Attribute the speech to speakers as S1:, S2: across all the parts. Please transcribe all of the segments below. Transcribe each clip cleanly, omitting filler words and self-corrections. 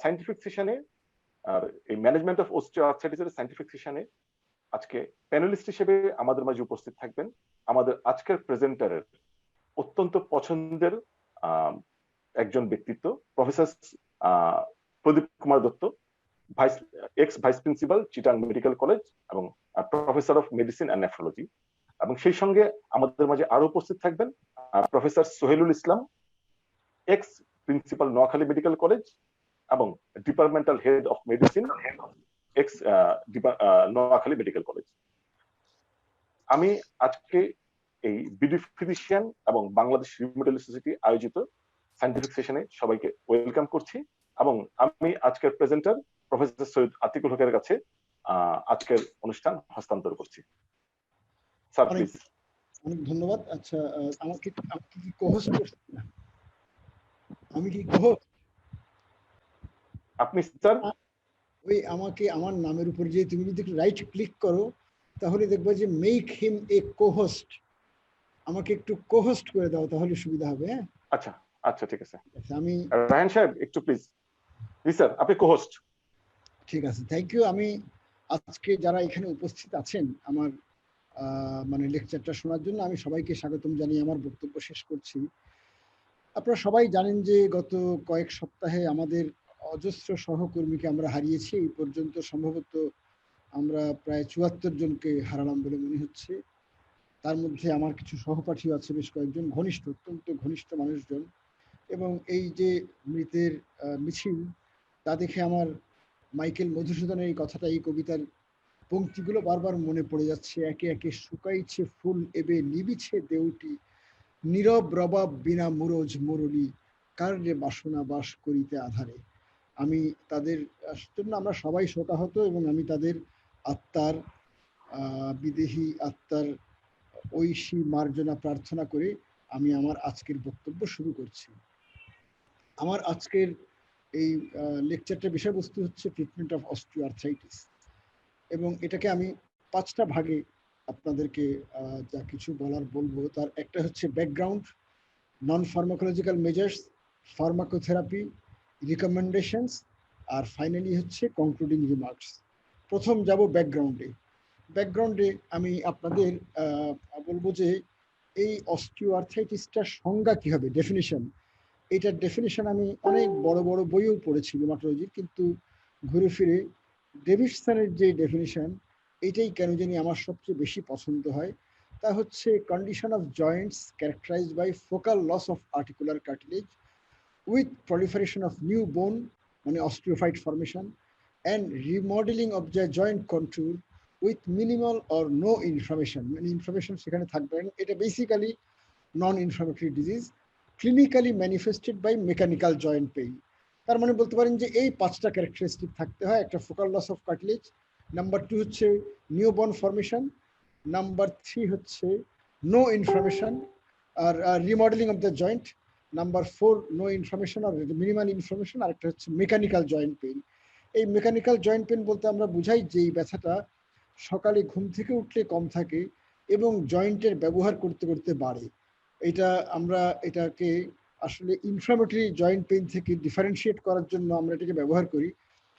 S1: Scientific সেশনে আর এই management of অস্টিওআর্থ্রাইটিসের scientific সেশনে আজকে প্যানেলিস্ট হিসেবে আমাদের মাঝে উপস্থিত থাকবেন আমাদের আজকের প্রেজেন্টারের অত্যন্ত পছন্দের একজন ব্যক্তিত্ব, প্রফেসর প্রদীপ Kumar Dutta, ex vice principal Chittagong medical college এবং professor of medicine and nephrology. এবং সেই সঙ্গে আমাদের মাঝে আরো উপস্থিত থাকবেন professor Sohelul Islam, ex principal Noakhali medical college এবং departmental head of medicine, ex Noakhali medical college. আমি আজকে এই বিডি ফিজিশিয়ান এবং বাংলাদেশ রিউমেটোলজি সোসাইটি আয়োজিত সায়েন্টিফিক সেশনে সবাইকে ওয়েলকাম করছি এবং আমি আজকের প্রেজেন্টার প্রফেসর সৈয়দ আতিকুল হকের কাছে আজকের অনুষ্ঠান হস্তান্তর করছি। Sir please.
S2: অনেক ধন্যবাদ। আচ্ছা, আমাকে কি কোহোস্ট করছেন না? আমি কি কোহোস্ট?
S1: আপনি স্যার
S2: ওই আমাকে আমার নামের উপর যে তুমি যদি একটু রাইট ক্লিক করো তাহলে দেখবে যে মেক হিম এ কোহোস্ট। আমাকে একটু কোহোস্ট করে দাও তাহলে সুবিধা হবে। হ্যাঁ,
S1: আচ্ছা আচ্ছা ঠিক আছে।
S2: আমি
S1: রায়হান সাহেব একটু প্লিজ। জি স্যার, আপনি কোহোস্ট।
S2: ঠিক আছে, থ্যাংক ইউ। আমি আজকে যারা এখানে উপস্থিত আছেন আমার মানে লেকচারটা শোনার জন্য আমি সবাইকে স্বাগতম জানিয়ে আমার বক্তব্য শেষ করছি। আপনারা সবাই জানেন যে গত কয়েক সপ্তাহে আমাদের অজস্র সহকর্মীকে আমরা হারিয়েছি। এই পর্যন্ত সম্ভবত আমরা প্রায় ৭৪ জনকে হারালাম বলে মনে হচ্ছে। তার মধ্যে আমার কিছু সহপাঠীও আছে, বেশ কয়েকজন ঘনিষ্ঠ, অত্যন্ত ঘনিষ্ঠ মানুষজন। এবং এই যে মৃতের মিছিল, তা দেখে আমার মাইকেল মধুসূদনের এই কথাটা, এই কবিতার পংক্তিগুলো বারবার মনে পড়ে যাচ্ছে। একে একে শুকাইছে ফুল এবে নিবিছে দেউটি, নীরব রবাব বিনা মুরজ মুরলি, কার রে বাসনা বাস করিতে আধারে। আমি তাদের জন্য আমরা সবাই শোকাহত এবং আমি তাদের আত্মার বিদেহী আত্মার ঐশী মার্জনা প্রার্থনা করে আমি আমার আজকের বক্তব্য শুরু করছি। আমার আজকের এই লেকচারটার বিষয়বস্তু হচ্ছে ট্রিটমেন্ট অফ অস্টিওআর্থ্রাইটিস এবং এটাকে আমি 5টা ভাগে আপনাদেরকে যা কিছু বলার বলবো। তার একটা হচ্ছে ব্যাকগ্রাউন্ড, নন ফার্মাকোলজিক্যাল মেজার্স, ফার্মাকোথেরাপি, রিকমেন্ডেশনস, আর ফাইনালি হচ্ছে কনক্লুডিং রিমার্কস। প্রথম যাব ব্যাকগ্রাউন্ডে। ব্যাকগ্রাউন্ডে আমি আপনাদের বলবো যে এই অস্টিওআর্থ্রাইটিসটার সংজ্ঞা কি হবে, ডেফিনিশন। এইটার ডেফিনিশন আমি অনেক বড় বড় বইও পড়েছি রিউমাটোলজির, কিন্তু ঘুরে ফিরে ডেভিডসনের যে ডেফিনিশন, এটাই কেন জানি আমার সবচেয়ে বেশি পছন্দ হয়। তা হচ্ছে condition of joints characterized by focal loss of articular cartilage with proliferation of new bone, মানে osteophyte formation, and remodeling of the joint control with minimal or no inflammation, মানে ইনফ্লামেশন সেখানে থাকবে। এটা basically non inflammatory disease, clinically manifested by mechanical joint pain. তার মানে বলতে পারেন যে এই 5টা ক্যারেক্টারিস্টিক থাকতে হয়। একটা focal loss of cartilage, number 2 হচ্ছে নিউবর্ন ফর্মেশন, নাম্বার 3 হচ্ছে নো ইনফ্লামেশন আর remodelling of the joint, number 4 no inflammation আর মিনিমাল ইনফ্লামেশন, আর একটা হচ্ছে মেকানিক্যাল জয়েন্ট পেইন। এই মেকানিক্যাল জয়েন্ট পেইন বলতে আমরা বুঝাই যে এই ব্যথাটা সকালে ঘুম থেকে উঠলে কম থাকে এবং জয়েন্টের ব্যবহার করতে করতে বাড়ে। এটা আমরা এটাকে আসলে ইনফ্লামেটরি জয়েন্ট পেইন থেকে ডিফারেন্সিয়েট করার জন্য আমরা এটাকে ব্যবহার করি।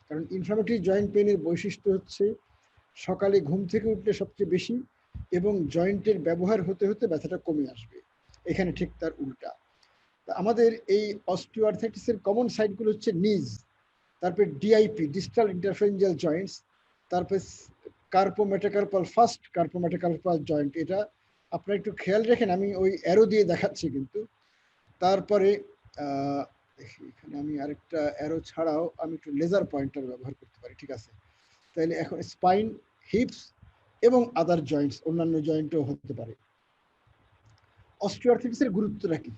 S2: কারণ ইনফ্লামেটরি জয়েন্ট পেইনের বৈশিষ্ট্য হচ্ছে সকালে ঘুম থেকে উঠলে সবচেয়ে বেশি এবং জয়েন্টের ব্যবহার হতে হতে ব্যথাটা কমে আসবে। এখানে ঠিক তার উল্টা। আমাদের এই অস্টিওআর্থ্রাইটিসের কমন সাইটগুলো হচ্ছে নিজ, তারপর ডিআইপি ডিস্টাল ইন্টারফারেঞ্জিয়াল জয়েন্টস, তারপর কার্পোমেটাকার্পাল ফার্স্ট কার্পোমেটাকার্পাল জয়েন্ট। এটা আপনারা একটু খেয়াল রেখেন, আমি ওই অ্যারো দিয়ে দেখাচ্ছি কিন্তু। তারপরে এখানে আমি আরেকটা অ্যারো ছাড়াও আমি একটু লেজার পয়েন্টার ব্যবহার করতে পারি, ঠিক আছে? তাহলে এখন স্পাইন, হিপস এবং আদার জয়েন্টস, অন্যান্য জয়েন্টও হতে পারে। অস্টিওআর্থ্রাইটিসের গুরুত্বটা কি?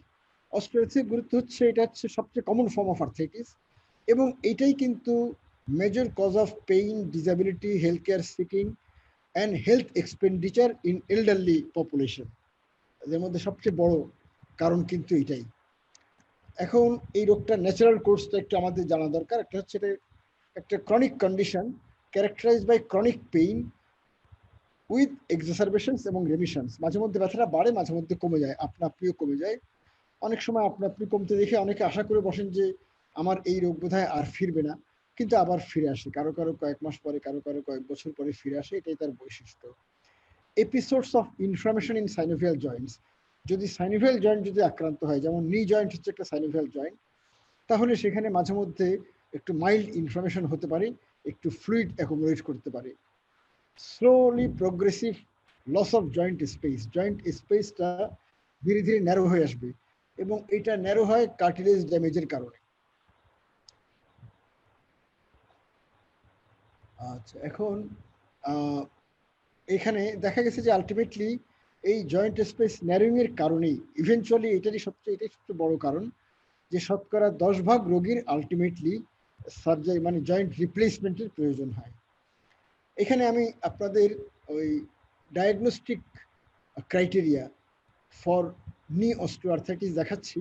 S2: অস্টিওআর্থ্রাইটিসের গুরুত্ব হচ্ছে এটা হচ্ছে সবচেয়ে কমন ফর্ম অফ আর্থ্রাইটিস এবং এটাই কিন্তু major cause of pain, disability, health care seeking and health expenditure in elderly population. এর মধ্যে সবচেয়ে বড় কারণ কিন্তু এটাই। এখন এই রোগটা ন্যাচারাল কোর্সটা একটু আমাদের জানা দরকার। একটা হচ্ছে এটা একটা chronic condition characterised by chronic pain with exacerbations এবং রেমিশনস। মাঝে মধ্যে ব্যথাটা বাড়ে, মাঝে মধ্যে কমে যায়, আপনা আপনিও কমে যায়। অনেক সময় আপনা আপনি কমতে দেখে অনেকে আশা করে বসেন যে আমার এই রোগ বোধহয় আর ফিরবে না, কিন্তু আবার ফিরে আসে, কারো কারো কয়েক মাস পরে, কারো কারো কয়েক বছর পরে ফিরে আসে, এটাই তার বৈশিষ্ট্য। Episodes of inflammation in synovial Joints, যদি সাইনোভিয়াল জয়েন্ট যদি আক্রান্ত হয়, যেমন নি জয়েন্ট হচ্ছে একটা সাইনোভিয়াল জয়েন্ট, তাহলে সেখানে মাঝে মধ্যে একটু মাইল্ড ইনফ্লামেশন হতে পারে, একটু ফ্লুইড অ্যাকুমুলেট করতে পারে। Slowly progressive loss of joint space, joint স্পেসটা ধীরে ধীরে ন্যারো হয়ে আসবে, এবং এটা ন্যারো হয় কার্টিলেজ ড্যামেজের কারণে। আচ্ছা, এখন এখানে দেখা গেছে যে আলটিমেটলি এই জয়েন্ট স্পেস ন্যারোইং এর কারণেই ইভেনচুয়ালি এটাই সবচেয়ে বড় কারণ যে শতকরা 10 ভাগ রোগীর আলটিমেটলি সার্জারি মানে জয়েন্ট রিপ্লেসমেন্টের প্রয়োজন হয়। এখানে আমি আপনাদের ওই ডায়াগনস্টিক ক্রাইটেরিয়া ফর নি অস্টিওআর্থ্রাইটিস দেখাচ্ছি।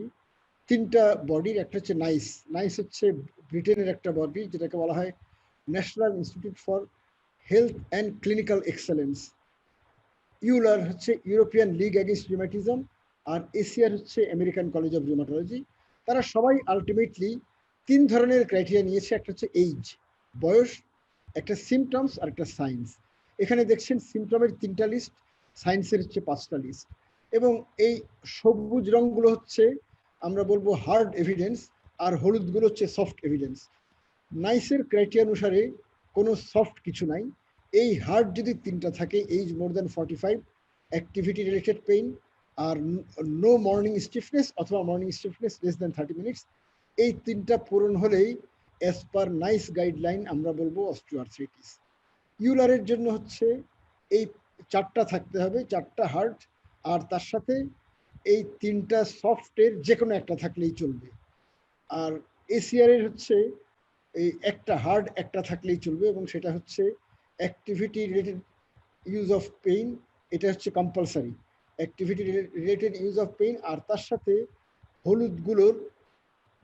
S2: 3টা বডির, একটা হচ্ছে নাইস, নাইস হচ্ছে ব্রিটেনের একটা বডি যেটাকে বলা হয় national institute for health and clinical excellence. Euler হচ্ছে ইউরোপিয়ান লিগ এগেইনস্ট রিউমাটিজম, আর এসিআর হচ্ছে আমেরিকান কলেজ অফ রিউমাটোলজি। তারা সবাই আলটিমেটলি 3 ধরনের ক্রাইটেরিয়া নিয়েছে, একটা হচ্ছে এইজ, বয়স, একটা সিমটমস, আর একটা সাইন্স। এখানে দেখছেন সিমটমের 3টা লিস্ট, সাইন্সের হচ্ছে 5টা লিস্ট, এবং এই সবুজ রঙগুলো হচ্ছে আমরা বলবো হার্ড এভিডেন্স, আর হলুদগুলো হচ্ছে সফট এভিডেন্স। নাইসের ক্রাইটেরিয়া অনুসারে কোনো সফট কিছু নাই। এই হার্ড যদি 3টা থাকে, age more than 45, activity related pain, আর নো মর্নিং স্টিফনেস অথবা morning stiffness less than 30 minutes, এই 3টা পূরণ হলেই অ্যাজ পার নাইস গাইডলাইন আমরা বলবো অস্টিওআর্থ্রাইটিস। ইউলারের জন্য হচ্ছে এই 4টা থাকতে হবে, 4টা হার্ড, আর তার সাথে এই 3টা সফটের যে কোনো একটা থাকলেই চলবে। আর এসিআর এর হচ্ছে এই একটা হার্ড একটা থাকলেই চলবে, এবং সেটা হচ্ছে activity related use of pain, এটা হচ্ছে compulsory activity related use of pain, আর তার সাথে হলুদগুলোর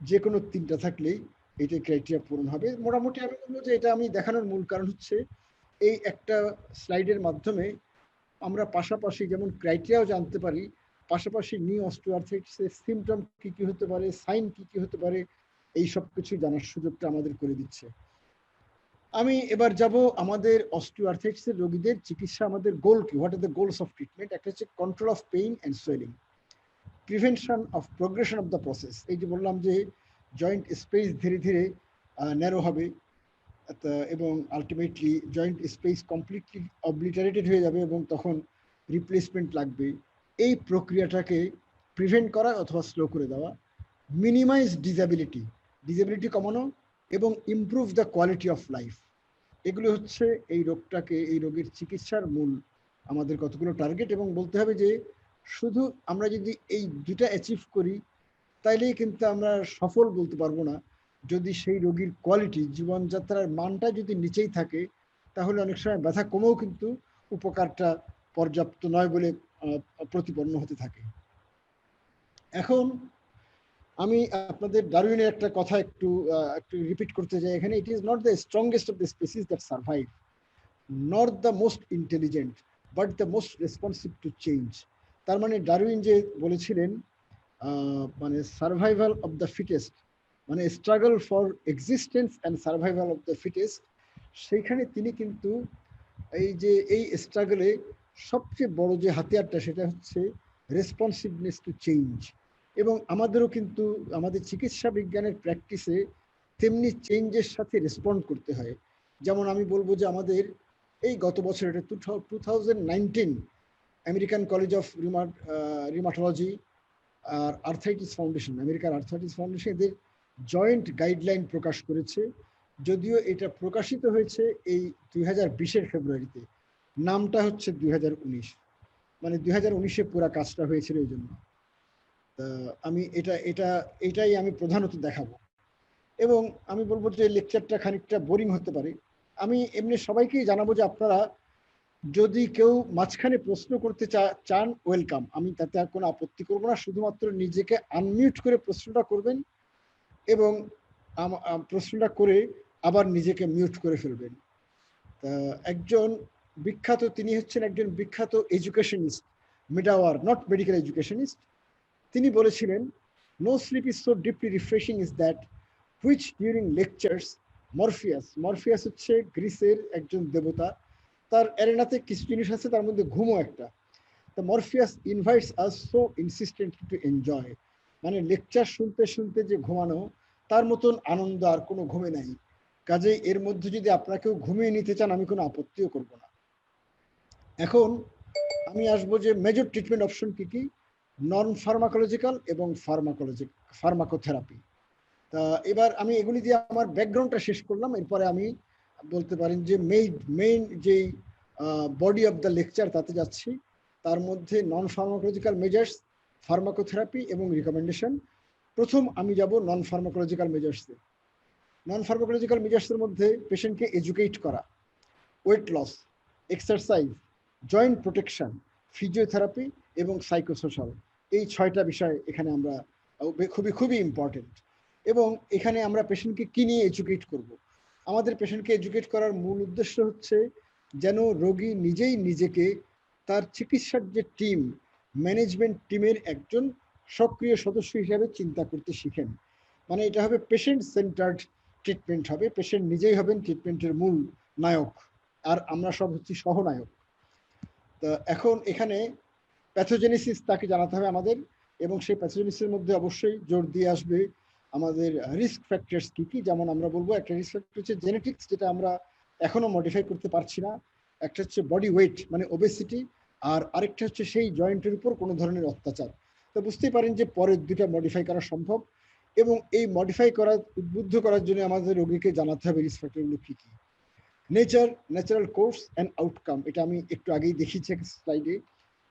S2: যে কোনো 3টা থাকলেই এটা ক্রাইটেরিয়া পূরণ হবে। মোটামুটি আমি বলবো যে এটা আমি দেখানোর মূল কারণ হচ্ছে এই একটা স্লাইডের মাধ্যমে আমরা পাশাপাশি যেমন ক্রাইটেরিয়াও জানতে পারি, পাশাপাশি নি অস্টিওআর্থ্রাইটিসের সিমটম কি কি হতে পারে, সাইন কি কি হতে পারে, এই সব কিছু জানার সুযোগটা আমাদের করে দিচ্ছে। আমি এবার যাব আমাদের অস্টিওআর্থ্রাইটিসের রোগীদের চিকিৎসা, আমাদের গোল কি, what are the goals of treatment. একটা হচ্ছে control of pain and swelling, prevention of progression of the process. এই যে বললাম যে জয়েন্ট স্পেস ধীরে ধীরে ন্যারো হবে, এবং আলটিমেটলি জয়েন্ট স্পেস কমপ্লিটলি অবলিটারেটেড হয়ে যাবে, এবং তখন রিপ্লেসমেন্ট লাগবে। এই প্রক্রিয়াটাকে প্রিভেন্ট করা অথবা স্লো করে দেওয়া। মিনিমাইজ ডিসএবিলিটি, ডিসএবিলিটি কমানো, এবং improve the quality of life. এগুলো হচ্ছে এই রোগটাকে, এই রোগের চিকিৎসার মূল আমাদের কতগুলো টার্গেট। এবং বলতে হবে যে শুধু আমরা যদি এই 2টা অ্যাচিভ করি তাইলেই কিন্তু আমরা সফল বলতে পারবো না। যদি সেই রোগীর কোয়ালিটি, জীবনযাত্রার মানটা যদি নিচেই থাকে, তাহলে অনেক সময় ব্যথা কমেও কিন্তু উপকারটা পর্যাপ্ত নয় বলে প্রতিপন্ন হতে থাকে। এখন আমি আপনাদের ডারউইনের একটা কথা একটু রিপিট করতে চাই এখানে। It is not the strongest of the species that survive, not the most intelligent, but the most responsive to change. তার মানে ডারউইন যে বলেছিলেন মানে সার্ভাইভাল অফ দ্য ফিটেস্ট, মানে struggle for existence and survival of the fittest, সেইখানে তিনি কিন্তু এই যে এই স্ট্রাগলে সবচেয়ে বড় যে হাতিয়ারটা সেটা হচ্ছে রেসপন্সিভনেস টু চেঞ্জ। এবং আমাদেরও কিন্তু আমাদের চিকিৎসা বিজ্ঞানের প্র্যাকটিসে তেমনি চেঞ্জের সাথে রেসপন্ড করতে হয়। যেমন আমি বলবো যে আমাদের এই গত বছর, এটা 2019, আমেরিকান কলেজ অফ রিউমাটোলজি আর আর্থ্রাইটিস ফাউন্ডেশন, আমেরিকার আর্থ্রাইটিস ফাউন্ডেশন এদের জয়েন্ট গাইডলাইন প্রকাশ করেছে। যদিও এটা প্রকাশিত হয়েছে এই 2020-এর ফেব্রুয়ারিতে, নামটা হচ্ছে 2019, মানে 2019-এ পুরো কাজটা হয়েছিল। এই জন্য আমি এটাই আমি প্রধানত দেখাবো। এবং আমি বলবো যে লেকচারটা খানিকটা বোরিং হতে পারে। আমি এমনি সবাইকেই জানাবো যে আপনারা যদি কেউ মাঝখানে প্রশ্ন করতে চান, ওয়েলকাম, আমি তাতে আর কোনো আপত্তি করবো না। শুধুমাত্র নিজেকে আনমিউট করে প্রশ্নটা করবেন, এবং প্রশ্নটা করে আবার নিজেকে মিউট করে ফেলবেন। একজন বিখ্যাত, তিনি হচ্ছেন একজন বিখ্যাত educationist, Medawar, not medical educationist. তিনি বলেছিলেন, no sleep is so deeply refreshing is that which during lectures Morpheus হচ্ছে গ্রিসের একজন দেবতা, তার অ্যারেনাতে কিছু জিনিস আছে, তার মধ্যে ঘুমও একটা। The Morpheus invites us so insistently to enjoy, মানে লেকচার শুনতে শুনতে যে ঘুমানো, তার মতন আনন্দ আর কোনো ঘুমে নাই। কাজে এর মধ্যে যদি আপনাকেও ঘুমিয়ে নিতে চান, আমি কোনো আপত্তিও করব না। এখন আমি আসবো যে মেজর ট্রিটমেন্ট অপশন কি কি, নন ফার্মাকোলজিক্যাল এবং ফার্মাকোথেরাপি। তা এবার আমি এগুলি দিয়ে আমার ব্যাকগ্রাউন্ডটা শেষ করলাম। এরপরে আমি বলতে পারেন যে মেইন যেই বডি অফ দ্য লেকচার তাতে যাচ্ছি। তার মধ্যে নন ফার্মাকোলজিক্যাল মেজার্স, ফার্মাকোথেরাপি এবং রিকমেন্ডেশন। প্রথম আমি যাব নন ফার্মাকোলজিক্যাল মেজার্সে। নন ফার্মাকোলজিক্যাল মেজার্সের মধ্যে পেশেন্টকে এডুকেট করা, weight loss, exercise, joint protection, physiotherapy এবং সাইকোসোশ্যাল, এই 6টা বিষয় এখানে আমরা খুবই ইম্পর্টেন্ট। এবং এখানে আমরা পেশেন্টকে কি নিয়ে এডুকেট করব? আমাদের পেশেন্টকে এডুকেট করার মূল উদ্দেশ্য হচ্ছে যেন রোগী নিজেই নিজেকে তার চিকিৎসার যে টিম, ম্যানেজমেন্ট টিমের একজন সক্রিয় সদস্য হিসাবে চিন্তা করতে শিখেন। মানে এটা হবে পেশেন্ট সেন্টার্ড ট্রিটমেন্ট হবে, পেশেন্ট নিজেই হবেন ট্রিটমেন্টের মূল নায়ক, আর আমরা সব হচ্ছি সহনায়ক। তো এখন এখানে প্যাথোজেনেসিস তাকে জানাতে হবে আমাদের, এবং সেই প্যাথোজেনেসিসের মধ্যে অবশ্যই জোর দিয়ে আসবে আমাদের রিস্ক ফ্যাক্টরস কি কি। যেমন আমরা বলবো একটা রিস্ক ফ্যাক্টর হচ্ছে জেনেটিক্স, যেটা আমরা এখনো মডিফাই করতে পারছি না। একটা হচ্ছে বডি ওয়েট মানে ওবেসিটি, আর আরেকটা হচ্ছে সেই জয়েন্টের উপর কোনো ধরনের অত্যাচার। তো বুঝতেই পারেন যে পরের দুটা মডিফাই করা সম্ভব, এবং এই মডিফাই করা উদ্বুদ্ধ করার জন্য আমাদের রোগীকে জানাতে হবে রিস্ক ফ্যাক্টরগুলো কি কি। ন্যাচারাল কোর্স অ্যান্ড আউটকাম, এটা আমি একটু আগেই দেখিয়েছি স্লাইডে।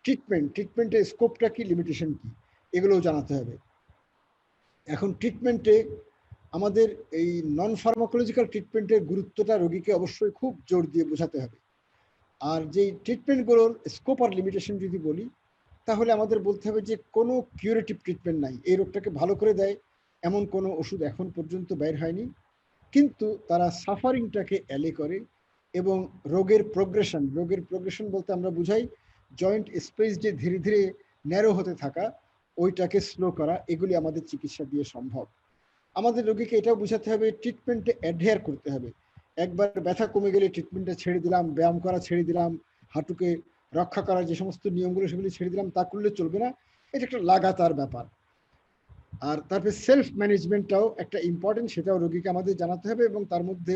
S2: ট্রিটমেন্টের স্কোপটা কি, লিমিটেশন কি, এগুলোও জানাতে হবে। এখন ট্রিটমেন্টে আমাদের এই নন ফার্মাকোলজিক্যাল ট্রিটমেন্টের গুরুত্বটা রোগীকে অবশ্যই খুব জোর দিয়ে বোঝাতে হবে। আর যেই ট্রিটমেন্টগুলোর স্কোপ আর লিমিটেশন যদি বলি, তাহলে আমাদের বলতে হবে যে কোনো কিউরেটিভ ট্রিটমেন্ট নাই। এই রোগটাকে ভালো করে দেয় এমন কোনো ওষুধ এখন পর্যন্ত বের হয়নি, কিন্তু তারা সাফারিংটাকে অ্যালে করে এবং রোগের প্রোগ্রেশন বলতে আমরা বুঝাই জয়েন্ট স্পেস যে ধীরে ধীরে ন্যারো হতে থাকা, ওইটাকে স্লো করা। এগুলি আমাদের চিকিৎসা দিয়ে সম্ভব। আমাদের রোগীকে এটাও বোঝাতে হবে ট্রিটমেন্টে অ্যাডহেয়ার করতে হবে। একবার ব্যথা কমে গেলে ট্রিটমেন্টটা ছেড়ে দিলাম, ব্যায়াম করা ছেড়ে দিলাম, হাঁটুকে রক্ষা করার যে সমস্ত নিয়মগুলো সেগুলি ছেড়ে দিলাম, তা করলে চলবে না। এটা একটা লাগাতার ব্যাপার। আর তারপরে সেলফ ম্যানেজমেন্টটাও একটা ইম্পর্টেন্ট, সেটাও রোগীকে আমাদের জানাতে হবে। এবং তার মধ্যে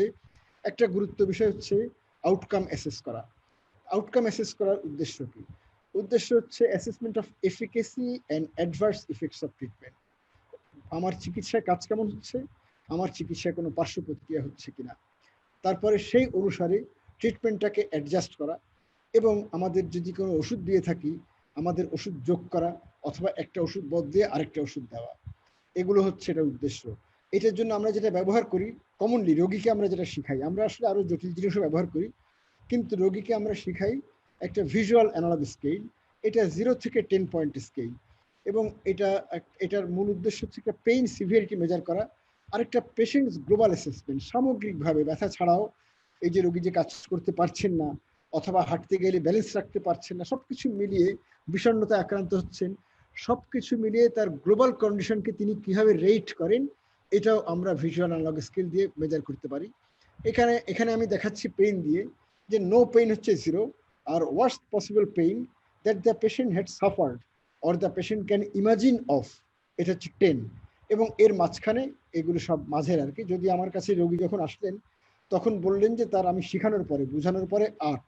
S2: একটা গুরুত্ব বিষয় হচ্ছে আউটকাম অ্যাসেস করা। আউটকাম অ্যাসেস করার উদ্দেশ্য কি? উদ্দেশ্য হচ্ছে assessment of efficacy and adverse effects of treatment. আমার চিকিৎসায় কাজ কেমন হচ্ছে, আমার চিকিৎসায় কোনো পার্শ্ব প্রতিক্রিয়া হচ্ছে কিনা, তারপরে সেই অনুসারে ট্রিটমেন্টটাকে অ্যাডজাস্ট করা। এবং আমাদের যদি কোনো ওষুধ দিয়ে থাকি, আমাদের ওষুধ যোগ করা অথবা একটা ওষুধ বদ দিয়ে আরেকটা ওষুধ দেওয়া, এগুলো হচ্ছে এটা উদ্দেশ্য। এটার জন্য আমরা যেটা ব্যবহার করি কমনলি, রোগীকে আমরা যেটা শিখাই, আমরা আসলে আরো জটিল জিনিসও ব্যবহার করি, কিন্তু রোগীকে আমরা শিখাই একটা ভিজুয়াল অ্যানালগ স্কেল। এটা 0 থেকে 10 পয়েন্ট স্কেল, এবং এটার মূল উদ্দেশ্য হচ্ছে একটা পেইন সিভিয়ারিটি মেজার করা, আরেকটা পেশেন্টস গ্লোবাল অ্যাসেসমেন্ট। সামগ্রিকভাবে ব্যথা ছাড়াও এই যে রোগী যে কাজ করতে পারছেন না অথবা হাঁটতে গেলে ব্যালেন্স রাখতে পারছেন না, সবকিছু মিলিয়ে বিষণ্ণতায় আক্রান্ত হচ্ছেন, সবকিছু মিলিয়ে তার গ্লোবাল কন্ডিশনকে তিনি কিভাবে রেট করেন, এটাও আমরা ভিজুয়াল অ্যানালগ স্কেল দিয়ে মেজার করতে পারি। এখানে আমি দেখাচ্ছি পেইন দিয়ে, যে নো পেইন হচ্ছে 0, আর worst possible pain that the patient had suffered or the patient can imagine of, এটা হচ্ছে 10। এবং এর মাঝখানে এগুলো সব মাঝের আর কি। যদি আমার কাছে রোগী যখন আসলেন তখন বললেন যে তার আমি শেখানোর পরে বোঝানোর পরে 8,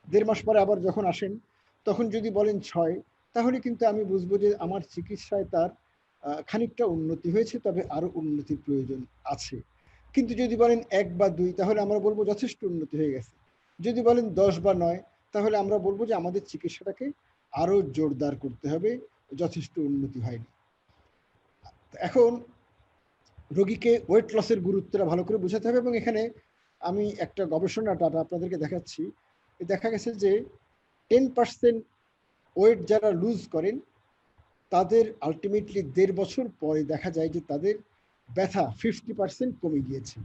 S2: 1.5 মাস পরে আবার যখন আসেন তখন যদি বলেন 6, তাহলে কিন্তু আমি বুঝবো যে আমার চিকিৎসায় তার খানিকটা উন্নতি হয়েছে, তবে আরো উন্নতির প্রয়োজন আছে। কিন্তু যদি বলেন 1 বা 2, তাহলে আমরা বলবো যথেষ্ট উন্নতি হয়ে গেছে। যদি বলেন 10 বা 9, তাহলে আমরা বলবো যে আমাদের চিকিৎসাটাকে আরো জোরদার করতে হবে, যথেষ্ট উন্নতি হয়নি। এখন রোগীকে ওয়েট লসের গুরুত্বটা ভালো করে বোঝাতে হবে। এবং এখানে আমি একটা গবেষণা ডাটা আপনাদেরকে দেখাচ্ছি। দেখা গেছে যে 10% ওয়েট যারা লুজ করেন তাদের আলটিমেটলি 1.5 বছর পরে দেখা যায় যে তাদের ব্যথা 50% কমে গিয়েছে।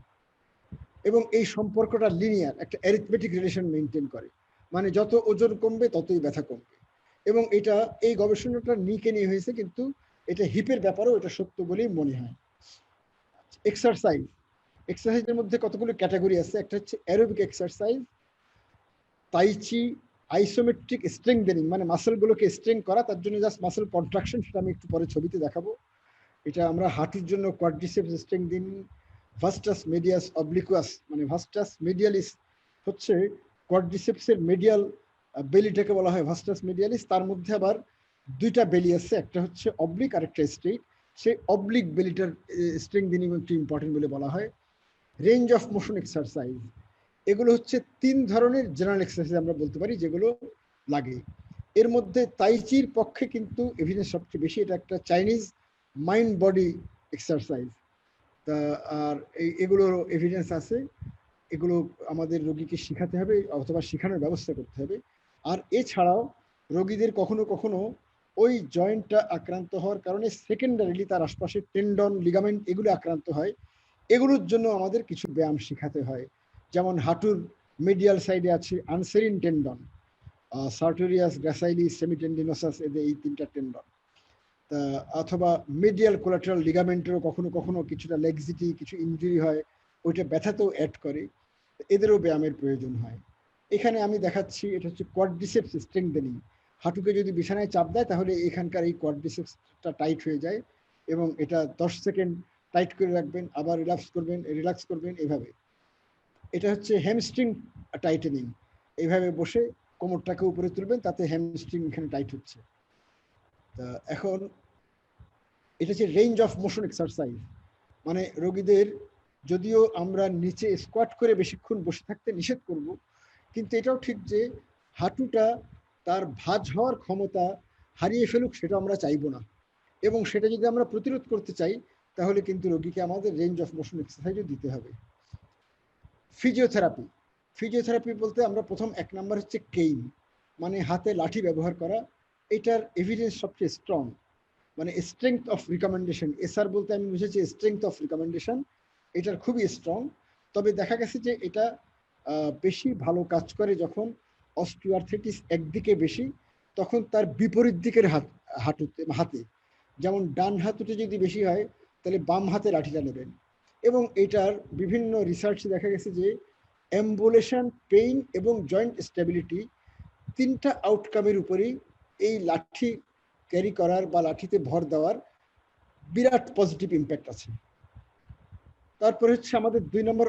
S2: এবং এই সম্পর্কটা লিনিয়ার, একটা অ্যারিথমেটিক রিলেশন মেনটেন করে, মানে যত ওজন কমবে ততই ব্যথা কমবে। এবং এটা এই গবেষণাটা নিয়ে হয়েছে, কিন্তু এটা হিপের ব্যাপারেও এটা সত্য বলেই মনে হয়। এক্সারসাইজের মধ্যে কতগুলো ক্যাটাগরি আছে। একটা হচ্ছে aerobic exercise, tai chi, isometric strengthening, মানে মাসেলগুলোকে স্ট্রেং করা, তার জন্য জাস্ট মাসেল কন্ট্রাকশন, সেটা আমি একটু পরে ছবিতে দেখাবো। এটা আমরা হাঁটুর জন্য কোয়াড্রিসেপস স্ট্রেংথেনিং, ভাস্টাস মিডিয়াস অবলিকুয়াস, মানে ভাস্টাস মিডিয়ালিস হচ্ছে কোয়াড্রিসেপসের মিডিয়াল বেলিটাকে বলা হয় ভাস্টাস মিডিয়ালিস। তার মধ্যে আবার দুইটা বেলি আছে, একটা হচ্ছে অবলিক আর একটা স্ট্রেইট। সেই অবলিক বেলিটার স্ট্রেংথেনিং একটু ইম্পর্টেন্ট বলে বলা হয়। রেঞ্জ অফ মোশন এক্সারসাইজ, এগুলো হচ্ছে 3 ধরনের জেনারেল এক্সারসাইজ আমরা বলতে পারি যেগুলো লাগে। এর মধ্যে তাইচির পক্ষে কিন্তু এভিডেন্স সবচেয়ে বেশি, এটা একটা চাইনিজ মাইন্ড বডি এক্সারসাইজ। তা আর এগুলোর এভিডেন্স আছে, এগুলো আমাদের রোগীকে শেখাতে হবে অথবা শেখানোর ব্যবস্থা করতে হবে। আর এছাড়াও রোগীদের কখনো কখনো ওই জয়েন্টটা আক্রান্ত হওয়ার কারণে সেকেন্ডারিলি তার আশপাশে টেন্ডন, লিগামেন্ট এগুলো আক্রান্ত হয়, এগুলোর জন্য আমাদের কিছু ব্যায়াম শেখাতে হয়। যেমন হাঁটুর মিডিয়াল সাইডে আছে আনসেরিন টেন্ডন, সার্টোরিয়াস, গ্রাসাইলিস, সেমিটেন্ডিনোসাস, এদের এই 3টা টেন্ডন। অথবা মিডিয়াল কোলাটারাল লিগামেন্টেরও কখনো কখনো কিছুটা লেগজিটি, কিছু ইনজুরি হয়, ওইটা ব্যথাতেও অ্যাড করে, এদেরও ব্যায়ামের প্রয়োজন হয়। এখানে আমি দেখাচ্ছি, এটা হচ্ছে কোয়াড্রিসেপস স্ট্রেংথেনিং। হাঁটুকে যদি বিছানায় চাপ দেয় তাহলে এখানকার এই কোয়াড্রিসেপসটা টাইট হয়ে যায়, এবং এটা 10 সেকেন্ড টাইট করে রাখবেন, আবার রিল্যাক্স করবেন এভাবে। এটা হচ্ছে হ্যামস্ট্রিং টাইটেনিং, এইভাবে বসে কোমরটাকে উপরে তুলবেন, তাতে হ্যামস্ট্রিং এখানে টাইট হচ্ছে। তা এখন এটা হচ্ছে রেঞ্জ অফ মোশন এক্সারসাইজ, মানে রোগীদের যদিও আমরা নিচে স্কোয়াট করে বেশিক্ষণ বসে থাকতে নিষেধ করব, কিন্তু এটাও ঠিক যে হাঁটুটা তার ভাঁজ হওয়ার ক্ষমতা হারিয়ে ফেলুক, সেটা আমরা চাইবো না। এবং সেটা যদি আমরা প্রতিরোধ করতে চাই তাহলে কিন্তু রোগীকে আমাদের রেঞ্জ অফ মোশন এক্সারসাইজও দিতে হবে। ফিজিওথেরাপি বলতে আমরা প্রথম 1 নাম্বার হচ্ছে কেইন, মানে হাতে লাঠি ব্যবহার করা। এটার এভিডেন্স সবচেয়ে স্ট্রং, মানে স্ট্রেংথ অফ রিকমেন্ডেশন, এসআর বলতে আমি বুঝেছি স্ট্রেংথ অফ রিকমেন্ডেশন, এটার খুবই স্ট্রং। তবে দেখা গেছে যে এটা বেশি ভালো কাজ করে যখন অস্টিওআর্থ্রাইটিস একদিকে বেশি, তখন তার বিপরীত দিকের হাতে, যেমন ডান হাঁটুতে যদি বেশি হয় তাহলে বাম হাতে লাঠিটা নেবেন। এবং এটার বিভিন্ন রিসার্চে দেখা গেছে যে অ্যাম্বুলেশন, পেইন এবং জয়েন্ট স্টেবিলিটি 3টা আউটকামের উপরেই এই লাঠি ক্যারি করার বা লাঠিতে ভর দেওয়ার বিরাট পজিটিভ ইম্প্যাক্ট আছে। তারপরে হচ্ছে আমাদের 2 নম্বর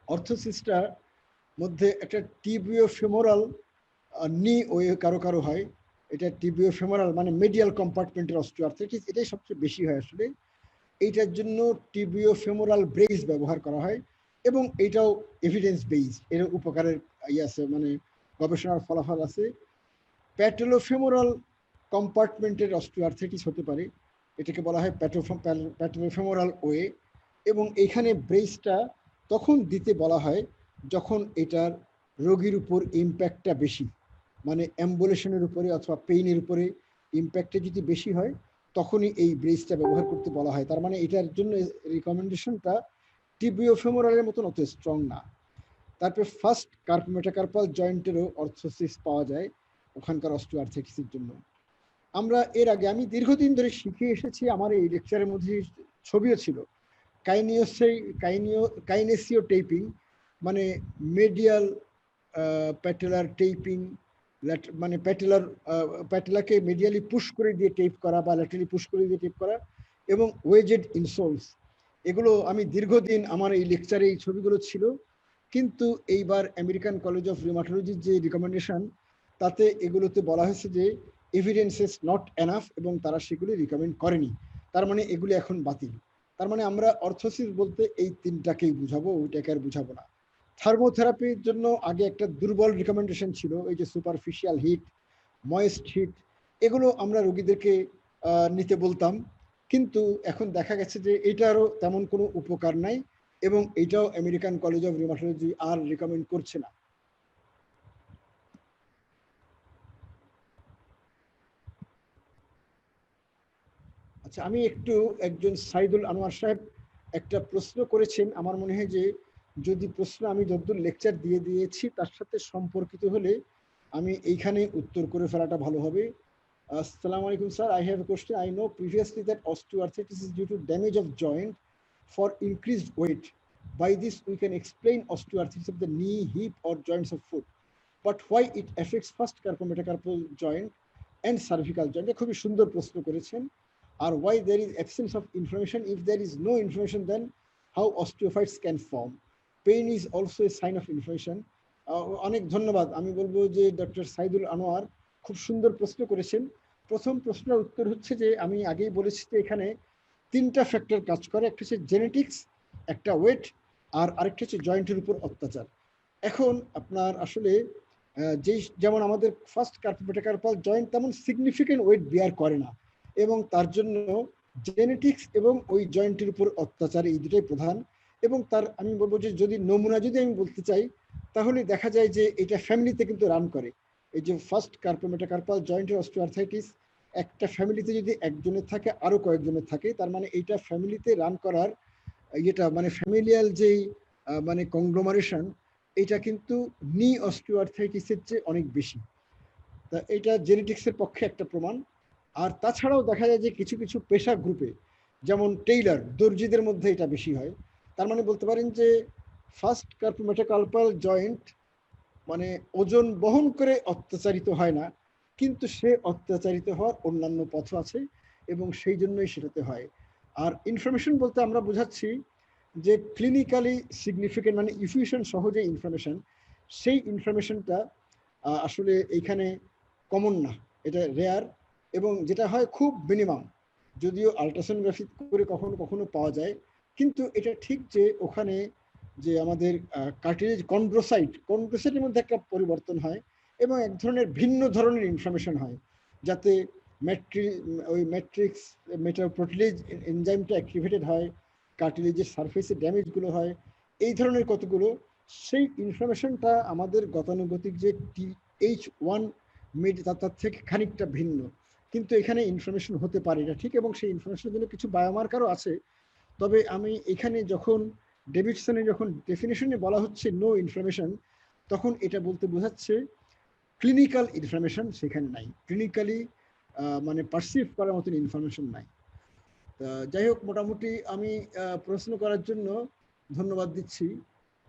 S2: অর্থোসিসটার মধ্যে একটা টিবিওফেমোরাল নি ওয়ে কারো কারো হয়, এটা টিবিওফেমোরাল মানে মিডিয়াল কম্পার্টমেন্টের অস্টিওআর্থ্রাইটিস, এটাই সবচেয়ে বেশি হয় আসলে। এইটার জন্য টিবিওফেমোরাল ব্রেস ব্যবহার করা হয়, এবং এইটাও এভিডেন্স বেস, এর উপকারের আছে, মানে গবেষণার ফলাফল আছে। প্যাটেলোফেমোরাল কম্পার্টমেন্টের অস্টিওআর্থ্রাইটিস হতে পারে, এটাকে বলা হয় প্যাটেলোফেমোরাল ওয়ে, এবং এখানে ব্রেসটা তখন দিতে বলা হয় যখন এটার রোগীর উপর ইম্প্যাক্টটা বেশি, মানে অ্যাম্বুলেশনের উপরে অথবা পেইনের উপরে ইম্প্যাক্টটা যদি বেশি হয় তখনই এই ব্রেসটা ব্যবহার করতে বলা হয়। তার মানে এটার জন্য রিকমেন্ডেশনটা টিবিওফেমোরালের মতন অত স্ট্রং না। তারপরে ফার্স্ট মেটাকার্পাল জয়েন্টেরও অর্থোসিস পাওয়া যায় ওখানকার অস্টিওআর্থ্রাইটিসের জন্য। আমরা এর আগে, আমি দীর্ঘদিন ধরে শিখে এসেছি, আমার এই লেকচারের মধ্যে ছবিও ছিল, কাইনেসিও টেপিং, মানে মিডিয়াল প্যাটেলার টেপিং, মানে প্যাটেলাকে মিডিয়ালি পুশ করে দিয়ে টেপ করা বা ল্যাটারালি পুশ করে দিয়ে টেপ করা, এবং ওয়েজেড ইনসোলস, এগুলো আমি দীর্ঘদিন আমার এই লেকচারে এই ছবিগুলো ছিল। কিন্তু এইবার আমেরিকান কলেজ অফ রিউমাটোলজির যে রিকমেন্ডেশন, তাতে এগুলোতে বলা হয়েছে যে এভিডেন্সেস নট এনাফ, এবং তারা সেগুলি রিকমেন্ড করেনি। তার মানে এগুলি এখন বাতিল। তার মানে আমরা অর্থোসিস বলতে এই 3টাকেই বুঝাবো, ওইটাকে আর বুঝাবো না। থার্মোথেরাপির জন্য আগে একটা দুর্বল রিকমেন্ডেশন ছিল, এই যে সুপারফিশিয়াল হিট, ময়েস্ট হিট, এগুলো আমরা রোগীদেরকে নিতে বলতাম, কিন্তু এখন দেখা গেছে যে এটারও তেমন কোনো উপকার নাই, এবং এটাও আমেরিকান কলেজ অফ রিউমাটোলজি আর রিকমেন্ড করছে না। আচ্ছা, আমি একটু, একজন সাইদুল আনোয়ার সাহেব একটা প্রশ্ন করেছেন, আমার মনে হয় যে যদি প্রশ্ন আমি যতদূর লেকচার দিয়ে দিয়েছি তার সাথে সম্পর্কিত হলে আমি এইখানে উত্তর করে ফেলাটা ভালো হবে। Assalamu alaikum, sir. I have a question. I know previously that osteoarthritis is due to damage of joint for increased weight. By this, we can explain osteoarthritis of the knee, hip, or joints of foot. But why it affects first carpometacarpal joint and cervical joint? খুবই সুন্দর প্রশ্ন করেছেন। আর why there is absence of inflammation? If there is no inflammation, then how osteophytes can form? Pain is also a sign of inflammation. অনেক ধন্যবাদ। আমি বলবো যে doctor Saidul Anwar খুব সুন্দর প্রশ্ন করেছেন। প্রথম প্রশ্নের উত্তর হচ্ছে যে আমি আগেই বলেছি যে এখানে তিনটা ফ্যাক্টর কাজ করে। একটা হচ্ছে জেনেটিক্স, একটা ওয়েট, আর আরেকটা হচ্ছে জয়েন্টের উপর অত্যাচার। এখন আপনার আসলে যেমন আমাদের ফার্স্ট কার্পোমেটাকার্পাল জয়েন্ট তেমন সিগনিফিকেন্ট ওয়েট বিয়ার করে না, এবং তার জন্য জেনেটিক্স এবং ওই জয়েন্টের উপর অত্যাচার এই দুটাই প্রধান। এবং তার আমি বলবো যে যদি নমুনা যদি আমি বলতে চাই, তাহলে দেখা যায় যে এটা ফ্যামিলিতে কিন্তু রান করে। এই যে ফার্স্ট কার্পোমেটাকার্পাল জয়েন্টের অস্টিওআর্থ্রাইটিস একটা ফ্যামিলিতে যদি একজনের থাকে আরো কয়েকজনের থাকে, তার মানে এইটা ফ্যামিলিতে রান করার এটা মানে ফ্যামিলিয়াল যেই মানে কংগ্লোমারেশন, এটা কিন্তু নি অস্টিওআর্থ্রাইটিসের চেয়ে অনেক বেশি। তা এটা জেনেটিক্সের পক্ষে একটা প্রমাণ। আর তাছাড়াও দেখা যায় যে কিছু কিছু পেশা গ্রুপে, যেমন টেইলার, দর্জিদের মধ্যে এটা বেশি হয়। তার মানে বলতে পারেন যে ফার্স্ট কার্পোমেটাকার্পাল জয়েন্ট মানে ওজন বহন করে অত্যাচারিত হয় না, কিন্তু সে অত্যাচারিত হওয়ার অন্যান্য পথ আছে এবং সেই জন্যই সেটাতে হয়। আর ইনফরমেশন বলতে আমরা বোঝাচ্ছি যে ক্লিনিক্যালি সিগনিফিকেন্ট মানে ইফিউশন সহ যে ইনফরমেশন, সেই ইনফরমেশনটা আসলে এইখানে কমন না, এটা রেয়ার, এবং যেটা হয় খুব মিনিমাম। যদিও আল্ট্রাসোনোগ্রাফি করে কখনো কখনো পাওয়া যায়, কিন্তু এটা ঠিক যে ওখানে যে আমাদের কার্টিলেজ কন্ড্রোসাইটের মধ্যে একটা পরিবর্তন হয় এবং এক ধরনের ভিন্ন ধরনের ইনফরমেশন হয়, যাতে ওই ম্যাট্রিক্স মেটাপ্রোটিলেজ এনজাইমটা অ্যাক্টিভেটেড হয়, কার্টিলেজের সারফেসে ড্যামেজগুলো হয়, এই ধরনের কতগুলো সেই ইনফরমেশনটা আমাদের গতানুগতিক যে TH1 তার থেকে খানিকটা ভিন্ন। কিন্তু এখানে ইনফরমেশন হতে পারে এটা ঠিক, এবং সেই ইনফরমেশনের জন্য কিছু বায়োমার্কারও আছে। তবে আমি এখানে যখন ডেভিডসনে যখন ডেফিনেশনে বলা হচ্ছে নো ইনফরমেশন, তখন এটা বলতে বোঝাচ্ছে ক্লিনিক্যাল ইনফরমেশন সেখানে নাই, ক্লিনিক্যালি মানে পারসিভ করার মতন ইনফরমেশন নাই। যাই হোক, মোটামুটি আমি প্রশ্ন করার জন্য ধন্যবাদ দিচ্ছি।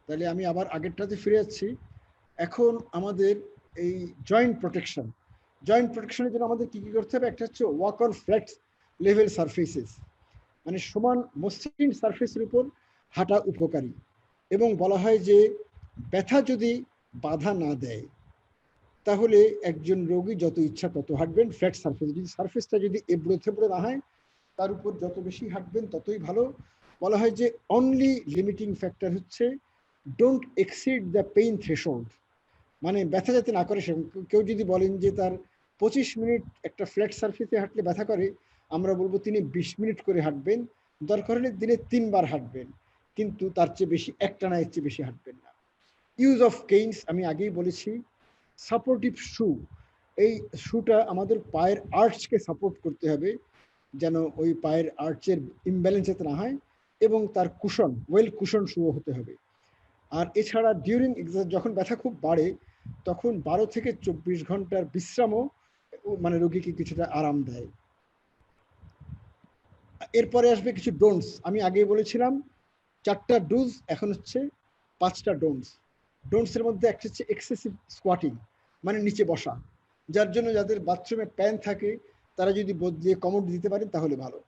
S2: তাহলে আমি আবার আগেরটাতে ফিরে যাচ্ছি। এখন আমাদের এই জয়েন্ট প্রোটেকশনের জন্য আমাদের কি কি করতে হবে? একটা হচ্ছে walk on flat level surfaces, মানে সমান মসৃণ সারফেসের উপর হাঁটা উপকারী। এবং বলা হয় যে ব্যথা যদি বাধা না দেয়, তাহলে একজন রোগী যত ইচ্ছা তত হাঁটবেন ফ্ল্যাট সারফেস। যদি সারফেসটা যদি এবড়ো থেবড়ো না হয়, তার উপর যত বেশি হাঁটবেন ততই ভালো। বলা হয় যে অনলি লিমিটিং ফ্যাক্টর হচ্ছে don't exceed the pain threshold, মানে ব্যথা যাতে না করে। কেউ যদি বলেন যে তার 25 মিনিট একটা ফ্ল্যাট সারফেসে হাঁটলে ব্যথা করে, আমরা বলবো তিনি 20 মিনিট করে হাঁটবেন, দরকার হলে দিনে 3 বার হাঁটবেন, কিন্তু তার চেয়ে বেশি একটানা এর চেয়ে বেশি হাঁটবেন না। ইউজ অফ কেইনস আমি আগেই বলেছি। সাপোর্টিভ শু, এই শুটা আমাদের পায়ের আর্চকে সাপোর্ট করতে হবে, যেন ওই পায়ের আর্চের ইমব্যালেন্স যাতে না হয়, এবং তার কুশন ওয়েল কুশন শুও হতে হবে। আর এছাড়া ডিউরিং যখন ব্যথা খুব বাড়ে, তখন 12 থেকে 24 ঘন্টার বিশ্রামও মানে রোগীকে কিছুটা আরাম দেয়। এরপরে আসবে কিছু ডোন্টস। আমি আগে বলেছিলাম 4টা ডোজ, এখন হচ্ছে 5টা ডোন্টস। ডোন্টসের মধ্যে একটা হচ্ছে এক্সেসিভ স্কোয়াটিং, মানে নিচে বসা, যার জন্য যাদের বাথরুমে প্যান থাকে তারা যদি বদলিয়ে কমোড দিতে পারেন তাহলে ভালো।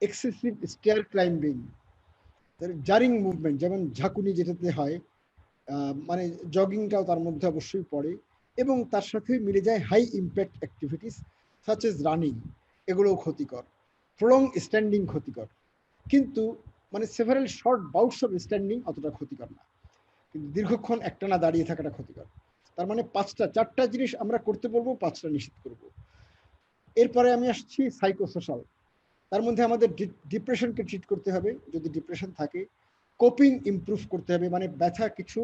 S2: এক্সেসিভ স্টেয়ার ক্লাইম্বিং, জারিং মুভমেন্ট, যেমন ঝাঁকুনি যেটাতে হয়, মানে জগিংটাও তার মধ্যে অবশ্যই পড়ে, এবং তার সাথে মিলে যায় high impact activities such as running, এগুলোও ক্ষতিকর। প্রলং স্ট্যান্ডিং ক্ষতিকর, কিন্তু মানে several short bouts of standing অতটা ক্ষতিকর না, কিন্তু দীর্ঘক্ষণ একটানা দাঁড়িয়ে থাকাটা ক্ষতিকর। তার মানে 4টা জিনিস আমরা করতে বলবো, 5টা নিষেধ করব। এরপরে আমি আসছি সাইকোসোশ্যাল। তার মধ্যে আমাদের ডিপ্রেশনকে ট্রিট করতে হবে যদি ডিপ্রেশন থাকে। কোপিং ইমপ্রুভ করতে হবে, মানে ব্যথা কিছু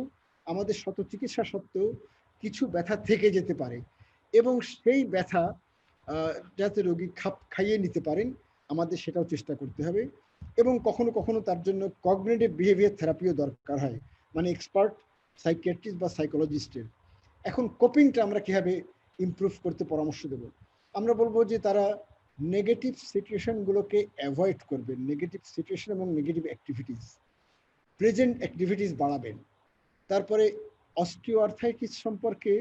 S2: আমাদের শত চিকিৎসা সত্ত্বেও কিছু ব্যথা থেকে যেতে পারে, এবং সেই ব্যথা যাতে রোগী খাইয়ে নিতে পারেন আমাদের সেটাও চেষ্টা করতে হবে। এবং কখনো কখনো তার জন্য কগনিটিভ বিহেভিয়ার থেরাপিও দরকার হয়, মানে এক্সপার্ট সাইকিয়াট্রিস্ট বা সাইকোলজিস্টের। এখন কোপিংটা আমরা কিভাবে ইমপ্রুভ করতে পরামর্শ দেব? আমরা বলবো যে তারা নেগেটিভ সিচুয়েশনগুলোকে অ্যাভয়েড করবেন, নেগেটিভ সিচুয়েশন এবং নেগেটিভ অ্যাক্টিভিটিস, প্রেজেন্ট অ্যাক্টিভিটিস বাড়াবেন। তারপরে অস্টিওআর্থাইটিস সম্পর্কে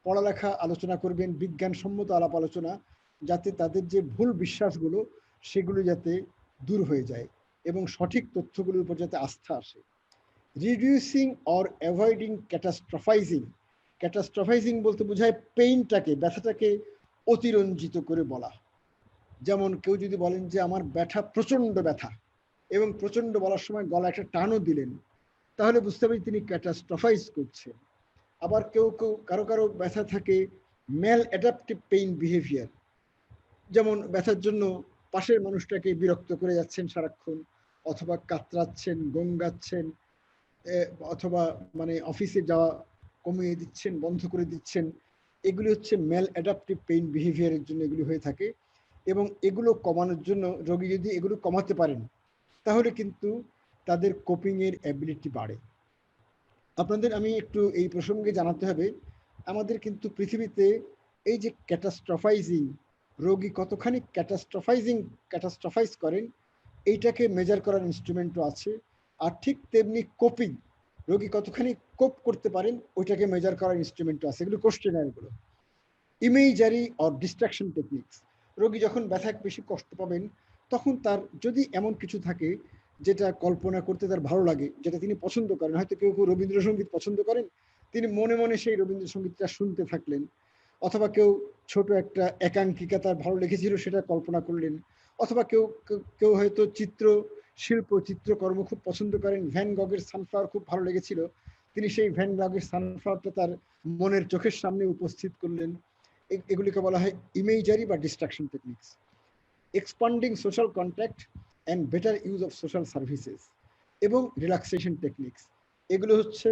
S2: পড়ালেখা আলোচনা করবেন, বিজ্ঞানসম্মত আলাপ আলোচনা, যাতে তাদের যে ভুল বিশ্বাসগুলো সেগুলো যাতে দূর হয়ে যায় এবং সঠিক তথ্যগুলোর উপর যাতে আস্থা আসে। রিডিউসিং অর অ্যাভয়েডিং ক্যাটাস্ট্রফাইজিং, ক্যাটাস্ট্রফাইজিং বলতে বোঝায় পেইনটাকে, ব্যথাটাকে অতিরঞ্জিত করে বলা। যেমন কেউ যদি বলেন যে আমার ব্যথা প্রচণ্ড ব্যথা এবং প্রচণ্ড বলার সময় গলা একটা টানও দিলেন, তাহলে বুঝতে পারি তিনি ক্যাটাস্ট্রফাইজ করছেন। আবার কেউ কেউ কারো কারো ব্যথা থাকে ম্যাল অ্যাডাপটিভ পেইন বিহেভিয়ার, যেমন ব্যথার জন্য পাশের মানুষটাকে বিরক্ত করে যাচ্ছেন সারাক্ষণ, অথবা কাতরাচ্ছেন, গঙ্গাচ্ছেন, অথবা মানে অফিসে যাওয়া কমিয়ে দিচ্ছেন, বন্ধ করে দিচ্ছেন। এগুলি হচ্ছে ম্যাল অ্যাডাপটিভ পেইন বিহেভিয়ারের জন্য এগুলি হয়ে থাকে। এবং এগুলো কমানোর জন্য রোগী যদি এগুলো কমাতে পারেন তাহলে কিন্তু তাদের কোপিংয়ের অ্যাবিলিটি বাড়ে। আপনাদের আমি একটু এই প্রসঙ্গে জানাতে হবে, আমাদের কিন্তু পৃথিবীতে এই যে ক্যাটাস্ট্রফাইজিং, রোগী কতখানি ক্যাটাস্ট্রফাইজ করেন এইটাকে মেজার করার ইনস্ট্রুমেন্টও আছে। আর ঠিক তেমনি কোপিং, রোগী কতখানি কোপ করতে পারেন ওইটাকে মেজার করার ইনস্ট্রুমেন্টও আছে, এগুলো কোশ্চেনারগুলো। ইমেজারি অর ডিস্ট্রাকশন টেকনিক্স, রোগী যখন ব্যথায় বেশি কষ্ট পাবেন তখন তার যদি এমন কিছু থাকে যেটা কল্পনা করতে তার ভালো লাগে, যেটা তিনি পছন্দ করেন, হয়তো কেউ কেউ রবীন্দ্রসঙ্গীত পছন্দ করেন, তিনি মনে মনে সেই রবীন্দ্রসঙ্গীতটা শুনতে থাকলেন, অথবা কেউ ছোট একটা একাঙ্কিকা তার ভালো লেগেছিল সেটা কল্পনা করলেন, অথবা কেউ কেউ হয়তো চিত্রকর্ম খুব পছন্দ করেন, ভ্যান গগের সানফ্লাওয়ার খুব ভালো লেগেছিল, তিনি সেই ভ্যান গগের সানফ্লাওয়ারটা তার মনের চোখের সামনে উপস্থিত করলেন। এগুলিকে বলা হয় ইমেজারি বা distraction techniques. Expanding social contact and better use of social services এবং রিল্যাক্সেশন টেকনিক্স, এগুলো হচ্ছে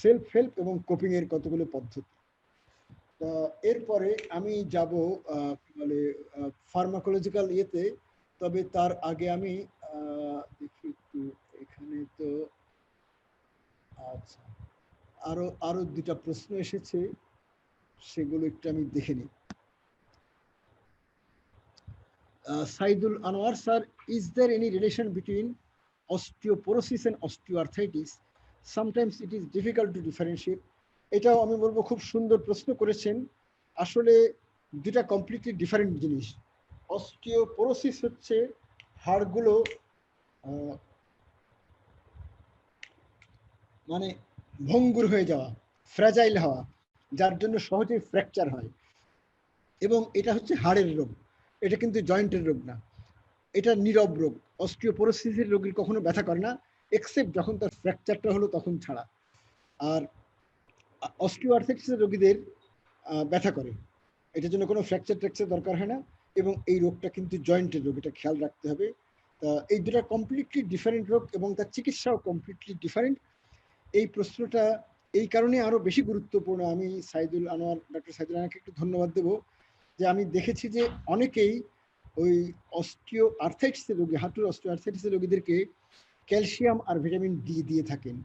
S2: সেলফ হেল্প এবং কোপিং এর কতগুলো পদ্ধতি। এরপরে আমি যাব বলে ফার্মাকোলজিক্যাল ইয়েতে, তবে তার আগে আমি দেখি একটু এখানে তো আচ্ছা আরো দুটা প্রশ্ন এসেছে, সেগুলো একটু আমি দেখে নিই। Saidul Anwar sir, is there any relation between osteoporosis and osteoarthritis? Sometimes it is difficult to differentiate. এটাও আমি বলবো খুব সুন্দর প্রশ্ন করেছেন। আসলে দুটা কমপ্লিটলি ডিফারেন্ট জিনিস। অস্টিওপোরোসিস হচ্ছে হাড়গুলো মানে ভঙ্গুর হয়ে যাওয়া, ফ্র্যাজাইল হওয়া, যার জন্য সহজেই ফ্র্যাকচার হয়, এবং এটা হচ্ছে হাড়ের রোগ, এটা কিন্তু জয়েন্টের রোগ না, এটা নীরব রোগ। অস্টিওপোরোসিসের রোগীর কখনো ব্যথা করে না, এক্সেপ্ট যখন তার ফ্র্যাকচারটা হলো তখন ছাড়া। আর অস্টিওআর্থ্রাইটিসের রোগীদের ব্যথা করে, এটার জন্য কোনো ফ্র্যাকচার দরকার হয় না, এবং এই রোগটা কিন্তু জয়েন্টের রোগ, এটা খেয়াল রাখতে হবে। তা এই দুটা কমপ্লিটলি ডিফারেন্ট রোগ এবং তার চিকিৎসাও কমপ্লিটলি ডিফারেন্ট। এই প্রশ্নটা এই কারণে আরো বেশি গুরুত্বপূর্ণ। আমি ডক্টর সাইদুল আনাকে একটু ধন্যবাদ দেব, যে আমি দেখেছি যে অনেকেই ওই অস্টিওআর্থ্রাইটিসের রোগী, হাঁটুর অস্টিওআর্থ্রাইটিসের রোগীদেরকে ক্যালসিয়াম আর ভিটামিন ডি দিয়ে থাকেন।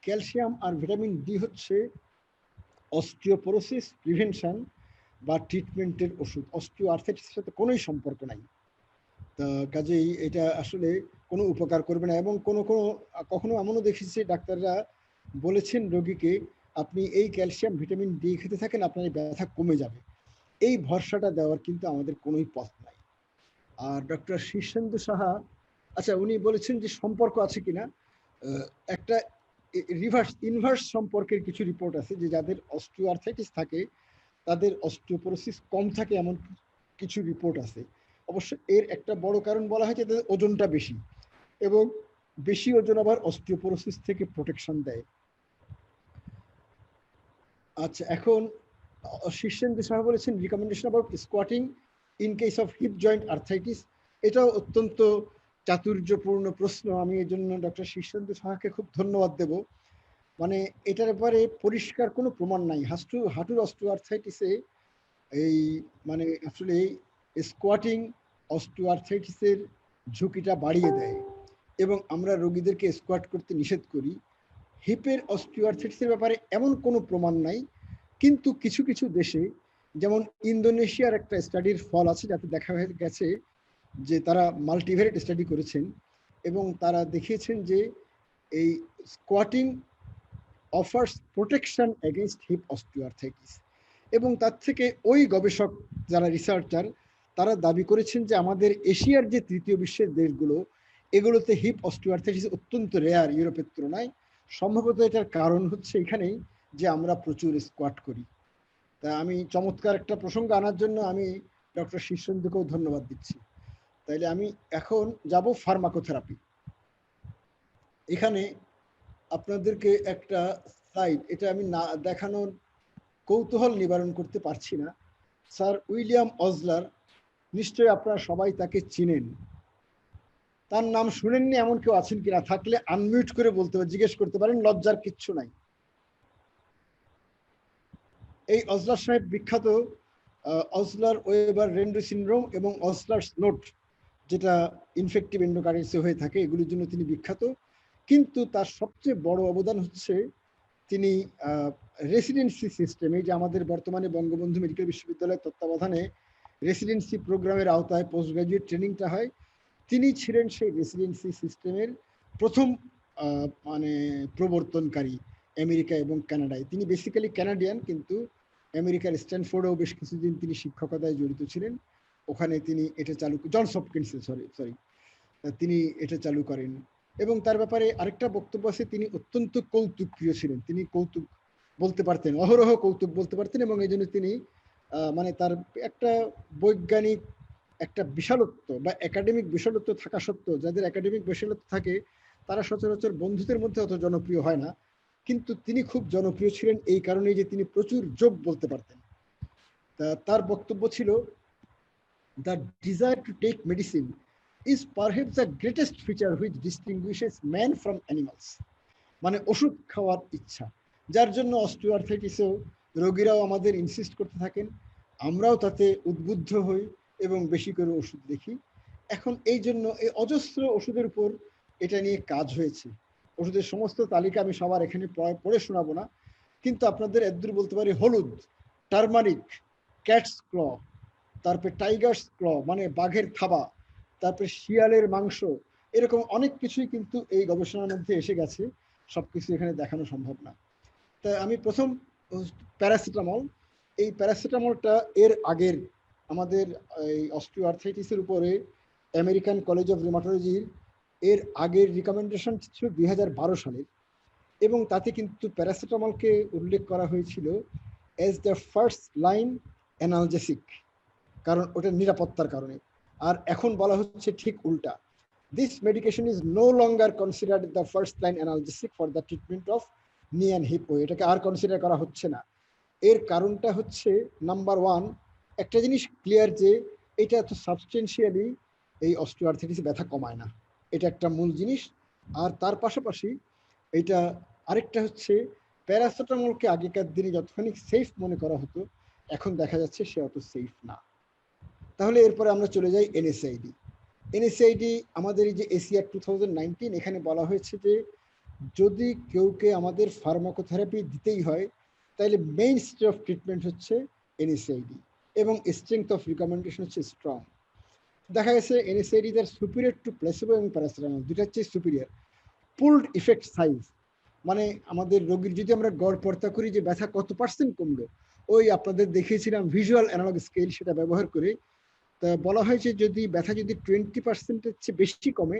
S2: ক্যালসিয়াম আর ভিটামিন ডি হচ্ছে অস্টিওপোরোসিস প্রিভেনশন বা ট্রিটমেন্টের ওষুধ, অস্টিওআর্থ্রাইটিসের সাথে কোনোই সম্পর্ক নাই। তা কাজেই এটা আসলে কোনো উপকার করবে না। এবং কখনো এমনও দেখেছি ডাক্তাররা বলেছেন রোগীকে, আপনি এই ক্যালসিয়াম ভিটামিন ডি খেতে থাকেন, আপনার ব্যথা কমে যাবে। এই ভরসাটা দেওয়ার কিন্তু আমাদের কোনোই পথ নাই। আর ডক্টর শীর্ষেন্দু সাহা, আচ্ছা উনি বলেছেন যে সম্পর্ক আছে কিনা, একটা ইনভার্স সম্পর্কের কিছু রিপোর্ট আছে, যে যাদের অস্টিওআর্থ্রাইটিস থাকে তাদের অস্টিওপোরোসিস কম থাকে, এমন কিছু রিপোর্ট আছে। অবশ্য এর একটা বড় কারণ বলা হয় যে তাদের ওজনটা বেশি, এবং বেশি ওজন আবার অস্টিওপোরোসিস থেকে প্রোটেকশন দেয়। আচ্ছা, এখন শীর্ষেন্দু সাহা বলেছেন recommendation about squatting in case of hip joint arthritis. এটাও অত্যন্ত চাতুর্যপূর্ণ প্রশ্ন, আমি এর জন্য ডক্টর শীর্ষেন্দু সাহাকে খুব ধন্যবাদ দেব। মানে এটার ব্যাপারে পরিষ্কার কোনো প্রমাণ নাই। হাঁটুর অস্টিওআর্থ্রাইটিসে এই মানে আসলে স্কোয়াটিং অস্টিওআর্থ্রাইটিসের ঝুঁকিটা বাড়িয়ে দেয়, এবং আমরা রোগীদেরকে স্কোয়াট করতে নিষেধ করি। হিপের অস্টিওআর্থ্রাইটিসের ব্যাপারে এমন কোনো প্রমাণ নাই, কিন্তু কিছু কিছু দেশে যেমন ইন্দোনেশিয়ার একটা স্টাডির ফল আছে, যাতে দেখা হয়ে গেছে যে তারা মাল্টিভেরিয়েট স্টাডি করেছেন এবং তারা দেখিয়েছেন যে এই squatting offers protection against hip osteoarthritis. এবং তার থেকে ওই গবেষক যারা রিসার্চার তারা দাবি করেছেন যে আমাদের এশিয়ার যে তৃতীয় বিশ্বের দেশগুলো, এগুলোতে হিপ অস্টিওআর্থ্রাইটিস অত্যন্ত রেয়ার ইউরোপের তুলনায়। সম্ভবত এটার কারণ হচ্ছে এখানেই যে আমরা প্রচুর স্কোয়াট করি। তা আমি চমৎকার একটা প্রসঙ্গ আনার জন্য আমি ডক্টর শীর্ষেন্দুকেও ধন্যবাদ দিচ্ছি। তাইলে আমি এখন যাব ফার্মাকোথেরাপি। এখানে আপনাদেরকে একটা স্লাইড, এটা আমি না দেখানোর কৌতূহল নিবারণ করতে পারছি না। স্যার উইলিয়াম অজলার, নিশ্চয়ই আপনারা সবাই তাকে চিনেন। তার নাম শুনেননি এমন কেউ আছেন কিনা? থাকলে আনমিউট করে বলতে পারেন, জিজ্ঞেস করতে পারেন, লজ্জার কিচ্ছু নাই। এই অজলার সাহেব বিখ্যাত অজলার ওয়েবার রেন্ডো সিনড্রোম এবং অজলারস নোট, যেটা ইনফেক্টিভ এন্ডোকার্ডিটিসে হয়ে থাকে, এগুলির জন্য তিনি বিখ্যাত। কিন্তু তার সবচেয়ে বড় অবদান হচ্ছে তিনি রেসিডেন্সি সিস্টেমে, যে আমাদের বর্তমানে বঙ্গবন্ধু মেডিকেল বিশ্ববিদ্যালয়ের তত্ত্বাবধানে রেসিডেন্সি প্রোগ্রামের আওতায় পোস্ট গ্রাজুয়েট ট্রেনিংটা হয়, তিনি ছিলেন সেই রেসিডেন্সি সিস্টেমের প্রথম মানে প্রবর্তনকারী আমেরিকা এবং কানাডায়। তিনি বেসিক্যালি কানাডিয়ান, কিন্তু আমেরিকার স্ট্যানফোর্ডেও বেশ কিছুদিন তিনি শিক্ষকতায় জড়িত ছিলেন। ওখানে তিনি এটা চালু, জনস হপকিন্সে সরি তিনি এটা চালু করেন। এবং তার ব্যাপারে আরেকটা বক্তব্য আছে, তিনি অত্যন্ত কৌতুক প্রিয় ছিলেন। তিনি কৌতুক বলতে পারতেন, অহরহ কৌতুক বলতে পারতেন, এবং এই জন্য তিনি মানে তার একটা বৈজ্ঞানিক একটা বিশালত্ব বা একাডেমিক বিশালত্ব থাকা সত্ত্বেও, যাদের একাডেমিক বিশালত্ব থাকে তারা সচরাচর বন্ধুদের মধ্যে অত জনপ্রিয় হয় না, কিন্তু তিনি খুব জনপ্রিয় ছিলেন এই কারণেই যে তিনি প্রচুর যোগ বলতে পারতেন। তার বক্তব্য ছিল, the desire to take medicine is perhaps the greatest feature which distinguishes man from animals। মানে ওষুধ খাওয়ার ইচ্ছা, যার জন্য অস্টিওআর্থ্রাইটিসেও রোগীরাও আমাদের ইনসিস্ট করতে থাকেন, আমরাও তাতে উদ্বুদ্ধ হই এবং বেশি করে ওষুধ দেখি। এখন এই জন্য এই অজস্র ওষুধের উপর এটা নিয়ে কাজ হয়েছে। ওষুধের সমস্ত তালিকা আমি সবার এখানে পড়ে শোনাবো না, কিন্তু আপনাদের এদূর বলতে পারি, হলুদ, টার্মারিক, ক্যাটস ক্ল, তারপরে টাইগার্স ক্ল মানে বাঘের থাবা, তারপরে শিয়ালের মাংস, এরকম অনেক কিছুই কিন্তু এই গবেষণার মধ্যে এসে গেছে। সবকিছু এখানে দেখানো সম্ভব না। তাই আমি প্রথম প্যারাসিটামল, এই প্যারাসিটামলটা এর আগের আমাদের এই অস্টিওআর্থ্রাইটিসের উপরে আমেরিকান কলেজ অফ রিউমাটোলজির এর আগের রিকমেন্ডেশন ছিল 2012 সালের, এবং তাতে কিন্তু প্যারাসিটামলকে উল্লেখ করা হয়েছিল as the first line analgesic, কারণ ওটা নিরাপত্তার কারণে। আর এখন বলা হচ্ছে ঠিক উল্টা, this medication is no longer considered the first line analgesic for the treatment of knee and hip. এটাকে আর কনসিডার করা হচ্ছে না। এর কারণটা হচ্ছে, নাম্বার ওয়ান, একটা জিনিস ক্লিয়ার যে এটা এত সাবস্টেন্সিয়ালি এই অস্টিওআর্থ্রাইটিস ব্যথা কমায় না, এটা একটা মূল জিনিস। আর তার পাশাপাশি এটা আরেকটা হচ্ছে, প্যারাসিটামলকে আগেকার দিনে যতখানি সেফ মনে করা হতো, এখন দেখা যাচ্ছে সে অত সেফ না। তাহলে এরপরে আমরা চলে যাই এনএসআইডি। এনএসআইডি আমাদের এই যে এশিয়া 2019, এখানে বলা হয়েছে যে যদি কেউকে আমাদের ফার্মাকোথেরাপি দিতেই হয়, তাহলে মেইন স্টে অফ ট্রিটমেন্ট হচ্ছে এনএসআইডি, এবং স্ট্রেংথ অফ রিকমেন্ডেশন হচ্ছে স্ট্রং। দেখা গেছে এনএসআইডি তার সুপিরিয়র টু প্লেসিবো এবং প্যারাসিটামল, দুটা হচ্ছে সুপিরিয়র। পুলড ইফেক্ট সাইজ, মানে আমাদের রোগীর যদি আমরা গড় পর্তা করি যে ব্যথা কত পার্সেন্ট কমলো, ওই আপনাদের দেখিয়েছিলাম ভিজুয়াল অ্যানালগ স্কেল, সেটা ব্যবহার করে তা বলা হয়েছে যদি ব্যথা যদি 20%-এর চেয়ে বেশি কমে,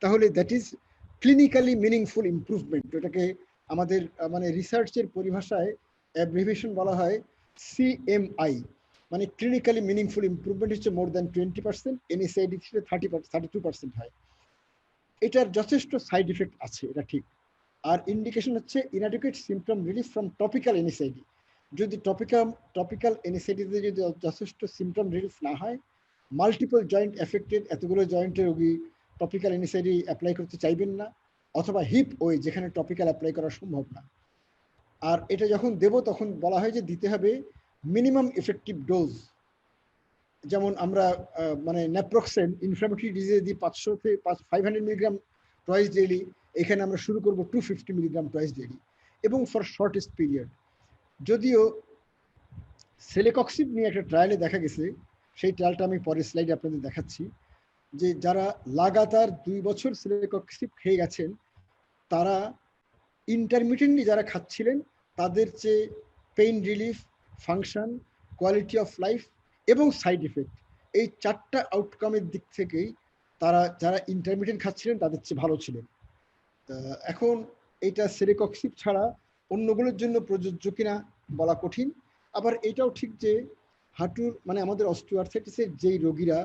S2: তাহলে that is clinically meaningful improvement. ওটাকে আমাদের মানে রিসার্চের পরিভাষায় অ্যাব্রিভিয়েশন বলা হয় CMI, মানে ক্লিনিক্যালি মিনিংফুল ইমপ্রুভমেন্ট হচ্ছে মোর দ্যান 20%, এনএসআইডি ছিল 32% হয়। এটার যথেষ্ট সাইড ইফেক্ট আছে, এটা ঠিক। আর ইন্ডিকেশন হচ্ছে inadequate symptom relief from topical NSAID. যদি টপিক্যাল এনএসআইডিতে যদি যথেষ্ট সিমটম রিলিফ না হয়, মাল্টিপল জয়েন্ট এফেক্টেড, এতগুলো জয়েন্টের রোগী টপিক্যাল এনএসআইডি অ্যাপ্লাই করতে চাইবেন না, অথবা হিপ ওয়ে যেখানে টপিক্যাল অ্যাপ্লাই করা সম্ভব না। আর এটা যখন দেব তখন বলা হয় যে দিতে হবে মিনিমাম এফেক্টিভ ডোজ। যেমন আমরা মানে ন্যাপ্রক্সেন ইনফ্লামেটরি ডিজিজে দিই 500 মিলিগ্রাম টয়েস ডেইলি, এখানে আমরা শুরু করব 250 মিলিগ্রাম টয়েস ডেইলি, এবং ফর শর্টেস্ট পিরিয়ড। যদিও সেলেকক্সিব নিয়ে একটা ট্রায়ালে দেখা গেছে, সেই ট্রায়ালটা আমি পরের স্লাইডে আপনাদের দেখাচ্ছি, যে যারা লাগাতার 2 বছর সেলেকক্সিব খেয়ে গেছেন, তারা ইন্টারমিডিয়েটলি যারা খাচ্ছিলেন তাদের চেয়ে pain relief, function, quality of life এবং সাইড এফেক্ট, এই 4টা আউটকামের দিক থেকেই তারা যারা ইন্টারমিডিয়েট খাচ্ছিলেন তাদের চেয়ে ভালো ছিলেন। এখন এইটা সেলেকক্সিব ছাড়া অন্যগুলোর জন্য প্রযোজ্য কিনা বলা কঠিন। আবার এটাও ঠিক যে হাঁটুর মানে আমাদের অস্টিওআর্থ্রাইটিসের যেই রোগীরা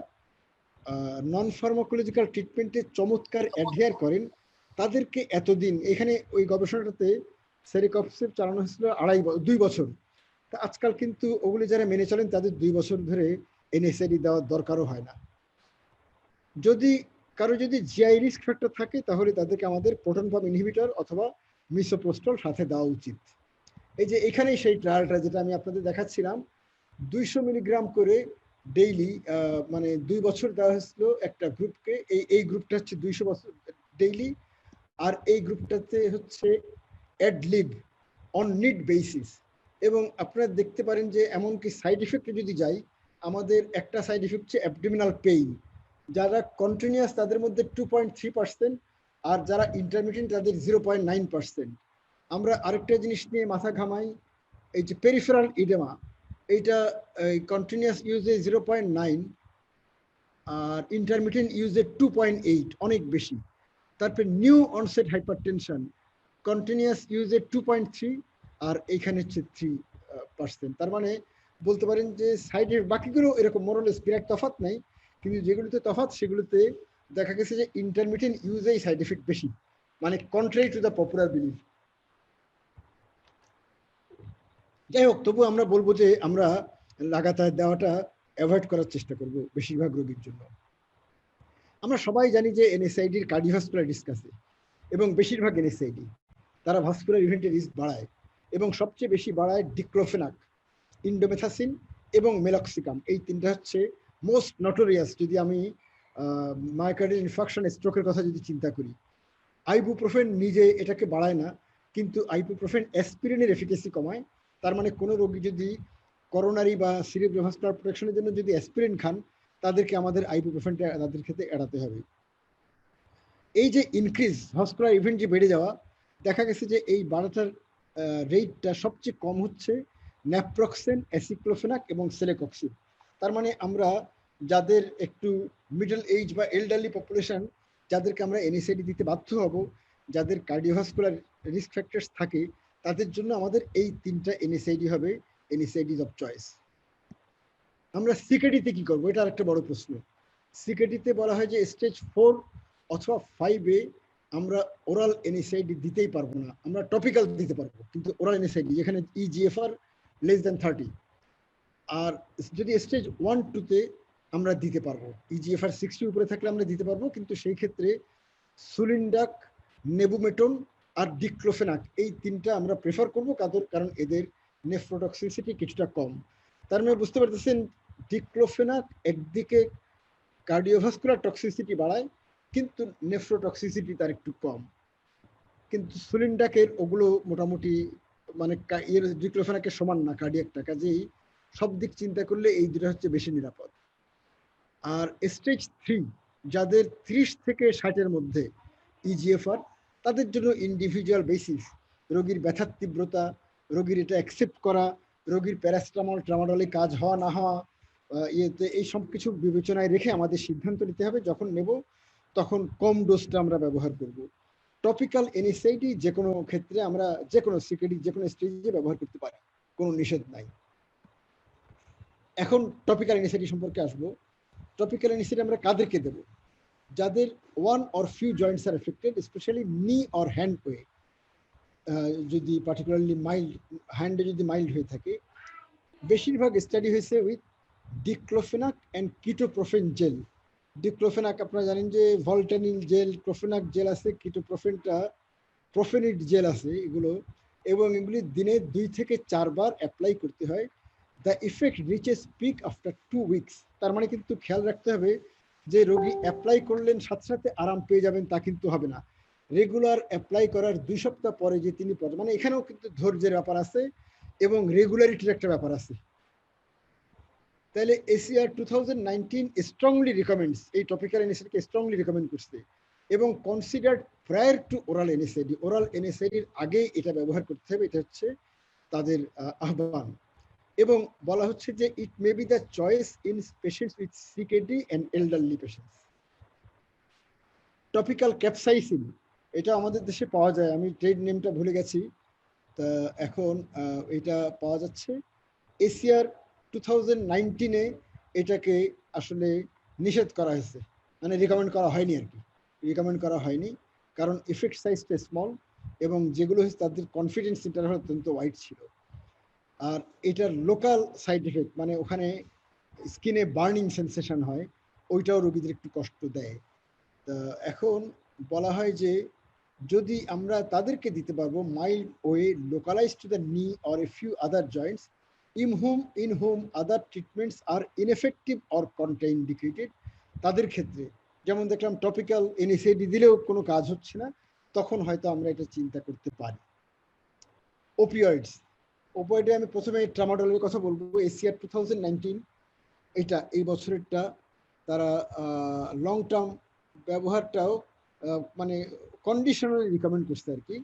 S2: নন ফার্মাকোলজিক্যাল ট্রিটমেন্টে চমৎকার অ্যাডহেয়ার করেন, তাদেরকে এতদিন এখানে ওই গবেষণাটাতে সেলেকক্সিব চালানো হয়েছিল 2 বছর। তা আজকাল কিন্তু ওগুলি যারা মেনে চলেন তাদের 2 বছর ধরে এনএসআইডি দেওয়ার দরকারও হয় না। যদি কারো যদি জিআই রিস্ক ফ্যাক্টর থাকে তাহলে তাদেরকে আমাদের প্রোটন পাম্প ইনহিবিটর অথবা মিসোপ্রোস্টল সাথে দেওয়া উচিত। এই যে এখানেই সেই ট্রায়ালটা যেটা আমি আপনাদের দেখাচ্ছিলাম, 200 মিলিগ্রাম করে ডেইলি, মানে 2 বছর দেওয়া হয়েছিল একটা গ্রুপকে। এই গ্রুপটা হচ্ছে 200 বছর ডেইলি, আর এই গ্রুপটাতে হচ্ছে অ্যাডলিব অন নিড বেসিস। এবং আপনারা দেখতে পারেন যে এমনকি সাইড ইফেক্টে যদি যাই, আমাদের একটা সাইড ইফেক্ট হচ্ছে অ্যাবডোমিনাল পেইন। যারা কন্টিনিউয়াস তাদের মধ্যে 2.3%, আর যারা ইন্টারমিডিয়েট তাদের 0.9%। আমরা আরেকটা জিনিস নিয়ে মাথা ঘামাই, এই যে পেরিফেরাল ইডেমা, এইটা কন্টিনিউয়াস ইউজে 0.9 আর ইন্টারমিডিয়েট ইউজে 2.8, অনেক বেশি। তারপরে নিউ অনসেট হাইপারটেনশন কন্টিনিউয়াস ইউজে 2.3 আর এইখানে হচ্ছে 3%। তার মানে বলতে পারেন যে সাইডের বাকিগুলো এরকম মোরালেস বিরাট তফাৎ নাই, কিন্তু যেগুলোতে তফাৎ সেগুলোতে দেখা গেছে যে ইন্টারমিডিয়েট ইউজেই সাইড এফেক্ট বেশি, মানে contrary to the popular belief. যাই হোক, তবু আমরা বলবো যে আমরা লাগাতার দেওয়াটা অ্যাভয়েড করার চেষ্টা করব বেশিরভাগ রোগীর জন্য। আমরা সবাই জানি যে এনএসআইডির কার্ডিওভাস্কুলার রিস্ক আছে, এবং বেশিরভাগ এনএসআইডি তারা ভাস্কুলার ইভেন্টের রিস্ক বাড়ায়, এবং সবচেয়ে বেশি বাড়ায় ডিক্লোফেনাক, ইন্ডোমেথাসিন এবং মেলক্সিকাম। এই তিনটা হচ্ছে মোস্ট নটোরিয়াস। যদি আমি মায়োকার্ডিয়াল ইনফার্কশন, স্ট্রোকের কথা যদি চিন্তা করি, আইবুপ্রোফেন নিজে এটাকে বাড়ায় না, কিন্তু আইবুপ্রোফেন অ্যাসপিরিনের এফিকেসি কমায়। তার মানে কোনো রোগী যদি করোনারি বা সিরিব্রোভাস্কুলার প্রোটেকশনের জন্য যদি অ্যাসপিরিন খান, তাদেরকে আমাদের আইবুপ্রোফেনটা তাদের ক্ষেত্রে এড়াতে হবে। এই যে ইনক্রিজ ভাস্কুলার ইভেন্ট যে বেড়ে যাওয়া, দেখা গেছে যে এই বাড়াটার রেটটা সবচেয়ে কম হচ্ছে ন্যাপ্রক্সেন, অ্যাসিক্লোফেনাক এবং সেলেকক্সিব। তার মানে আমরা যাদের একটু মিডল এজ বা এল্ডারলি পপুলেশন, যাদেরকে আমরা এনএসআইডি দিতে বাধ্য হব, যাদের কার্ডিওভাস্কুলার রিস্ক ফ্যাক্টরস থাকে, তাদের জন্য আমাদের এই 3টা এনএসআইডি হবে এনএসআইডিজ অফ চয়েস। আমরা সিকেডিতে কি করবো, এটা আরেকটা বড় প্রশ্ন। সিকেডিতে বলা হয় যে স্টেজ 4 অথবা 5-এ আমরা ওরাল এনএসআইডি দিতেই পারবো না, আমরা টপিক্যাল দিতে পারবো, কিন্তু ওরাল এনএসআইডি যেখানে ইজিএফআর লেস দ্যান 30। আর যদি স্টেজ 1-2-তে আমরা দিতে পারবো, ইজিএফআর 60 উপরে থাকলে আমরা দিতে পারবো, কিন্তু সেই ক্ষেত্রে সুলিন্ডাক, নেবুমেটন আর ডিক্লোফেনাক, এই 3টা আমরা প্রেফার করবো, কারণ এদের নেফ্রোটক্সিসিটি কিছুটা কম। তার মানে বুঝতে পারতেছেন, ডিক্লোফেনাক একদিকে কার্ডিওভাস্কুলার টক্সিসিটি বাড়ায়, কিন্তু নেফ্রোটক্সিসিটি তার একটু কম। কিন্তু সুলিন্ডাকের ওগুলো মোটামুটি মানে ডিক্লোফেনাকের সমান না কার্ডিয়াকটা, কাজেই সব দিক চিন্তা করলে এই দুটো হচ্ছে বেশি নিরাপদ। আর স্টেজ 3 যাদের 30 থেকে 60-এর মধ্যে ইজিএফআর, তাদের জন্য ইন্ডিভিজুয়াল বেসিস, রোগীর ব্যথার তীব্রতা, রোগীর এটা অ্যাকসেপ্ট করা, রোগীর প্যারাসিটামল ট্রামাডলে কাজ হওয়া না হওয়া, ইয়েতে এই সব কিছু বিবেচনায় রেখে আমাদের সিদ্ধান্ত নিতে হবে। যখন নেব তখন কম ডোজটা আমরা ব্যবহার করব। টপিক্যাল এনএসআইডি যে কোনো ক্ষেত্রে আমরা যে কোনো সিকেডি যে কোনো স্টেজে ব্যবহার করতে পারি, কোনো নিষেধ নাই। এখন টপিক্যাল এনএসআইডি সম্পর্কে আসবো। টপিক্যাল এনএসআইডি আমরা কাদেরকে দেব? যাদের 1 or few joints are affected, especially knee or hand OA, যদি পার্টিকুলারলি মাইল্ড হ্যান্ডে যদি মাইল্ড হয়ে থাকে। বেশিরভাগ স্টাডি হয়েছে with diclofenac and ketoprofen gel. Diclofenac আপনারা জানেন যে ভলটানিল জেল, ক্লোফেনাক জেল আছে, কিটোপ্রোফেনটা প্রোফেনিড জেল আছে এগুলো, এবং এগুলি দিনে 2 থেকে 4 বার অ্যাপ্লাই করতে হয়। The effect reaches peak after 2 weeks. তার মানে কিন্তু খেয়াল রাখতে হবে যে রোগী অ্যাপ্লাই করলেন সাথে সাথে আরাম পেয়ে যাবেন তা কিন্তু হবে না। রেগুলার অ্যাপ্লাই করার 2 সপ্তাহ পরে যে তিনি মানে এখানেও কিন্তু ধৈর্যের ব্যাপার আছে এবং রেগুলারিটির একটা ব্যাপার আছে। তাহলে ACR 2019 স্ট্রংলি রিকমেন্ডস, এই টপিক্যাল এনএসআইডিকে স্ট্রংলি রিকমেন্ড করছে এবং considered prior to oral NSAID, oral এনএসআইডির আগে এটা ব্যবহার করতে হবে, এটা হচ্ছে তাদের আহ্বান। এবং বলা হচ্ছে যে it may be the choice in patients with CKD and elderly patients. Topical capsaicin, এটা আমাদের দেশে পাওয়া যায়, আমি ট্রেড নেমটা ভুলে গেছি, তা এখন এটা পাওয়া যাচ্ছে। ACR 2019-এ এটাকে আসলে নিষেধ করা হয়েছে, মানে রিকমেন্ড করা হয়নি আর কি, রিকমেন্ড করা হয়নি, কারণ ইফেক্ট সাইজটা স্মল এবং যেগুলো হচ্ছে তাদের কনফিডেন্স ইন্টারভাল অত্যন্ত ওয়াইড ছিল। আর এটার লোকাল সাইড এফেক্ট, মানে ওখানে স্কিনে বার্নিং সেন্সেশন হয়, ওইটাও রোগীদের একটু কষ্ট দেয়। তা এখন বলা হয় যে যদি আমরা তাদেরকে দিতে পারবো mild way localise to the নি or a few other Joints in whom other treatments are ineffective or contraindicated, তাদের ক্ষেত্রে যেমন দেখলাম টপিক্যাল এনএসআইডি দিলেও কোনো কাজ হচ্ছে না, তখন হয়তো আমরা এটা চিন্তা করতে পারি। ওপিয়েডস, ওপিয়েডে আমি প্রথমে ট্রামাডলের কথা বলবো। ACR 2019 এটা এই বছরেরটা, তারা লং টার্ম ব্যবহারটাও মানে কন্ডিশনালি রিকমেন্ড করছে আর কি,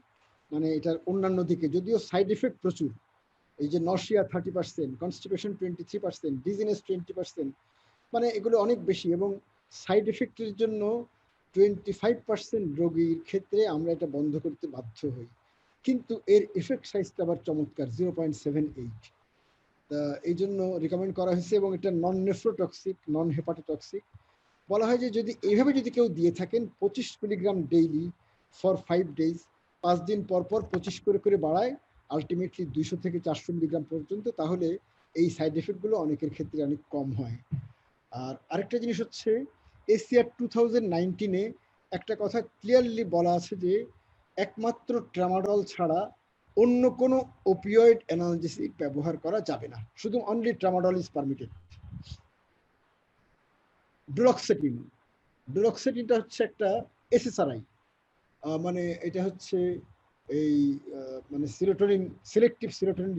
S2: মানে এটার অন্যান্য দিকে যদিও সাইড এফেক্ট প্রচুর, এই যে নশিয়া 30%, কনস্টিপেশন 23%, ডিজিনেস 20%, মানে এগুলো অনেক বেশি এবং সাইড এফেক্টের জন্য 25% রোগীর ক্ষেত্রে আমরা এটা বন্ধ করতে বাধ্য হই, কিন্তু এর এফেক্ট সাইজটা আবার চমৎকার 0.78, তা এই জন্য রিকমেন্ড করা হয়েছে এবং এটা নন নেফ্রোটক্সিক, নন হেপাটোটক্সিক। বলা হয় যে যদি এইভাবে যদি কেউ দিয়ে থাকেন 25 মিলিগ্রাম ডেইলি ফর 5 ডেজ, 5 দিন পর পর 25 করে করে বাড়ায় আলটিমেটলি 200 থেকে 400 মিলিগ্রাম পর্যন্ত, তাহলে এই সাইড এফেক্টগুলো অনেকের ক্ষেত্রে অনেক কম হয়। আর আরেকটা জিনিস হচ্ছে ACR 2019-এ একটা কথা ক্লিয়ারলি বলা আছে যে একমাত্র ট্রামাডল ছাড়া অন্য কোনো ওপিয়েড অ্যানালজেসিক ব্যবহার করা যাবে না, শুধু only tramadol is permitted. Duloxetine, ডুলক্সেটিনটা হচ্ছে একটা SSRI, মানে এটা হচ্ছে এই মানে serotonin, selective serotonin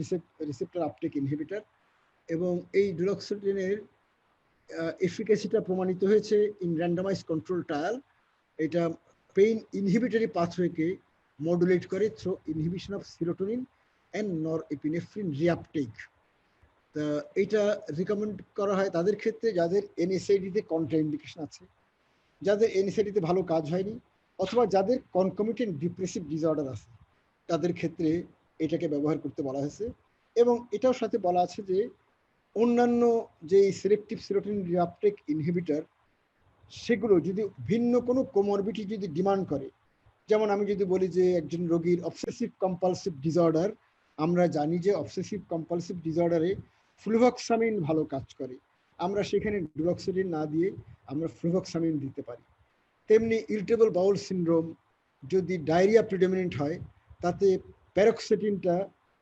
S2: receptor uptake inhibitor, এবং এই ডুলক্সেটিনের এফিকাসিটা প্রমাণিত হয়েছে ইন র্যান্ডামাইজ কন্ট্রোল ট্রায়াল। এটা পেইন ইনহিবিটরি পাথওয়েকে মডুলেট করে through inhibition of serotonin and norepinephrine reuptake. তা এটা রিকমেন্ড করা হয় তাদের ক্ষেত্রে যাদের এনএসআইডিতে কন্ট্রাইন্ডিকেশন আছে, যাদের এনএসআইডিতে ভালো কাজ হয়নি, অথবা যাদের কনকমিটেন্ট ডিপ্রেসিভ ডিসঅর্ডার আছে, তাদের ক্ষেত্রে এটাকে ব্যবহার করতে বলা হয়েছে। এবং এটাও সাথে বলা আছে যে অন্যান্য যে সিলেক্টিভ সিরোটোনিন রিআপটেক ইনহিবিটর, সেগুলো যদি ভিন্ন কোনো কোমরবিটি যদি ডিমান্ড করে, যেমন আমি যদি বলি যে একজন রোগীর অবসেসিভ কম্পালসিভ ডিসঅর্ডার, আমরা জানি যে অবসেসিভ কম্পালসিভ ডিসঅর্ডারে ফ্লুভক্সামিন ভালো কাজ করে, আমরা সেখানে ডুলক্সেটিন না দিয়ে আমরা ফ্লুভক্সামিন দিতে পারি। তেমনি ইরিটেবল বাউল সিনড্রোম যদি ডায়রিয়া প্রিডমিনেন্ট হয়, তাতে প্যারক্সেটিনটা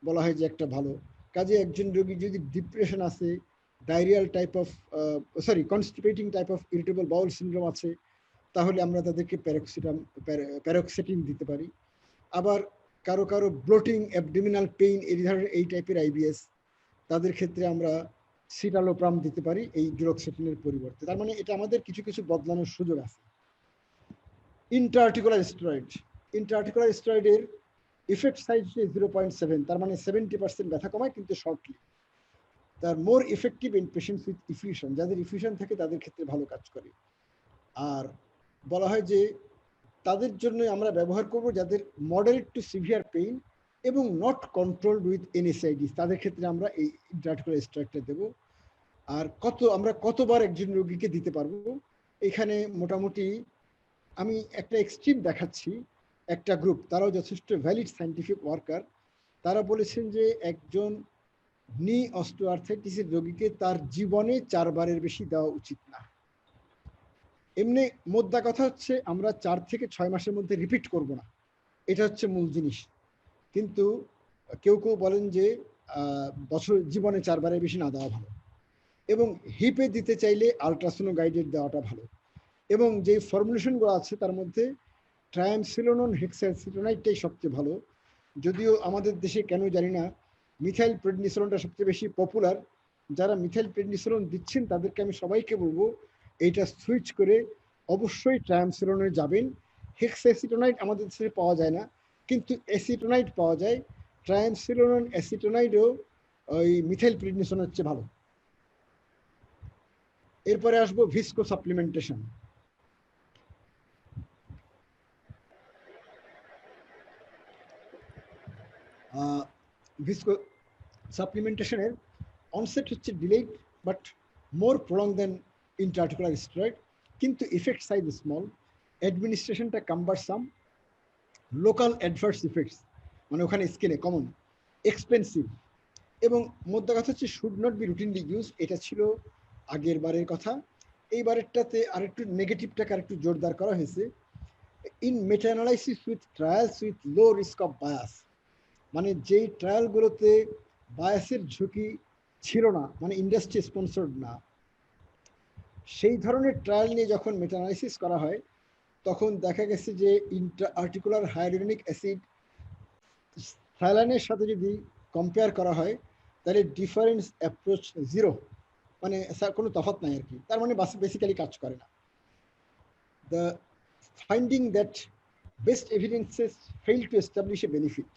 S2: বলা হয় যে একটা ভালো কাজে। একজন রোগী যদি ডিপ্রেশন আছে, diarrhoeal type of constipating type of irritable bowel syndrome আছে, তাহলে আমরা তাদেরকে প্যারক্সেটিন দিতে পারি। আবার কারো কারো ব্লোটিং, অ্যাবডোমিনাল পেইন, এই ধরনের এই টাইপের আইবিএস, তাদের ক্ষেত্রে আমরা সিটালোপ্রাম দিতে পারি এই ডুলক্সেটিনের পরিবর্তে। তার মানে এটা আমাদের কিছু কিছু বদলানোর সুযোগ আছে। ইন্ট্রাআর্টিকুলার স্টেরয়েড, ইন্ট্রাআর্টিকুলার স্টেরয়েডের ইফেক্ট সাইজ 0.7, তার মানে 70% ব্যথা কমায় কিন্তু শর্টলি। তার more effective in patients with effusion, যাদের ইফিউশন থাকে তাদের ক্ষেত্রে ভালো কাজ করে। আর বলা হয় যে তাদের জন্য আমরা ব্যবহার করব যাদের মডারেট টু সিভিয়ার পেইন এবং নট কন্ট্রোলড উইথ এনএসআইডি, তাদের ক্ষেত্রে আমরা এই ইন্ট্রাআর্টিকুলার স্টেরয়েডটা দেবো। আর আমরা কতবার একজন রোগীকে দিতে পারবো, এখানে মোটামুটি আমি একটা এক্সট্রিম দেখাচ্ছি। একটা গ্রুপ, তারাও যথেষ্ট ভ্যালিড সায়েন্টিফিক ওয়ার্কার, তারা বলেছেন যে একজন নি অস্টিওআর্থ্রাইটিসের রোগীকে তার জীবনে 4 বারের বেশি দেওয়া উচিত না। এমনি মোদ্দা কথা হচ্ছে আমরা 4 থেকে 6 মাসের মধ্যে রিপিট করব না, এটা হচ্ছে মূল জিনিস। কিন্তু কেউ কেউ বলেন যে বছর জীবনে 4 বারের বেশি না দেওয়া ভালো, এবং হিপে দিতে চাইলে আলট্রাসোনো গাইডেড দেওয়াটা ভালো। এবং যে ফর্মুলেশনগুলো আছে তার মধ্যে ট্রায়ামসিলোনোন হেক্সালসিটোনাইডটাই সবচেয়ে ভালো, যদিও আমাদের দেশে কেন জানি না মিথাইল প্রেডনিসোলোনটা সবচেয়ে বেশি পপুলার, যারা মিথাইল প্রেডনিসোলোন দিচ্ছেন তাদেরকে আমি সবাইকে বলবো এইটা সুইচ করে অবশ্যই ট্রায়ামসিনোনে যাবেন। হেক্সাএসিটোনাইট আমাদের দেশে পাওয়া যায় না, কিন্তু অ্যাসিটোনাইট পাওয়া যায়। ট্রায়ামসিনোন অ্যাসিটোনাইটও ওই মিথাইল প্রেডনিসোনের চেয়ে ভালো। এরপরে আসবো ভিস্কো সাপ্লিমেন্টেশন। ভিস্কো সাপ্লিমেন্টেশনের অনসেট হচ্ছে delayed but more prolong than intra-articular steroid, কিন্তু ইফেক্ট সাইজ স্মল, অ্যাডমিনিস্ট্রেশনটা কাম্বারসাম, লোকাল অ্যাডভার্স ইফেক্টস মানে ওখানে স্কিনে কমন, এক্সপেন্সিভ, এবং মধ্যে কথা হচ্ছে should not be routinely use. এটা ছিল আগের বারের কথা। এইবারেরটাতে আরেকটু নেগেটিভটাকে আরেকটু জোরদার করা হয়েছে। In meta analysis with trials with low risk of bias, মানে যেই ট্রায়ালগুলোতে বায়াসের ঝুঁকি ছিল না, মানে ইন্ডাস্ট্রি স্পন্সর্ড না, সেই ধরনের ট্রায়াল নিয়ে যখন মেটা অ্যানালাইসিস করা হয় তখন দেখা গেছে যে ইন্ট্রা-আর্টিকুলার হায়ালুরোনিক অ্যাসিড সাইলানের সাথে যদি কম্পেয়ার করা হয় তাহলে ডিফারেন্স অ্যাপ্রোচ জিরো, মানে কোনো তফাৎ নাই আর কি। তার মানে বেসিক্যালি কাজ করে না। The finding that best evidences fail to establish a benefit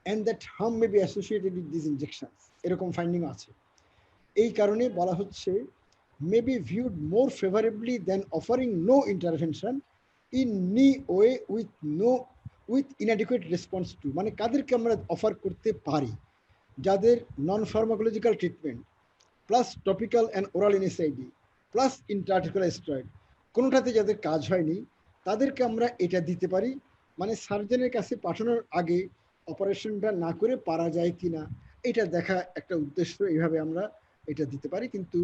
S2: and that harm may be associated with this injections, এরকম ফাইন্ডিং আছে। এই কারণে বলা হচ্ছে may be viewed more favourably than offering no intervention in knee OA with inadequate response to, মানে কাদেরকে আমরা offer করতে পারি? যাদের non pharmacological treatment plus topical and oral NSAID plus intra-articular steroid, কোনোটাতে যাদের কাজ হয়নি তাদেরকে আমরা এটা দিতে পারি। মানে সার্জনের কাছে পাঠানোর আগে অপারেশনটা না করে পারা যায় কিনা এটা দেখা একটা উদ্দেশ্য, এইভাবে আমরা এটা দিতে পারি। কিন্তু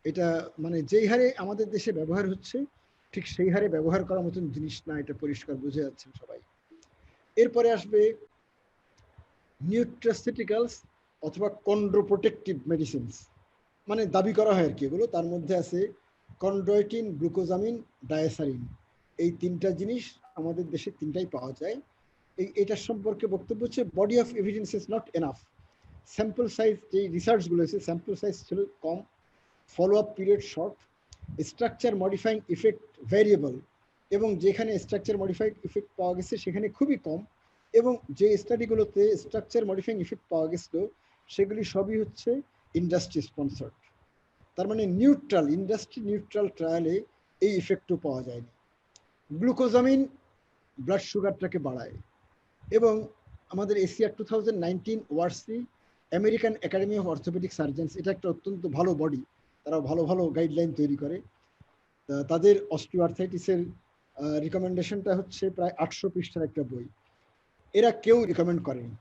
S2: এটা মানে যেই হারে আমাদের দেশে ব্যবহার হচ্ছে ঠিক সেই হারে ব্যবহার করার মতন জিনিস না, এটা পরিষ্কার বুঝে যাচ্ছেন সবাই। এরপরে আসবে নিউট্রাসিউটিক্যালস অথবা কন্ড্রোপ্রোটেক্টিভ মেডিসিনস, মানে দাবি করা হয় আর কি এগুলো। তার মধ্যে আছে কন্ড্রয়েটিন, গ্লুকোজামিন, ডায়াসারিন, এই তিনটা জিনিস আমাদের দেশে তিনটাই পাওয়া যায়। এটার সম্পর্কে বক্তব্য হচ্ছে body of evidence is not enough, sample size, যে রিসার্চগুলো আছে স্যাম্পল সাইজ ছিল কম, follow up period short, structure modifying effect variable, এবং যেখানে স্ট্রাকচার মডিফাইড ইফেক্ট পাওয়া গেছে সেখানে খুবই কম, এবং যে স্টাডিগুলোতে স্ট্রাকচার মডিফাইং ইফেক্ট পাওয়া গেছিল সেগুলি সবই হচ্ছে ইন্ডাস্ট্রি স্পন্সর্ড। তার মানে নিউট্রাল, ইন্ডাস্ট্রি নিউট্রাল ট্রায়ালে এই ইফেক্টও পাওয়া যায়নি। গ্লুকোজামিন ব্লাড সুগারটাকে বাড়ায়, এবং আমাদের Asia 2019 Warsi American academy of orthopaedic surgeons, এটা একটা অত্যন্ত ভালো বডি, তারা ভালো ভালো গাইডলাইন তৈরি করে। তাদের অস্টিওআর্থাইটিসের রিকমেন্ডেশনটা হচ্ছে প্রায় 800 পৃষ্ঠার একটা বই, এরা কেউ রিকমেন্ড করেনি।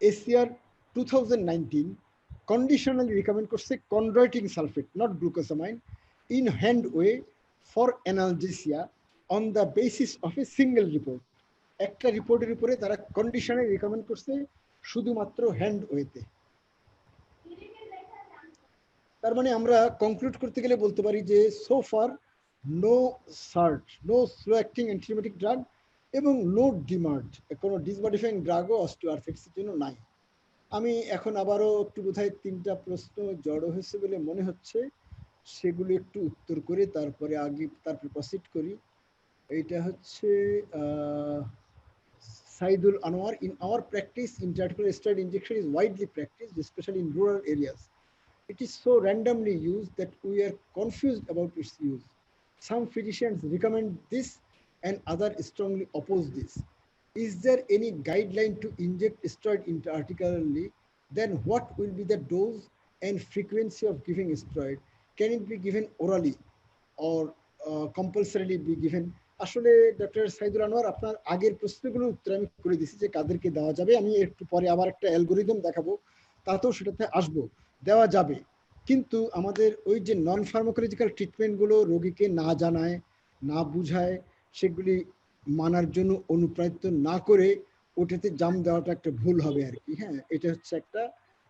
S2: এশিয়ার 2019 কন্ডিশনালি রিকমেন্ড করছে chondroitin sulphate, not glucosamine, in hand OA for analgesia on the basis of a single report. একটা রিপোর্টের উপরে তারা কন্ডিশনালি রিকমেন্ড করছে শুধুমাত্র হ্যান্ড ওয়েতে। তার মানে আমরা কনক্লুড করতে গেলে বলতে পারি যে so far no search, no slow acting antibiotic drug এবং নো ডিমার্ড, কোনো ডিসমডিফাইং ড্রাগও অস্টিওআর্থ্রাইটিসের জন্য নাই। আমি এখন আবারও একটু বোধহয় 3টা প্রশ্ন জড়ো হয়েছে বলে মনে হচ্ছে, সেগুলো একটু উত্তর করে তারপরে তারপর প্রসিড করি। এইটা হচ্ছে Saidul Anwar, in our practice, intra-articular steroid injection is widely practiced, especially in rural areas. It is so randomly used that we are confused about its use. Some physicians recommend this and others strongly oppose this. Is there any guideline to inject steroid intra-articularly? Then what will be the dose and frequency of giving steroid? Can it be given orally or compulsorily be given? আসলে doctor Saidul Anwar, আপনার আগের প্রশ্নগুলোর উত্তর আমি করে দিছি যে কাদেরকে দেওয়া যাবে। আমি একটু পরে আবার একটা অ্যালগোরিদম দেখাবো, তাতেও সেটাতে আসবো, দেওয়া যাবে। কিন্তু আমাদের ওই যে নন ফার্মাকোলজিক্যাল ট্রিটমেন্টগুলো রোগীকে না জানায়, না বুঝায়, সেগুলি মানার জন্য অনুপ্রাণিত না করে ওটাতে জাম দেওয়াটা একটা ভুল হবে আর কি। হ্যাঁ, এটা হচ্ছে একটা।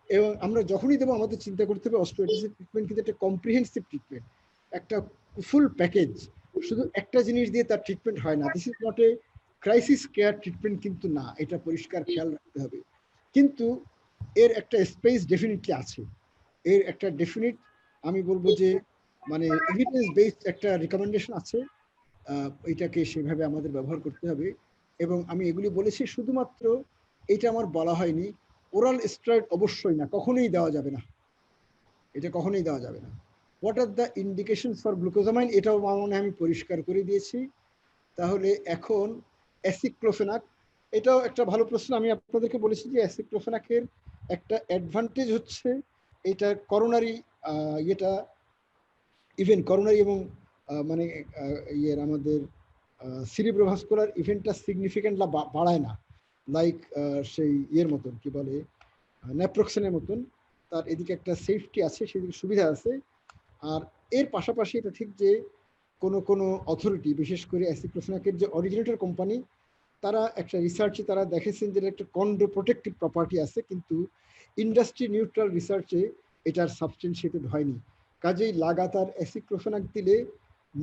S2: এবং আমরা যখনই দেবো আমাদের চিন্তা করতে হবে অস্টিওআর্থ্রাইটিসের ট্রিটমেন্ট কিন্তু একটা কম্প্রিহেন্সিভ ট্রিটমেন্ট, একটা ফুল প্যাকেজ। শুধু একটা জিনিস দিয়ে তার ট্রিটমেন্ট হয় না। This is not a crisis care treatment কিন্তু না, এটা পরিষ্কার খেয়াল রাখতে হবে। কিন্তু এর একটা স্পেস ডেফিনেটলি আছে। এর একটা ডেফিনিট আমি বলবো যে মানে এভিডেন্স বেসড একটা রিকমেন্ডেশন আছে, এটাকে সেভাবে আমাদের ব্যবহার করতে হবে। এবং আমি এগুলি বলেছি শুধুমাত্র এটা আমার বলা হয়নি, ওরাল স্টেরয়েড অবশ্যই না, কখনোই দেওয়া যাবে না, এটা কখনোই দেওয়া যাবে না। What are the indication for glucosamine, এটাও মনে আমি পরিষ্কার করে দিয়েছি। তাহলে এখন অ্যাসিক্লোফেনাক, এটাও একটা ভালো প্রশ্ন। আমি আপনাদেরকে বলেছি যে অ্যাসিক্লোফেনাকের একটা অ্যাডভান্টেজ হচ্ছে এটা করোনারি ইয়েটা ইভেন্ট করোনারি এবং মানে ইয়ের আমাদের সিরিব্রোভাস্কুলার ইভেন্টটা সিগনিফিকেন্ট বাড়ায় না, লাইক সেই ইয়ের মতন কি বলে ন্যাপ্রোক্সেনের মতন। তার এদিকে একটা সেফটি আছে, সেদিকে সুবিধা আছে। আর এর পাশাপাশি এটা ঠিক যে কোনো অথরিটি, বিশেষ করে অ্যাসিক্লোফেনাকের যে অরিজিনেটর কোম্পানি, তারা একটা রিসার্চে তারা দেখেছেন যে একটা কন্ড্রোপ্রোটেক্টিভ প্রপার্টি আছে, কিন্তু ইন্ডাস্ট্রি নিউট্রাল রিসার্চে এটার সাবস্টেন্সিয়েটেড হয়নি। কাজেই লাগাতার অ্যাসিক্লোফেনাক দিলে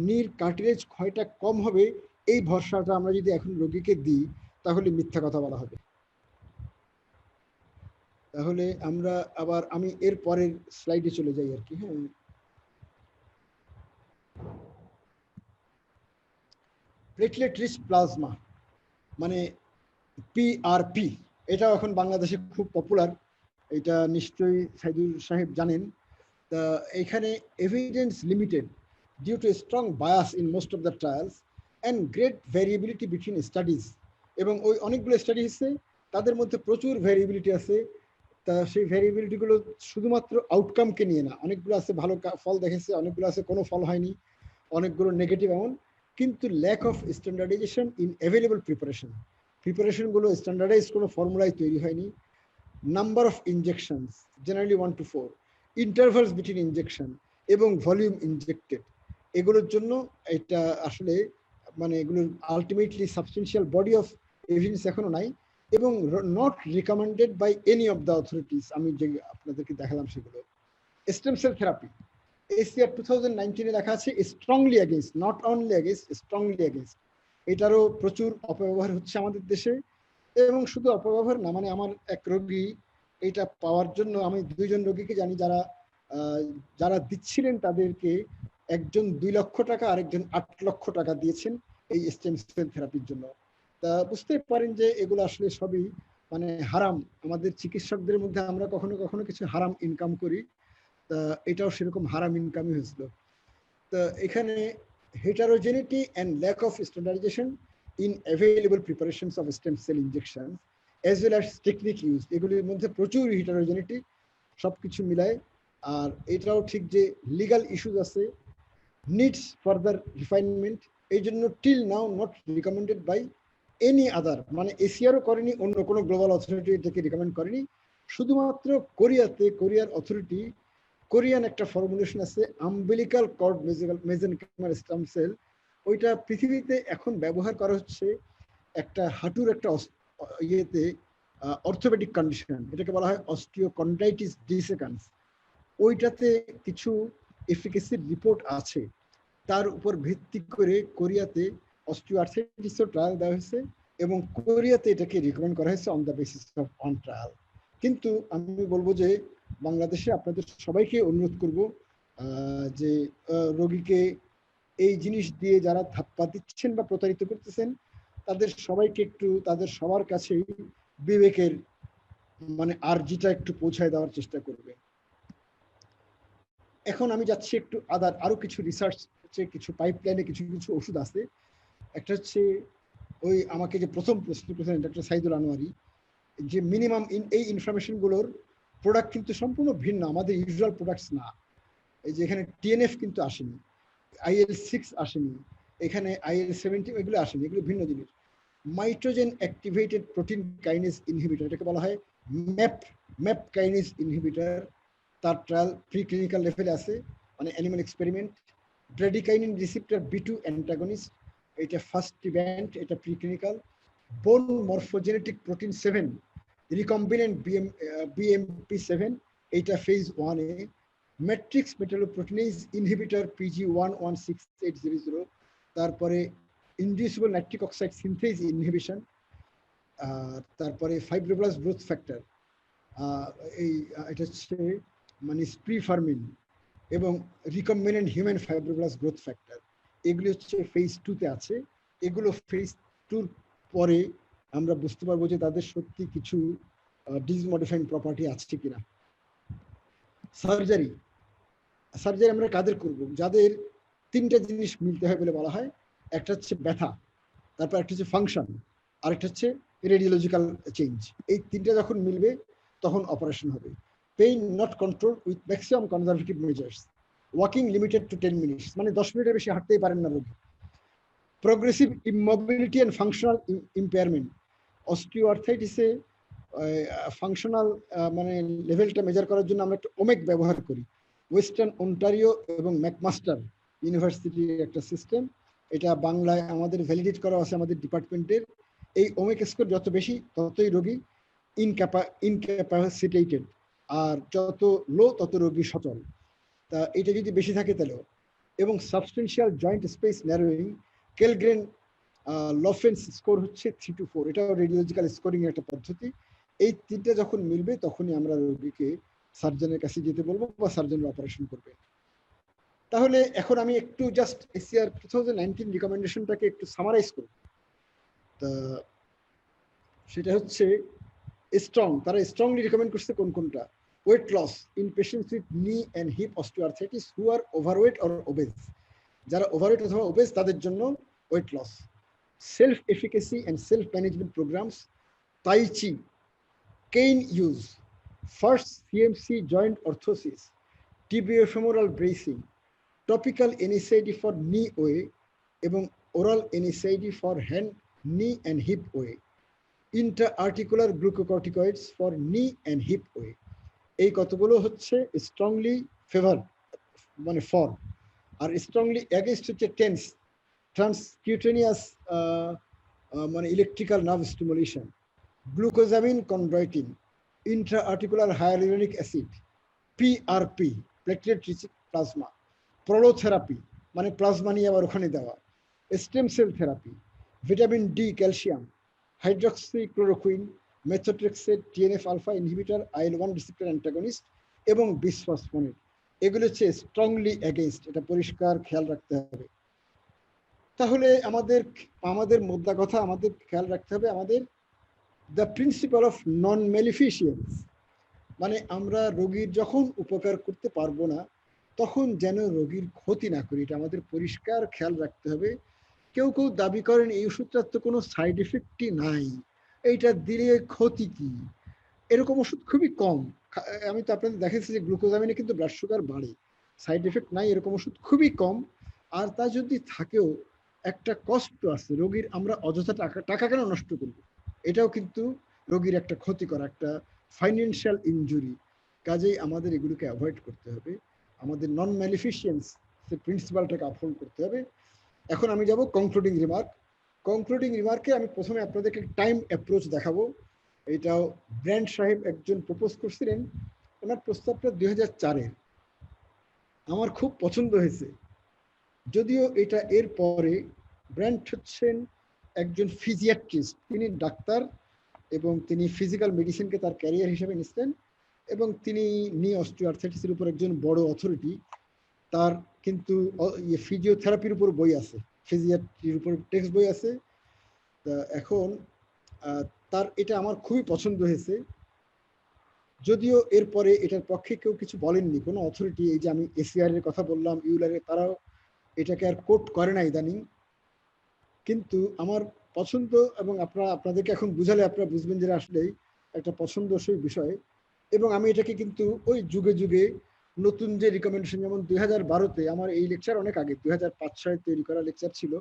S2: নির কার্টিলেজ ক্ষয়টা কম হবে, এই ভরসাটা আমরা যদি এখন রোগীকে দিই তাহলে মিথ্যা কথা বলা হবে। তাহলে আমরা আবার আমি এর পরের স্লাইডে চলে যাই আর কি। হ্যাঁ, প্লেটলেট রিচ প্লাজমা মানে পিআরপি, এটাও এখন বাংলাদেশে খুব পপুলার, এটা নিশ্চয়ই সাইদুল সাহেব জানেন। তা এখানে evidence limited due to strong bias in most of the trials and great variability between studies, এবং ওই অনেকগুলো স্টাডি হচ্ছে তাদের মধ্যে প্রচুর ভ্যারিয়েবিলিটি আছে। তা সেই ভ্যারিয়েবিলিটিগুলো শুধুমাত্র আউটকামকে নিয়ে না, অনেকগুলো আছে ভালো ফল দেখেছে, অনেকগুলো আছে কোনো ফল হয়নি, অনেকগুলো নেগেটিভ এমন। কিন্তু lack of standardisation in available প্রিপারেশনগুলো স্ট্যান্ডার্ডাইজ কোনো ফর্মুলায় তৈরি হয়নি। Number of injections generally 1 to 4, intervals between injection এবং ভলিউম ইনজেক্টেড, এগুলোর জন্য এটা আসলে মানে এগুলোর ultimately substantial body of evidence এখনো নাই, এবং not recommended by any of the authorities. আমি যে আপনাদেরকে দেখালাম সেগুলো। স্টেম সেল থেরাপি ACR 2019 লেখা আছে strongly against, not only against, strongly against. এটারও প্রচুর অপব্যবহার হচ্ছে আমাদের দেশে। এবং শুধু অপব্যবহার না, মানে আমার এক রোগী এটা পাওয়ার জন্য, আমি 2 জন রোগীকে জানি যারা যারা দিচ্ছিলেন তাদেরকে একজন 2 লক্ষ টাকা, আরেকজন 8 লক্ষ টাকা দিয়েছেন এই স্টেম সেল থেরাপির জন্য। তা বুঝতে পারেন যে এগুলো আসলে সবই মানে হারাম। আমাদের চিকিৎসকদের মধ্যে আমরা কখনো কখনো কিছু হারাম ইনকাম করি, তা এটাও সেরকম হারাম ইনকামই হয়েছিল। তো এখানে heterogeneity and lack of standardization in available preparations of stem cell injection as well as technique used, এগুলির মধ্যে প্রচুর heterogeneity, সবকিছু মিলায়। আর এটাও ঠিক যে লিগাল ইস্যুস আছে, নিডস ফার্দার রিফাইনমেন্ট, এই জন্য till now not recommended by any other, মানে এশিয়ারও করেনি, অন্য কোনো গ্লোবাল অথরিটি এটাকে রিকমেন্ড করেনি। শুধুমাত্র কোরিয়াতে, কোরিয়ার অথরিটি, কোরিয়ান একটা ফর্মুলেশন আছে আম্বিলিকাল কর্ড মেজেনকাইমাল স্টেম সেল, ওইটা পৃথিবীতে এখন ব্যবহার করা হচ্ছে একটা হাঁটুর একটা ইয়েতে অর্থোপেডিক কন্ডিশন, এটাকে বলা হয় অস্টিওকন্ড্রাইটিস ডিসেকান্স। ওইটাতে কিছু এফিকেসির রিপোর্ট আছে, তার উপর ভিত্তি করে কোরিয়াতে অস্টিওআর্থ্রাইটিসও ট্রায়াল দেওয়া হয়েছে, এবং কোরিয়াতে এটাকে রিকমেন্ড করা হয়েছে on the basis of on trial. কিন্তু আমি বলবো যে বাংলাদেশে আপনাদের সবাইকে অনুরোধ করব যে রোগীকে এই জিনিস দিয়ে যারা ধাপ্পা দিচ্ছেন বা প্রতারিত করতেছেন, তাদের সবাইকে একটু, তাদের সবার কাছেই বিবেকের মানে আর্জিটা একটু পৌঁছায় দেওয়ার চেষ্টা করবে। এখন আমি যাচ্ছি একটু আরো কিছু রিসার্চ হচ্ছে, কিছু পাইপলাইনে কিছু কিছু ওষুধ আছে। একটা হচ্ছে ওই আমাকে যে প্রথম প্রশ্ন করেছেন ডক্টর সাইদুল আনোয়ারি, যে মিনিমাম এই ইনফরমেশন গুলোর প্রোডাক্ট কিন্তু সম্পূর্ণ ভিন্ন, আমাদের ইউজুয়াল প্রোডাক্টস না। এই যে এখানে TNF কিন্তু আসেনি, IL-6 আসেনি, এখানে IL-17 এগুলো আসেনি, এগুলো ভিন্ন জিনিস। Mitogen activated protein kinase inhibitor, এটাকে বলা হয় ম্যাপ কাইনেজ ইনহিবিটর, তার ট্রায়াল প্রিক্লিনিক্যাল লেভেলে আছে, মানে animal experiment. Bradykinin receptor B2 antagonist, এটা ফার্স্ট ইভেন্ট, এটা preclinical. Bone morphogenetic protein 7 recombinant BMP7, এইটা phase 1A। Matrix metalloproteinase inhibitor PG116800, তারপরে inducible nitric oxide synthase inhibition, তারপরে ফাইব্রোব্লাস্ট গ্রোথ ফ্যাক্টর, এই এটা হচ্ছে মানে স্প্রিফার্মিন এবং recombinant human fibroblast growth factor, এগুলি হচ্ছে ফেজ 2-তে আছে। এগুলো ফেজ 2-র পরে আমরা বুঝতে পারবো যে তাদের সত্যি কিছু ডিজিজ মডিফাইং প্রপার্টি আছে কিনা। সার্জারি আমরা কাদের করব? যাদের 3টা জিনিস মিলতে হয় বলে বলা হয়। একটা হচ্ছে ব্যথা, তারপর একটা হচ্ছে ফাংশন, আরেকটা হচ্ছে রেডিওলজিক্যাল চেঞ্জ। এই 3টা যখন মিলবে তখন অপারেশন হবে। Pain not control with maximum conservative measures, walking limited to 10 minutes, মানে 10 মিনিটের বেশি হাঁটতেই পারেন না রোগী। Progressive immobility and functional impairment, অস্টিওআর্থাইটিসে ফাংশনাল মানে লেভেলটা মেজার করার জন্য আমরা একটা ওমেক ব্যবহার করি। ওয়েস্টার্ন অন্টারিও এবং ম্যাকমাস্টার ইউনিভার্সিটির একটা সিস্টেম, এটা বাংলায় আমাদের ভ্যালিডেট করা আছে আমাদের ডিপার্টমেন্টের। এই ওমেক স্কোর যত বেশি ততই রোগী ইনক্যাপাসিটেটেড, আর যত লো তত রোগী সচল। তা এটা যদি বেশি থাকে তাহলেও। এবং substantial joint space narrowing, Kellgren Lawrence score হচ্ছে 3 to 4, এটাও রেডিওলজিক্যাল স্কোরিং একটা পদ্ধতি। এই 3টা যখন মিলবে তখনই আমরা রোগীকে সার্জনের কাছে যেতে বলবো বা সার্জন অপারেশন করবে। তাহলে এখন আমি একটু জাস্ট এসিআর 2019 রিকমেন্ডেশনটাকে একটু সামারাইজ করব। তা সেটা হচ্ছে স্ট্রং, তারা স্ট্রংলি রিকমেন্ড করছে কোনটা? Weight loss in patients with knee and hip osteoarthritis who are overweight or obese, যারা ওভারওয়েট অথবা ওবেজ তাদের জন্য weight loss. Self efficacy and self management programmes, tai chi, cane use, first CMC joint orthosis, tibiofemoral bracing, topical NSAID for knee OA এবং oral NSAID for hand, knee and hip OA, intra-articular glucocorticoids for knee and hip OA. এই কতগুলো হচ্ছে strongly favour মানে for, R strongly against হচ্ছে TENS transcutaneous মানে electrical nerve stimulation, glucosamine converting, intra-articular hyaluronic acid, PRP platelet rich plasma, prolotherapy মানে plasma নিয়ে আবার ওখানে দেওয়া, stem cell therapy, vitamin D, calcium, hydroxychloroquine, methotrexate, TNF alpha inhibitor, IL-1 receptor antagonist এবং bisphosphonate. এগুলো হচ্ছে strongly against, এটা পরিষ্কার খেয়াল রাখতে হবে। তাহলে আমাদের মোদ্দা কথা, আমাদের খেয়াল রাখতে হবে আমাদের দ্য প্রিন্সিপাল অফ নন ম্যালিফিশিয়েন্স, মানে আমরা রোগীর যখন উপকার করতে পারবো না তখন যেন রোগীর ক্ষতি না করি, এটা আমাদের পরিষ্কার খেয়াল রাখতে হবে। কেউ কেউ দাবি করেন এই ওষুধটার তো কোনো সাইড এফেক্টই নাই, এইটা দিলে ক্ষতি কি? এরকম ওষুধ খুবই কম। আমি তো আপনাদের দেখেছি যে গ্লুকোজামিনে কিন্তু ব্লাড সুগার বাড়ে, সাইড এফেক্ট নাই এরকম ওষুধ খুবই কম। আর তা যদি থাকেও একটা কষ্ট আছে রোগীর, আমরা অযথা টাকা কেন নষ্ট করব? এটাও কিন্তু রোগীর একটা ক্ষতিকর, একটা ফাইন্যান্সিয়াল ইনজুরি। কাজেই আমাদের এগুলোকে অ্যাভয়েড করতে হবে, আমাদের নন ম্যালিফিশিয়েন্স প্রিন্সিপালটাকে আপহোল্ড করতে হবে। এখন আমি যাব কনক্লুডিং রিমার্ক। কনক্লুডিং রিমার্কে আমি প্রথমে আপনাদেরকে টাইম অ্যাপ্রোচ দেখাবো। এটাও ব্র্যান্ড সাহেব একজন প্রপোজ করছিলেন, ওনার প্রস্তাবটা 2004-এর, আমার খুব পছন্দ হয়েছে। যদিও এটা এর পরে ব্র্যান্ড হচ্ছেন একজন ফিজিয়াট্রিস্ট, তিনি ডাক্তার এবং তিনি ফিজিক্যাল মেডিসিনকে তার ক্যারিয়ার হিসেবে নিচ্ছেন এবং তিনি নি অস্টিওআর্থ্রাইটিসের উপর একজন বড় অথরিটি। তার কিন্তু ফিজিওথেরাপির উপর বই আছে, ফিজিয়াট্রির উপর টেক্সট বই আছে। তা এখন তার এটা আমার খুবই পছন্দ হয়েছে, যদিও এরপরে এটার পক্ষে কেউ কিছু বলেননি, কোনো অথরিটি। এই যে আমি এসিআর এর কথা বললাম, ইউলারের, তারাও এটাকে আর কোট করে না ইদানিং। কিন্তু আমার পছন্দ, এবং আপনাদেরকে এখন বুঝালে আপনারা বুঝবেন যে আসলেই একটা পছন্দসই বিষয়। এবং আমি এটাকে কিন্তু ওই যুগে যুগে নতুন যে রিকমেন্ডেশন, যেমন 2012-তে, আমার এই লেকচার অনেক আগে 2005 সালে তৈরি করা লেকচার ছিল,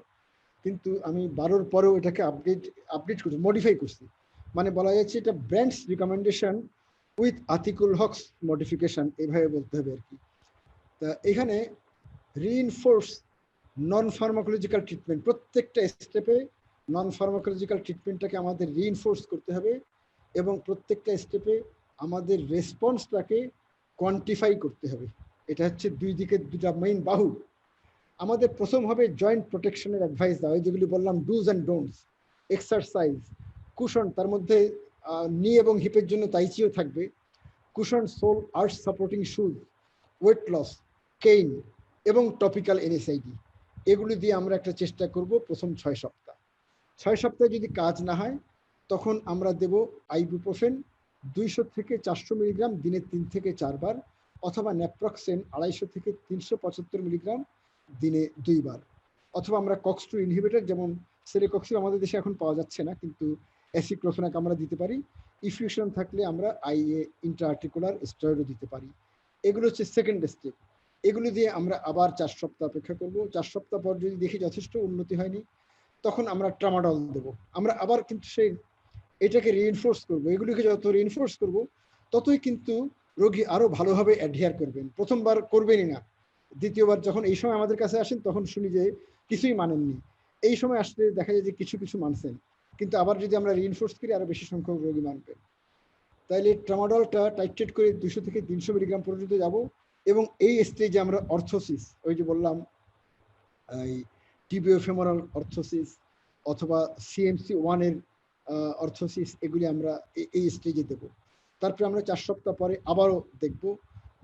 S2: কিন্তু আমি 12-র পরেও এটাকে আপডেট করছি, মডিফাই করছি। মানে বলা যাচ্ছে এটা ব্র্যান্ডস রিকমেন্ডেশন উইথ আতিকুল হকস মডিফিকেশন, এইভাবে বলতে হবে আর কি। তা এখানে রিইনফোর্স নন ফার্মাকোলজিক্যাল ট্রিটমেন্ট, প্রত্যেকটা স্টেপে নন ফার্মাকোলজিক্যাল ট্রিটমেন্টটাকে আমাদের রিইনফোর্স করতে হবে এবং প্রত্যেকটা স্টেপে আমাদের রেসপন্সটাকে কোয়ান্টিফাই করতে হবে। এটা হচ্ছে দুই দিকে দুটা মেইন বাহু। আমাদের প্রথম হবে জয়েন্ট প্রোটেকশনের অ্যাডভাইস দেওয়া, যেগুলি বললাম dos and don'ts, exercise, cushion, তার মধ্যে নি এবং হিপের জন্য তাইচিও থাকবে, cushion sole arch supporting shoes, weight loss, cane এবং টপিক্যাল এনএসআইডি, এগুলি দিয়ে আমরা একটা চেষ্টা করব প্রথম 6 সপ্তাহ। 6 সপ্তাহে যদি কাজ না হয় তখন আমরা দেব আইবুপ্রোফেন 200 থেকে 400 মিলিগ্রাম দিনে 3 থেকে 4 বার, অথবা ন্যাপ্রক্সেন 250 থেকে 375 মিলিগ্রাম দিনে 2 বার, অথবা আমরা কক্স2 ইনহিবিটর যেমন সেলেকক্সিব আমাদের দেশে এখন পাওয়া যাচ্ছে না, কিন্তু অ্যাসিক্লোফেনাক আমরা দিতে পারি। ইফিউশন থাকলে আমরা আইএ ইন্ট্রাআর্টিকুলার স্টেরয়েডও দিতে পারি। এগুলো হচ্ছে সেকেন্ড স্টেপ। এগুলো দিয়ে আমরা আবার 4 সপ্তাহ অপেক্ষা করব। 4 সপ্তাহ পর যদি দেখি যথেষ্ট উন্নতি হয়নি, তখন আমরা ট্রামাডল দেব। আমরা আবার কিন্তু এটাকে রিইনফোর্স করব। এগুলিকে যত রিইনফোর্স করব ততই কিন্তু রোগী আরো ভালোভাবে অ্যাডহিয়ার করবেন। প্রথমবার করবেনই না, দ্বিতীয়বার যখন এই সময় আমাদের কাছে আসেন তখন শুনি যে কিছুই মানেননি। এই সময় আসলে দেখা যায় যে কিছু কিছু মানছেন, কিন্তু আবার যদি আমরা রিইনফোর্স করি আরো বেশি সংখ্যক রোগী মানবেন। তাইলে ট্রামাডলটা টাইট্রেট করে 200 থেকে 300 মিলিগ্রাম পর্যন্ত যাব, এবং এই স্টেজে আমরা অর্থোসিস, ওই যে বললাম এই টিবিওফেমোরাল অর্থোসিস অথবা CMC1 এর অর্থোসিস, এগুলি আমরা এই স্টেজে দেব। তারপরে আমরা 4 সপ্তাহ পরে আবারও দেখব।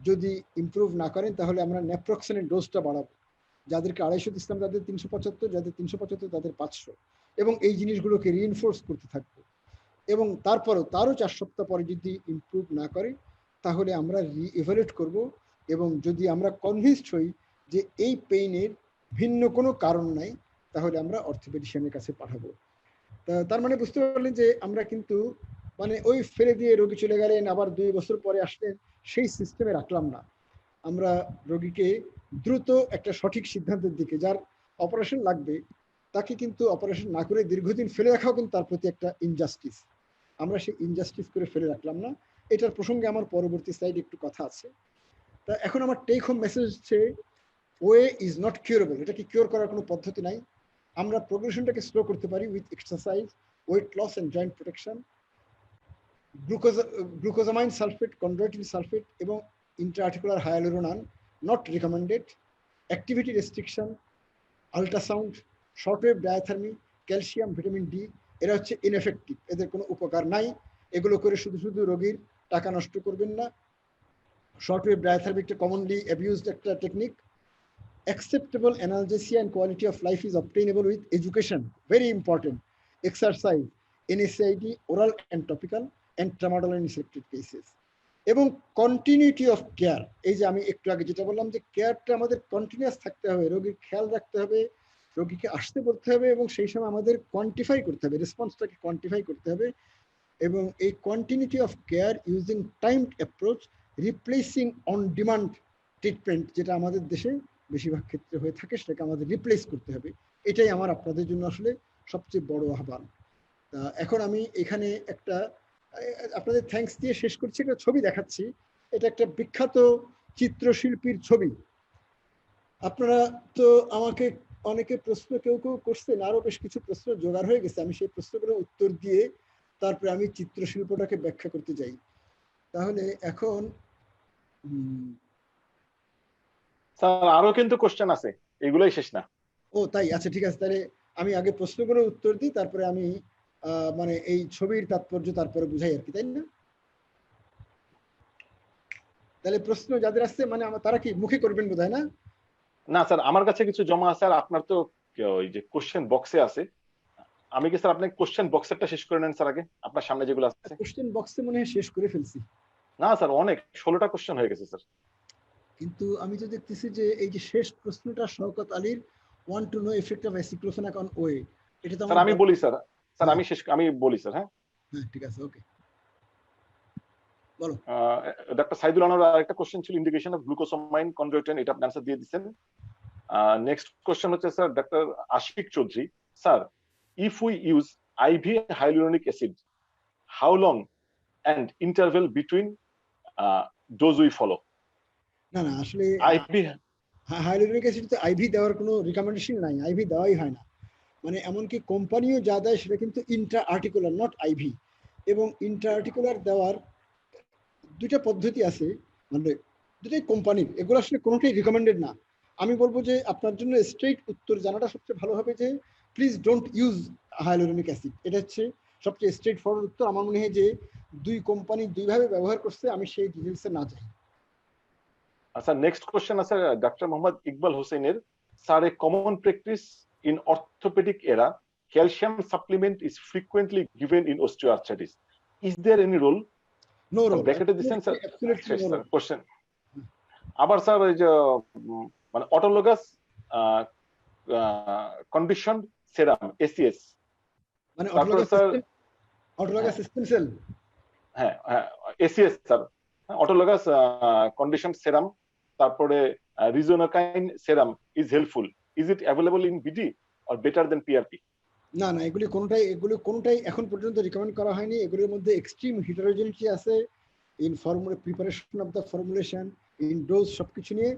S2: যদি ইমপ্রুভ না করেন তাহলে আমরা ন্যাপ্রক্সেনের ডোজটা বাড়াবো। যাদেরকে 250 দিচ্ছিলাম তাদের 375, যাদের 375 তাদের 500, এবং এই জিনিসগুলোকে রিইনফোর্স করতে থাকবো। এবং তারপরও তারও 4 সপ্তাহ পরে যদি ইমপ্রুভ না করে তাহলে আমরা রিইভ্যালুয়েট করব, এবং যদি আমরা কনভিন্সড হই যে এই পেইনের ভিন্ন কোনো কারণ নাই তাহলে আমরা অর্থোপেডিশিয়ানের কাছে পাঠাবো। তার মানে বুঝতে পারলেন যে আমরা কিন্তু মানে ওই ফেলে দিয়ে রোগী চলে গেলেন আবার 2 বছর পরে আসলেন সেই সিস্টেমে রাখলাম না। আমরা রোগীকে দ্রুত একটা সঠিক সিদ্ধান্তের দিকে, যার অপারেশন লাগবে তাকে কিন্তু অপারেশন না করে দীর্ঘদিন ফেলে রাখাও কিন্তু তার প্রতি একটা ইনজাস্টিস। আমরা সেই ইনজাস্টিস করে ফেলে রাখলাম না। এটার প্রসঙ্গে আমার পরবর্তী স্লাইডে একটু কথা আছে। তা এখন আমার টেক হোম মেসেজ হচ্ছে ওয়ে ইজ নট কিউরেবল। এটা কি কিওর করার কোনো পদ্ধতি নাই। আমরা প্রোগ্রেশনটাকে স্লো করতে পারি with exercise, weight loss and joint protection. Glucosamine sulphate, chondroitin sulphate এবং intra-articular hyaluronan not recommended. Activity restriction, ultrasound, shortwave diathermy, calcium, vitamin D, এরা হচ্ছে ইনএফেক্টিভ, এদের কোনো উপকার নাই। এগুলো করে শুধু শুধু রোগীর টাকা নষ্ট করবেন না। শর্টওয়েভ ডায়াথার্মি একটা কমনলি অ্যাবিউজড একটা technique. Acceptable analgesia and quality of life is obtainable with education, very important, exercise, NSAID, oral and topical, and tramadol in selected cases. এবং কন্টিনিউটি অফ কেয়ার, এই যে আমি একটু আগে যেটা বললাম যে কেয়ারটা আমাদের কন্টিনিউয়াস থাকতে হবে, রোগীর খেয়াল রাখতে হবে, রোগীকে আসতে বলতে হবে, এবং সেই সময় আমাদের কোয়ান্টিফাই করতে হবে, রেসপন্সটাকে কোয়ান্টিফাই করতে হবে। এবং এই continuity of care using timed approach, replacing on demand treatment, যেটা আমাদের দেশে বেশিরভাগ ক্ষেত্রে হয়ে থাকে, সেটাকে আমাদের রিপ্লেস করতে হবে। এটাই আমার আপনাদের জন্য আসলে সবচেয়ে বড় আহ্বান। তা এখন আমি এখানে একটা আপনাদের থ্যাঙ্কস দিয়ে শেষ করছি, একটা ছবি দেখাচ্ছি। এটা একটা বিখ্যাত চিত্রশিল্পীর ছবি। আপনারা তো আমাকে অনেকে প্রশ্ন কেউ কেউ করছেন, আরো বেশ কিছু প্রশ্ন জোগাড় হয়ে গেছে। আমি সেই প্রশ্নগুলোর উত্তর দিয়ে তারপরে আমি চিত্রশিল্পটাকে ব্যাখ্যা করতে যাই। তাহলে এখন
S1: স্যার আরো কিন্তু কোশ্চেন আছে, এগুলোই শেষ না।
S2: ও তাই, আচ্ছা ঠিক আছে, তাহলে আমি আগে প্রশ্নগুলোর উত্তর দিই, তারপরে আমি মানে এই ছবির তাৎপর্য তারপরে বুঝাই আর কি, তাই না? তাহলে প্রশ্ন যাদের আসছে মানে তারা কি মুখে করবেন বোধহয় না?
S1: না স্যার, আমার কাছে কিছু জমা আছে, আর আপনার তো ওই যে কোশ্চেন বক্সে আছে। আমি কি স্যার আপনি কোশ্চেন বক্সেরটা শেষ করে নেন স্যার আগে, আপনার সামনে যেগুলো আছে।
S2: কোশ্চেন বক্সে মনে হয় শেষ করে ফেলছি।
S1: না স্যার, অনেক 16টা কোশ্চেন হয়ে গেছে স্যার।
S2: কিন্তু আমি তো দেখতেছি যে এই যে শেষ প্রশ্নটা শওকত আলীর, want to know effect of aceclofenac on way, এটা তো
S1: স্যার আমি বলি স্যার, স্যার আমি বলি স্যার। হ্যাঁ
S2: ঠিক আছে, ওকে বলো।
S1: ডাক্তার সাইদুল আনোয়ার আরেকটা কোশ্চেন ছিল, ইন্ডিকেশন অফ গ্লুকোসামাইন কনভার্টেন, এটা আপনি আনসার দিয়ে দিবেন। নেক্সট কোশ্চেন হচ্ছে sir doctor Ashiq Chowdhury, sir if we use IV hyaluronic acid, how long and interval between dose we follow?
S2: না না, আসলে
S1: আইভি
S2: হাইলুরোনিক অ্যাসিড তো আইভি দেওয়ার কোনো রিকমেন্ডেশন নাই, আইভি দেওয়াই হয় না। মানে এমনকি কোম্পানিও যা দেয় সেটা কিন্তু ইন্ট্রা আর্টিকুলার, নট আইভি। এবং ইন্ট্রা আর্টিকুলার দেওয়ার দুইটা পদ্ধতি আছে, মানে দুটাই কোম্পানির, এগুলো আসলে কোনোটাই রিকমেন্ডেড না। আমি বলবো যে আপনার জন্য স্ট্রেইট উত্তর জানাটা সবচেয়ে ভালো হবে যে please don't use hyaluronic acid. এটা হচ্ছে সবচেয়ে স্ট্রেট ফরওয়ার্ড উত্তর আমার মনে হয় যে দুই কোম্পানি দুইভাবে ব্যবহার করছে, আমি সেই ডিটেলসে না যাই।
S1: আচ্ছা, নেক্সট কোশ্চেন আছে ডক্টর মোহাম্মদ ইকবাল হোসেনের। Sir, a common practice in orthopaedic এরা calcium supplement is frequently given in osteoarthritis, is there any role?
S2: No role,
S1: ব্র্যাকেটে দিচ্ছেন sir,
S2: absolutely no role.
S1: Question. আবার স্যার ওই যে মানে অটোলোগাস কন্ডিশন সেরাম এসিএস,
S2: মানে
S1: তারপরে স্যার
S2: অটোলগাস সিস্টেম সেল।
S1: হ্যাঁ হ্যাঁ ACS sir, autologous condition serum, তারপরে Regenokine serum is helpful, is it available in BD or better than PRP?
S2: না না, এগুলি কোনোটাই এখন পর্যন্ত রিকমেন্ড করা হয়নি। এগুলির মধ্যে এক্সট্রিম হিটারোজেনিটি আছে in formula, preparation of the formulation, in dose, সবকিছু নিয়ে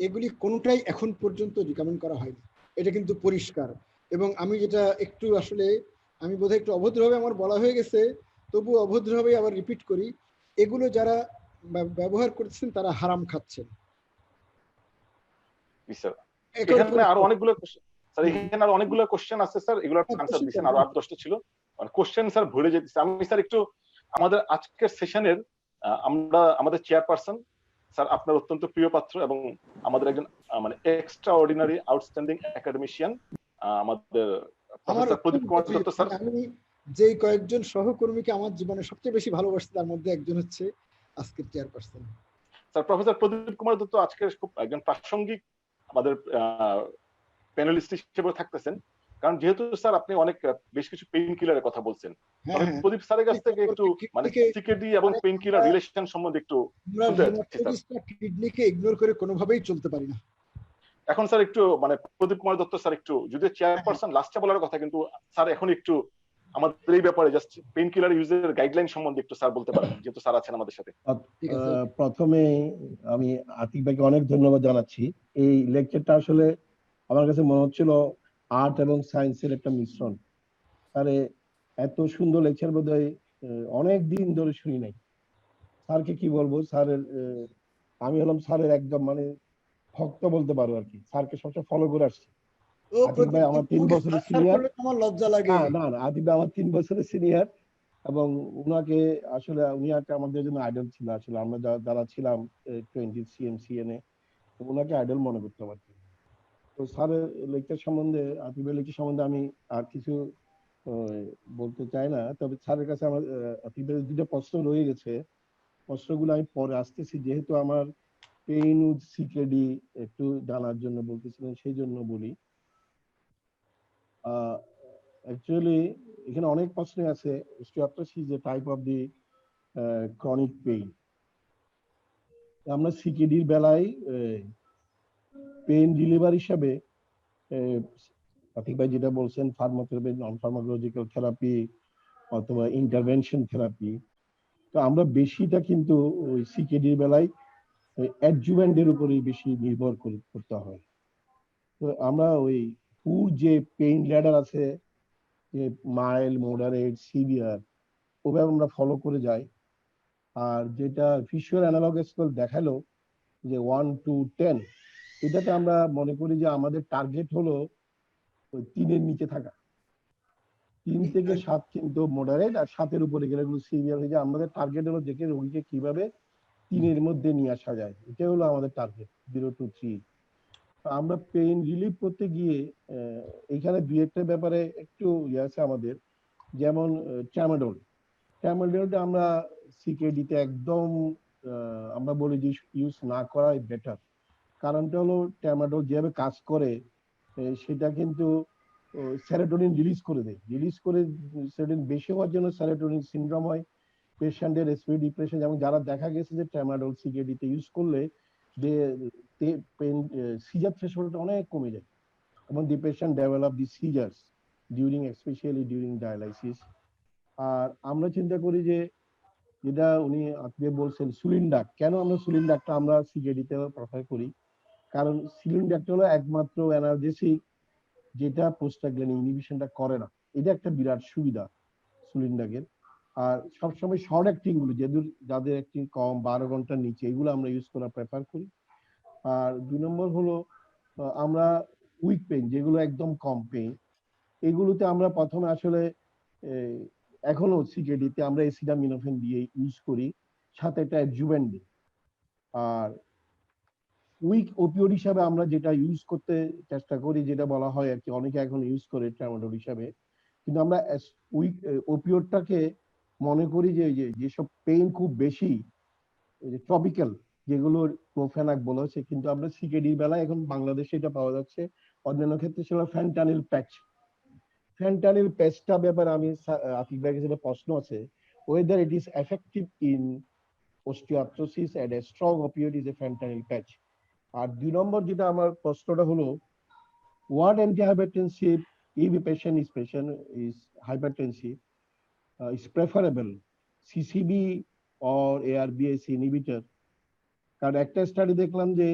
S2: এগুলি কোনোটাই এখন পর্যন্ত রিকমেন্ড করা হয়নি। এটা কিন্তু পরিষ্কার। এবং আমি যেটা একটু আসলে আমি বোধহয় একটু অভদ্রভাবে আমার বলা হয়ে গেছে, তবু অভদ্রভাবে আবার রিপিট করি, এগুলো যারা ব্যবহার করছেন তারা হারাম খাচ্ছেন।
S1: এখানে আরো অনেকগুলো স্যার, এখানে আরো অনেকগুলো কোশ্চেন আছে স্যার, এগুলোর আনসার দিচ্ছেন, আরো 8-10টা ছিল মানে কোশ্চেন স্যার ভরে যেতেছে। আমি স্যার একটু আমাদের আজকের সেশনের আমরা আমাদের চেয়ারপারসন স্যার আপনার অত্যন্ত প্রিয় পাত্র এবং আমাদের একজন মানে এক্সট্রা অর্ডিনারি আউটস্ট্যান্ডিং একাডেমিশিয়ান আমাদের প্রফেসর প্রদীপ কুমার দত্ত স্যার।
S2: আমি যে কয়েকজন সহকর্মীকে আমার জীবনে সবচেয়ে বেশি ভালোবাসি তার মধ্যে একজন হচ্ছে আজকের চেয়ারপারসন
S1: স্যার প্রফেসর প্রদীপ কুমার দত্ত আজকে খুব একজন প্রাসঙ্গিক আমাদের প্যানেলিস্ট হিসেবে থাকতেছেন, কারণ যেহেতু স্যার আপনি অনেক বেশ কিছু পেইন কিলারের কথা বলছেন। প্রদীপ স্যারের কাছ থেকে একটু মানে সিকেডি এবং পেইন কিলার রিলেশন সম্বন্ধে একটু
S2: কিডনিকে ইগনোর করে কোনোভাবেই চলতে পারি না।
S1: এখন স্যার একটু মানে প্রদীপ কুমার দত্ত স্যার একটু যদি চেয়ারপারসন লাস্টে বলার কথা, কিন্তু স্যার এখন একটু আমাদের এই ব্যাপারে জাস্ট পেইন কিলার ইউজের গাইডলাইন সম্বন্ধে একটু স্যার বলতে পারেন, যেহেতু স্যার আছেন আমাদের সাথে।
S3: প্রথমে আমি আতিক ভাইকে অনেক ধন্যবাদ জানাচ্ছি। এই লেকচারটা আসলে আমার কাছে মনে হচ্ছিল আর্ট এবং সায়েন্সের একটা মিশ্রণ। স্যারে এত সুন্দর লেকচার বোধহয় অনেক দিন ধরে শুনি নাই। স্যারকে কি বলবো, স্যারের আমি হলাম স্যারের একদম মানে ভক্ত বলতে পারো আর কি। স্যারকে সবসময় ফলো করে আসছি। আতিক ভাই আমার 3 বছরের সিনিয়র।
S2: আমার লজ্জা লাগে।
S3: না না, আতিক ভাই আমার 3 বছরের সিনিয়র এবং উনাকে আসলে উনি একটা আমাদের জন্য আইডল ছিল। আসলে আমরা যারা ছিলাম 20 সিএমসিএন এ উনাকে আইডল মনে করতাম আর কি। তো স্যারের লেকচার সম্বন্ধে, আতিক ভাই লেকচার সম্বন্ধে আমি আর কিছু বলতে চাই না, তবে স্যারের কাছে আমার আতিক ভাইয়ের 2টা প্রশ্ন রয়ে গেছে। প্রশ্নগুলো আমি পরে আসতেছি, যেহেতু আমার পেইন উইথ সিকেডি একটু জানার জন্য বলতেছিলেন, সেই জন্য বলি। অ্যাকচুয়ালি এখানে অনেক প্রশ্ন আছে। Osteoarthritis is a type of the chronic pain. আমরা সিকেডির বেলায় পেইন রিলিভার হিসাবে আতিক ভাই যেটা বলছেন ফার্মাথেরাপি, নন ফার্মাকোলজিক্যাল থেরাপি অথবা ইন্টারভেনশন থেরাপি, তো আমরা বেশিটা কিন্তু ওই সিকেডির বেলায় অ্যাডজুভেন্টের উপরেই বেশি নির্ভর করতে হয়। তো আমরা ওই পুর যে পেইন ল্যাডার আছে, যে মাইল্ড, মডারেট, সিভিয়ার, ওভাবে আমরা ফলো করে যাই। আর যেটা ফিশিয়াল অ্যানালগ স্কেল দেখালো যে 1 to 10, এটাতে আমরা মনে করি যে আমাদের টার্গেট হলো 3-এর নিচে থাকা। 3 থেকে 7 কিন্তু মডারেট, আর 7-এর উপরে গেলে সিভিয়ার হয়ে যায়। আমাদের টার্গেট হলো দেখে রোগীকে কিভাবে 3-এর মধ্যে নিয়ে আসা যায়, এটা হলো আমাদের টার্গেট, 0 to 3। আমরা পেইন রিলিফ করতে গিয়ে এখানে 2-একটা ব্যাপারে একটু ইয়ে আছে আমাদের, যেমন ট্রামাডোলটা আমরা সিকেডিতে একদম আমরা বলি যে ইউজ না করাই বেটার। কারণটা হলো ট্রামাডোল যেভাবে কাজ করে সেটা কিন্তু সেরোটোনিন রিলিজ করে দেয়। সেরোটোনিন বেশি হওয়ার জন্য সেরোটোনিন সিনড্রোম হয়, পেশেন্টের রেসপিরেটরি ডিপ্রেশন। যেমন যারা দেখা গেছে যে ট্রামাডোল সিকেডিতে ইউজ করলে সিজার থ্রেশহোল্ড অনেক কমে যায় এবং the patient develop the seizures specially during dialysis. আর আমরা চিন্তা করি যে যেটা উনি আপনি বলছেন সুলিনডাক, কেন আমরা সুলিনডাকটা আমরা সিকেডিতে প্রেফার করি, কারণ সুলিনডাকটা হলো একমাত্র অ্যানালজেসিক যেটা প্রোস্টাগ্ল্যান্ডিন ইনহিবিশনটা করে না। এটা একটা বিরাট সুবিধা সুলিনডাকের। আর সবসময় শর্ট অ্যাক্টিং গুলো যাদের অ্যাক্টিং কম 12 ঘন্টার নিচে, এগুলো আমরা ইউজ করা প্রেফার করি। আর 2 নম্বর হলো আমরা উইক পেইন, যেগুলো একদম কম পেইন, এগুলোতে আমরা প্রথমে আসলে এখনো সিকেডি তে আমরা এসিটামিনোফেন দিয়ে ইউজ করি, সাথে একটা অ্যাডজুভেন্ট দিই। আর উইক ওপিওড হিসাবে আমরা যেটা ইউজ করতে চেষ্টা করি, যেটা বলা হয় আর কি, অনেকে এখন ইউজ করে ট্রামাডোল হিসাবে, কিন্তু আমরা উইক ওপিওডটাকে মনে করি যে যেসব পেইন খুব বেশি ট্রপিক্যাল, যেগুলোর প্রোফেনাক বলা হচ্ছে, কিন্তু আমরা সিকেডির বেলায় এখন বাংলাদেশে এটা পাওয়া যাচ্ছে, অন্যান্য ক্ষেত্রে সেটা ফ্যান্টানিল প্যাচ। ফ্যান্টানিল প্যাচটা ব্যাপারে আমি আতিক ভাইয়ের কাছে প্রশ্ন আছে, whether it is effective in osteoarthritis and a strong opioid is a fentanyl patch. আর 2 নম্বর যেটা আমার প্রশ্নটা হলো, what antihypertensive if a patient is hypertensive is preferable, CCB or ARBS inhibitor? কারণ একটা স্টাডি দেখলাম যে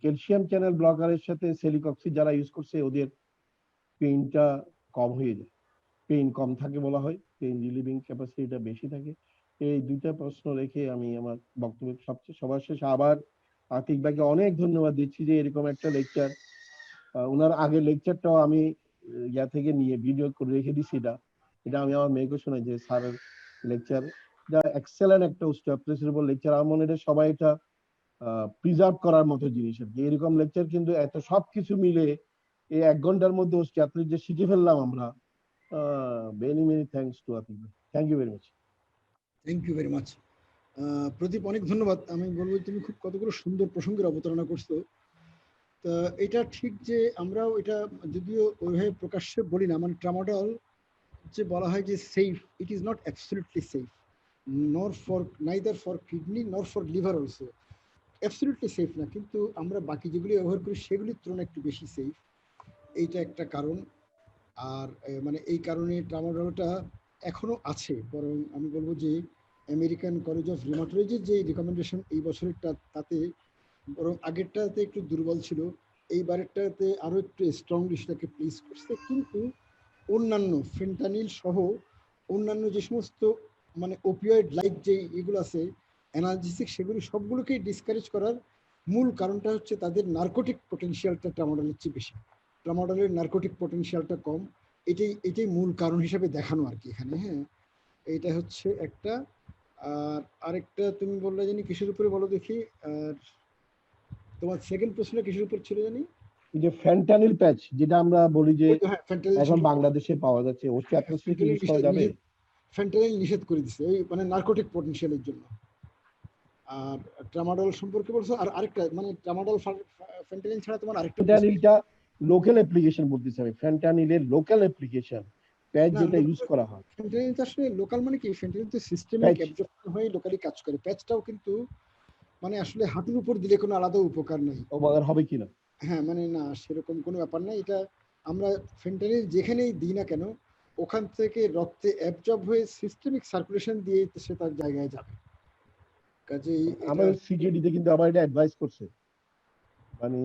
S3: ক্যালসিয়াম চ্যানেল ব্লকারের সাথে সেলিকক্সি যারা ইউজ করছে ওদের পেইনটা কম হয়ে যায়, পেইন কম থাকে বলা হয়, পেইন রিলিভিং ক্যাপাসিটিটা বেশি থাকে। এই দুইটা প্রশ্ন রেখে আমি আমার বক্তব্য সবার শেষে আবার আতিক ভাইকে অনেক ধন্যবাদ দিচ্ছি যে এরকম একটা লেকচার, ওনার আগের লেকচারটাও আমি ইয়া থেকে নিয়ে ভিডিও করে রেখে দিছি, এটা আমি আমার মেয়েকে শোনাই যে স্যারের লেকচার, এটা এক্সেলেন্ট একটা অস্টিওআর্থ্রাইটিসের উপর লেকচার। আমার মনে হয় সবাই এটা প্রিজার্ভ করার মতো জিনিস আর কি। এরকম লেকচার কিন্তু এত সবকিছু মিলে এই 1 ঘন্টার মধ্যে অস্টিওআর্থ্রাইটিস যে শিখে ফেললাম আমরা। Many many thanks to Atiq ভাই, thank you very much.
S2: Thank you very much Pradip, অনেক ধন্যবাদ। আমি বলবো তুমি খুব কতগুলো সুন্দর প্রসঙ্গের অবতারণা করছো। তা এটা ঠিক যে আমরাও এটা যদিও ওইভাবে প্রকাশ্যে বলি না, মানে ট্রামাডল যে বলা হয় যে safe, it is not absolutely safe, নর ফর নাইদার ফর কিডনি নর for liver also, absolutely safe না, কিন্তু আমরা বাকি যেগুলি ব্যবহার করি সেগুলির তুলনায় একটু বেশি সেফ, এইটা একটা কারণ। আর মানে এই কারণে ট্রামাডলটা এখনো আছে, বরং আমি বলবো যে আমেরিকান কলেজ অফ রিউমাটোলজির যে রিকমেন্ডেশন এই বছরেরটা, তাতে বরং আগেরটাতে একটু দুর্বল ছিল, এইবারেরটাতে আরো একটু স্ট্রংলি সেটাকে প্লেস করছে। কিন্তু অন্যান্য ফেন্টানিল সহ অন্যান্য যে সমস্ত মানে ওপিয়েড লাইক যে এগুলো আছে অ্যানালজেসিক, সেগুলি সবগুলোকেই ডিসকারেজ করার মূল কারণটা হচ্ছে তাদের নার্কোটিক পটেনশিয়ালটা ট্রামাডলের চেয়ে বেশি, ট্রামাডলের নার্কোটিক পটেনশিয়ালটা কম, এটাই মূল কারণ হিসাবে দেখানো আর কি এখানে। হ্যাঁ, এটা হচ্ছে একটা। আর আরেকটা তুমি বললে জানি কিসের উপরে বলো দেখি, আর তোমার সেকেন্ড প্রশ্নটা কিসের উপর ছিল জানি?
S3: এই যে ফ্যান্টানিল প্যাচ যেটা আমরা বলি যে
S2: হ্যাঁ, ফেন্টানিল
S3: এখন বাংলাদেশে পাওয়া যাচ্ছে, অস্টিওআর্থ্রাইটিস কি ইউজ করা যাবে?
S2: ফেন্টানিল নিষেধ করে দিছে এই মানে নার্কোটিক পটেনশিয়ালের জন্য। আর ট্রামাডল সম্পর্কে বলছো, আর আরেকটা মানে ট্রামাডল ফেন্টানিল ছাড়া তোমার আরেকটা
S3: ফেন্টানিলটা লোকাল অ্যাপ্লিকেশন বলতেছি আমি, ফেন্টানিলের লোকাল অ্যাপ্লিকেশন প্যাচ যেটা ইউজ করা হয়।
S2: ফেন্টানিল তো আসলে লোকাল মানে কি, ফেন্টানিল তো সিস্টেমিক অ্যাবজর্পশন হয়ে লোকালি কাজ করে, প্যাচটাও কিন্তু মানে আসলে হাঁটুর উপর দিলে কোনো আলাদা উপকার নেই,
S3: উপকার হবে কিনা।
S2: হ্যাঁ মানে না, সেরকম কোনো ব্যাপার নাই। এটা আমরা ফেন্টানিল যেখানেই দিই না কেন ওখান থেকে রক্তে অ্যাবজর্ব হয়ে সিস্টেমিক সার্কুলেশন দিয়ে সে তার জায়গায় যাবে। কাজেই
S3: আমার সিকেডিতে কিন্তু আবার এটা অ্যাডভাইস করছে, মানে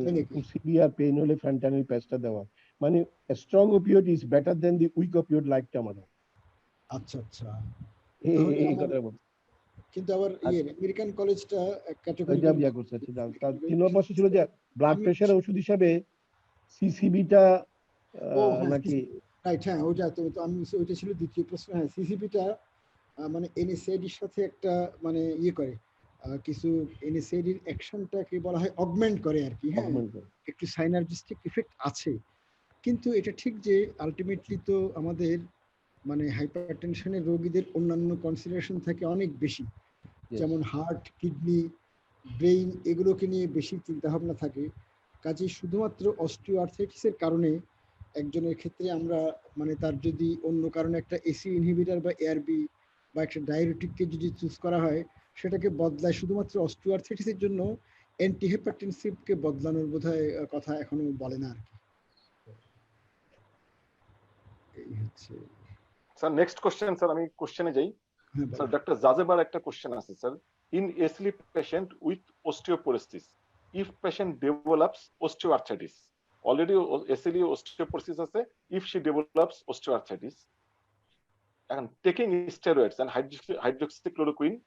S3: সিভিয়ার পেইন হলে ফেন্টানিল প্যাচটা দেওয়া, মানে strong opioid is better than the weak opioid like tramadol.
S2: আচ্ছা আচ্ছা,
S3: এই কথা বল।
S2: কিন্তু আবার আমেরিকান কলেজটা ক্যাটাগরি
S3: ইয়া করছে। তার 3 নম্বর প্রশ্ন ছিল যে ব্লাড প্রেসারের ওষুধ হিসেবে সিসিবিটা নাকি
S2: রাইট। হ্যাঁ, ওটা তো আমি ওইটা ছিল দ্বিতীয় প্রশ্ন। হ্যাঁ, সিসিবিটা মানে এনএসএইডির সাথে একটা মানে ইয়ে করে, কিছু এনএসএইডির অ্যাকশনটাকে বলা হয় অগমেন্ট করে আর কি। হ্যাঁ, একটু সাইনার্জিস্টিক ইফেক্ট আছে, কিন্তু এটা ঠিক যে আলটিমেটলি তো আমাদের মানে হাইপারটেনশনের রোগীদের অন্যান্য কনসিডারেশন থাকে অনেক বেশি, যেমন হার্ট, কিডনি, ব্রেইন, এগুলোকে নিয়ে বেশি চিন্তা ভাবনা থাকে। কাজেই শুধুমাত্র অস্টিওআর্থ্রাইটিসের কারণে একজনের ক্ষেত্রে আমরা মানে তার যদি অন্য কারণে একটা এসি ইনহিবিটর বা এআরবি বা একটা ডায়াবেটিককে যদি চুজ করা হয়, সেটাকে বদলায় শুধুমাত্র অস্টিওআর্থ্রাইটিসের জন্য অ্যান্টিহাইপারটেনসিভকে বদলানোর বোধহয় কথা এখনো বলে না আর কি। এই হচ্ছে
S1: স্যার। নেক্সট কোশ্চেন স্যার, আমি কোশ্চেনে যাই স্যার। ডক্টর জাজেবার একটা কোশ্চেন আছে sir. In SLE patient with osteoporosis, if patient develops osteoarthritis, already SLE osteoporosis আছে, if she develops osteoarthritis, and taking steroids and hydroxychloroquine,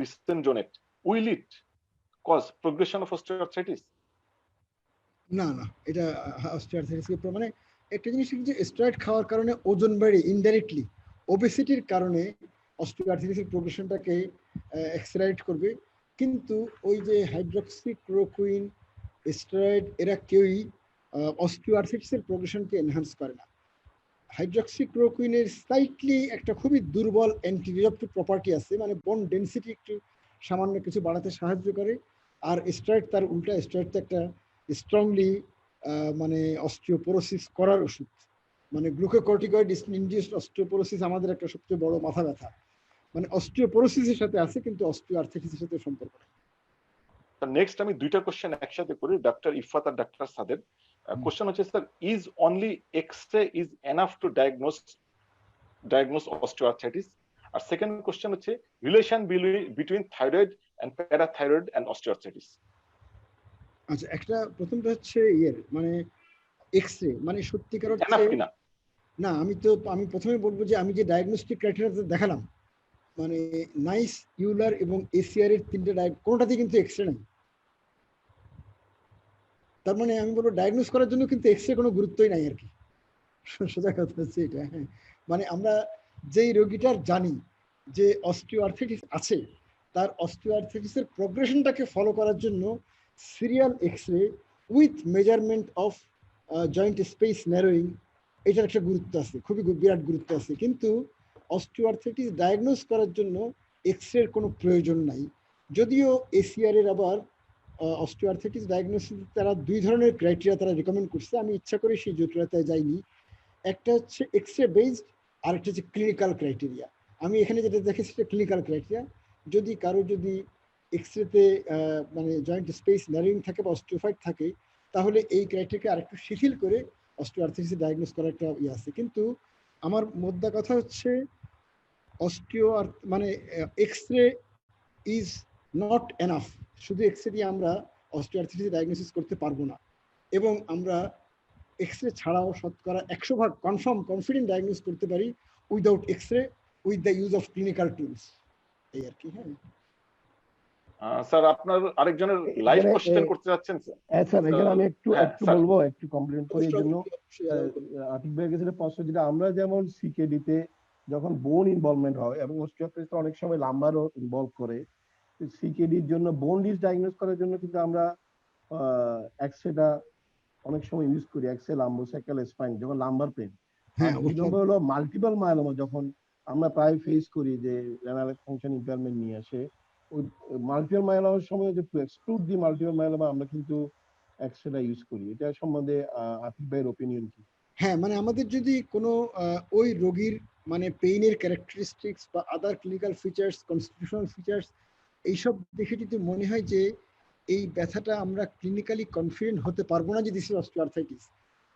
S1: risperidone, will it cause progression of osteoarthritis?
S2: না না, এটা অস্টিওআর্থ্রাইটিসকে মানে একটা জিনিস কি যে স্টেরয়েড খাওয়ার কারণে ওজন বাড়ে ইনডাইরেক্টলি, ওবেসিটির কারণে অস্টিওআর্থ্রাইটিসের প্রোগ্রেশনটাকে এক্সেলারেট করবে, কিন্তু ওই যে হাইড্রক্সিক্লোরোকুইন, স্টেরয়েড, এরা কেউই অস্টিওআর্থ্রাইটিসের প্রোগ্রেশনকে এনহান্স করে না। হাইড্রক্সিক্লোরোকুইনের স্লাইটলি একটা খুবই দুর্বল অ্যান্টিডিসরপ্টিভ প্রপার্টি আছে, মানে বোন ডেন্সিটি একটু সামান্য কিছু বাড়াতে সাহায্য করে। আর স্টেরয়েড তার উল্টা, স্টেরয়েড তো একটা স্ট্রংলি মানে অস্টিওপোরোসিস করার ওষুধ, মানে গ্লুকোকর্টিকয়েড ইনডিউসড অস্টিওপোরোসিস আমাদের একটা সবচেয়ে বড় মাথা ব্যথা, মানে অস্টিওপোরোসিসের সাথে আছে কিন্তু অস্টিওআর্থ্রাইটিসের সাথে সম্পর্ক নেই।
S1: নেক্সট আমি দুইটা কোশ্চেন একসাথে করি, ডক্টর ইফাত আর ডক্টর সাদের। কোশ্চেন হচ্ছে sir, is only X-ray is enough to diagnose osteoarthritis? আর সেকেন্ড কোশ্চেন হচ্ছে relation between thyroid and parathyroid and osteoarthritis.
S2: আচ্ছা, একটা প্রথমটা হচ্ছে মানে এক্স-রে মানে সত্যিকার
S1: এনাফ কিনা?
S2: না, আমি প্রথমে বলবো যে আমি যে ডায়াগনস্টিক ক্রাইটেরিয়া দেখালাম, মানে নাইস, ইউলার এবং এসিআর এর তিনটে কোনোটাতেই কিন্তু এক্স-রে নাই। তার মানে আমি বলবো ডায়াগনোস করার জন্য কিন্তু এক্স-রে কোনো গুরুত্বই নাই আর কি, সোজা কথা হচ্ছে এটা। হ্যাঁ, মানে আমরা যেই রোগীটার জানি যে অস্টিওআর্থ্রাইটিস আছে, তার অস্টিওআর্থ্রাইটিসের প্রোগ্রেশনটাকে ফলো করার জন্য serial x-ray with measurement of joint space narrowing, এটার একটা গুরুত্ব আছে, খুবই বিরাট গুরুত্ব আছে। কিন্তু অস্টিওআর্থ্রাইটিস ডায়াগনোস করার জন্য এক্স-রের কোনো প্রয়োজন নাই। যদিও এসিআর এর আবার অস্টিওআর্থ্রাইটিস ডায়াগনোসিস তারা দুই ধরনের ক্রাইটেরিয়া তারা রেকমেন্ড করছে, আমি ইচ্ছা করে সেই জটিলতায় যাইনি। একটা হচ্ছে এক্স-রে বেসড, আর একটা হচ্ছে ক্লিনিক্যাল ক্রাইটেরিয়া। আমি এখানে যেটা দেখেছি সেটা ক্লিনিক্যাল ক্রাইটেরিয়া। যদি কারো যদি এক্স-রেতে মানে জয়েন্ট স্পেস ন্যারোয়িং থাকে বা অস্টিওফাইট থাকে, তাহলে এই ক্রাইটেরিয়াকে আরেকটু শিথিল করে অস্টিওআর্থ্রাইটিস ডায়াগনোস করার একটা আছে। কিন্তু আমার মোদ্দা কথা হচ্ছে মানে এক্স-রে ইজ নট এনাফ। শুধু এক্স-রে দিয়ে আমরা অস্টিওআর্থ্রাইটিস ডায়াগনোসিস করতে পারবো না, এবং আমরা এক্স-রে ছাড়াও শতকরা 100% কনফিডেন্ট ডায়াগনোস করতে পারি without x-ray, with the use of clinical tools, এই আর কি। হ্যাঁ
S1: স্যার, আপনার আরেকজনের লাইভ কোশ্চেন করতে যাচ্ছেন স্যার?
S3: হ্যাঁ স্যার, এখানে আমি একটু বলবো, একটু কমপ্লেন্ট করি এই জন্য। আতিক ভাইয়ের কাছে প্রশ্ন, যেটা আমরা যেমন সিকেডি তে যখন বোন ইনভলভমেন্ট হয় এবং অস্টিওআর্থ্রাইটিস অনেক সময় লাম্বারও ইনভলভ করে, সিকেডির জন্য বোন ডিস ডায়াগনোস করার জন্য কিন্তু আমরা এক্স-রেটা অনেক সময় ইউজ করি, এক্সেল লাম্বোসাইকেল স্পাইন যখন লাম্বার পেন।
S2: হ্যাঁ,
S3: দুই নম্বর হলো মাল্টিপল মায়োলোমা, যখন আমরা প্রায় ফেস করি যে রেনাল ফাংশন ইম্পেয়ারমেন্ট নিয়ে আসে, ওই মাল্টিপল মায়োলোমার সময় যে টু এক্সক্লুড দি মাল্টিপল মায়োলোমা আমরা কিন্তু এক্সরেটা ইউজ করি। এটা সম্বন্ধে আতিক ভাইয়ের ওপিনিয়ন কি?
S2: হ্যাঁ, মানে আমাদের যদি কোনো ওই রোগীর মানে পেইনের ক্যারেক্টারিস্টিক্স বা আদার ক্লিনিক্যাল ফিচার্স, কনস্টিটিউশনাল ফিচার্স, এইসব দেখে যদি মনে হয় যে এই ব্যথাটা আমরা ক্লিনিক্যালি কনফিডেন্ট হতে পারবো না যে দিস ইজ অস্টিওআর্থ্রাইটিস,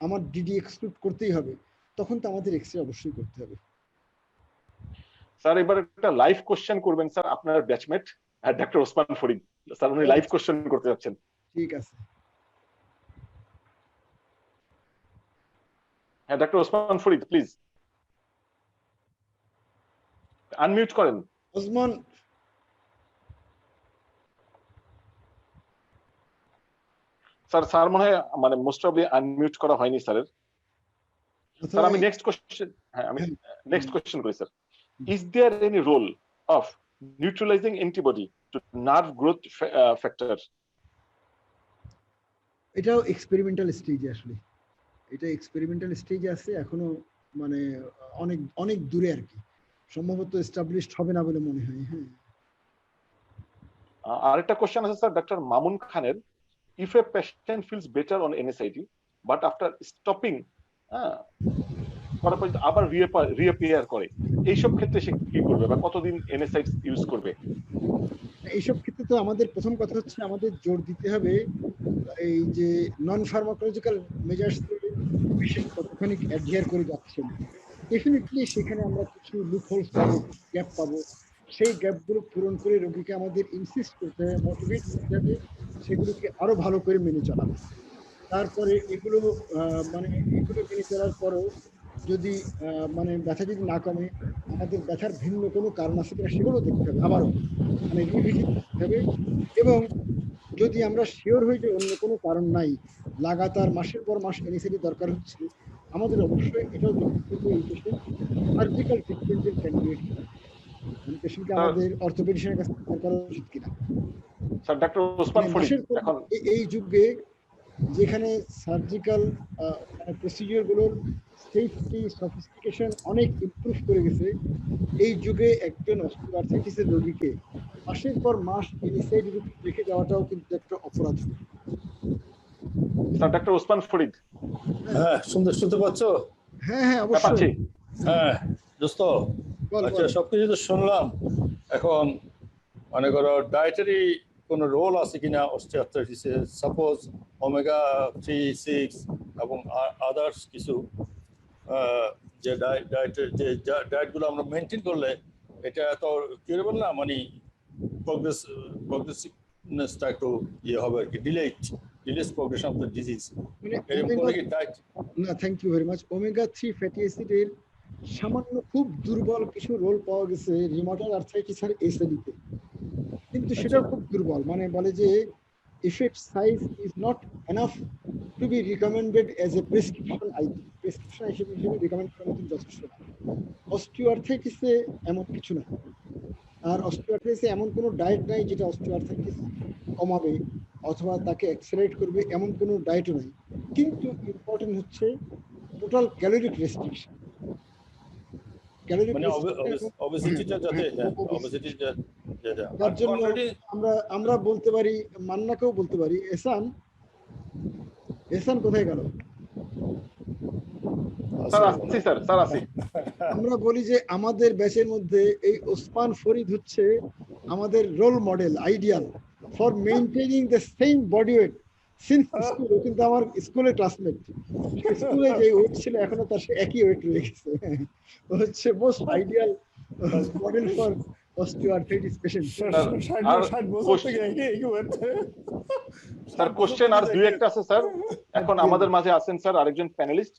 S2: আমার ডিডি এক্সক্লুড করতেই হবে, তখন তো আমাদের এক্সরে অবশ্যই করতে হবে।
S1: স্যার, এবার একটা লাইভ কোশ্চেন করবেন স্যার আপনার batchmate doctor Osman Farid sir, উনি লাইভ কোশ্চেন করতে যাচ্ছেন।
S2: ঠিক আছে।
S1: হ্যাঁ, doctor Osman Farid, please unmute করেন।
S2: ওসমান,
S1: স্যার মনে হয় মানে মোস্ট প্রবাবলি আনমিউট করা হয়নি স্যারের। স্যার, আমি নেক্সট কোশ্চেন করি sir. Is there any role of neutralizing antibody to nerve growth factor?
S2: এটাও এক্সপেরিমেন্টাল স্টেজে, আসলে এটা এক্সপেরিমেন্টাল স্টেজে আছে এখনো, মানে অনেক অনেক দূরে আর কি, সম্ভবত এস্টাবলিশড হবে না বলে মনে হয়। হ্যাঁ,
S1: আরেকটা কোশ্চেন আছে স্যার ডক্টর মামুন খানের। If a patient feels better on NSAID but after stopping করার পর আবার রিঅ্যাপিয়ার করে, এইসব ক্ষেত্রে সে কি করবে বা কতদিন এনএসআইডস ইউজ করবে?
S2: এইসব ক্ষেত্রে তো আমাদের প্রথম কথা হচ্ছে আমাদের জোর দিতে হবে এই যে নন ফার্মাকোলজিক্যাল মেজার্স পেশেন্ট কতখানি অ্যাডহিয়ার করে যাচ্ছেন। ডেফিনেটলি সেখানে আমরা কিছু লুপহোলস পাবো, গ্যাপ পাবো, সেই গ্যাপগুলো পূরণ করে রোগীকে আমাদের ইনসিস্ট করতে হবে, মোটিভেট করতে হবে সেগুলোকে আরো ভালো করে মেনে চলা। তারপরে এগুলো মেনে চলার পরেও যদি মানে ব্যথা যদি না কমে, আমাদের ব্যথার ভিন্ন কোনো কারণ আছে কিনা সেগুলো দেখতে হবে, আবারও মানে রিভিজিট করতে হবে। এবং যদি আমরা শিওর হই যে অন্য কোনো কারণ নাই, লাগাতার মাসের পর মাস এনএসআইডি দরকার হচ্ছে, আমাদের অবশ্যই এটাও দেখতে হবে এই পেশেন্ট সার্জিক্যাল ট্রিটমেন্টের ক্যান্ডিডেট কিনা, মানে পেশেন্টকে আমাদের অর্থোপেডিশনের কাছে রেফার করা উচিত কিনা।
S1: স্যার ডক্টর ওসমান
S2: মানে
S1: ফরিদ
S2: মাসের পর
S1: এখন
S2: এই যুগে যেখানে সার্জিক্যাল প্রসিডিওর গুলোর সেফটি সফিস্টিকেশন অনেক ইমপ্রুভ করে গেছে, এই যুগে একজন অস্টিওআর্থ্রাইটিসের রোগীকে মাসের পর মাস ইনিসাইড রেখে যাওয়াটাও কিন্তু একটা অপরাধ।
S1: Sir doctor Osman Farid.
S4: হ্যাঁ, শুনতে পাচ্ছ?
S2: হ্যাঁ হ্যাঁ
S1: পাচ্ছি।
S2: অবশ্যই।
S4: হ্যাঁ দোস্ত, আচ্ছা সবকিছু তো শুনলাম। এখন মনে করো ডায়েটারি কোনো রোল আছে কিনা অস্টিওআর্থ্রাইটিসে, সাপোজ ওমেগা 3, 6 এবং আদার্স কিছু যে ডায়েটগুলো আমরা মেনটেন করলে এটা তো কিউরেবল না, মানে প্রগ্রেসিভনেসটা একটু ইয়ে হবে আর কি, delays progression of the disease.
S2: না, thank you very much. Omega 3 fatty অ্যাসিডের সামান্য খুব দুর্বল কিছু রোল পাওয়া গেছে রিউমাটয়েড আর্থ্রাইটিস আর এসএডিতে, কিন্তু সেটাও খুব দুর্বল। মানে বলে যে effect size is not enough to be recommended as a prescription item, prescription হিসেবে রিকমেন্ড করার মতো যথেষ্ট না। অস্টিওআর্থ্রাইটিসে এমন কিছু না, আর অস্টিওআর্থ্রাইটিসে এমন কোনো ডায়েট নাই যেটা অস্টিওআর্থ্রাইটিস কমাবে অথবা তাকে অ্যাক্সেলারেট করবে, এমন কোনো ডায়েটও নাই। কিন্তু ইম্পর্টেন্ট হচ্ছে টোটাল ক্যালোরিক রেস্ট্রিকশন।
S4: মানে অবেসিটিটা যাতে
S2: তার জন্য আমরা বলতে পারি, মান্নাকেও বলতে পারি, এহসান কোথায় গেল? আমরা বলি যে আমাদের ব্যাচের মধ্যে এই ওসমান ফরিদ হচ্ছে আমাদের role model, ideal for maintaining the same body weight since school. কিন্তু আমার স্কুলের ক্লাসমেট, স্কুলে যে ওয়েট ছিল এখনো তার একই ওয়েট রয়ে গেছে। ও হচ্ছে most ideal model for osteoarthritis patient.
S1: Sir question আর দুই একটা আছে স্যার। এখন আমাদের মাঝে আছেন স্যার আরেকজন প্যানেলিস্ট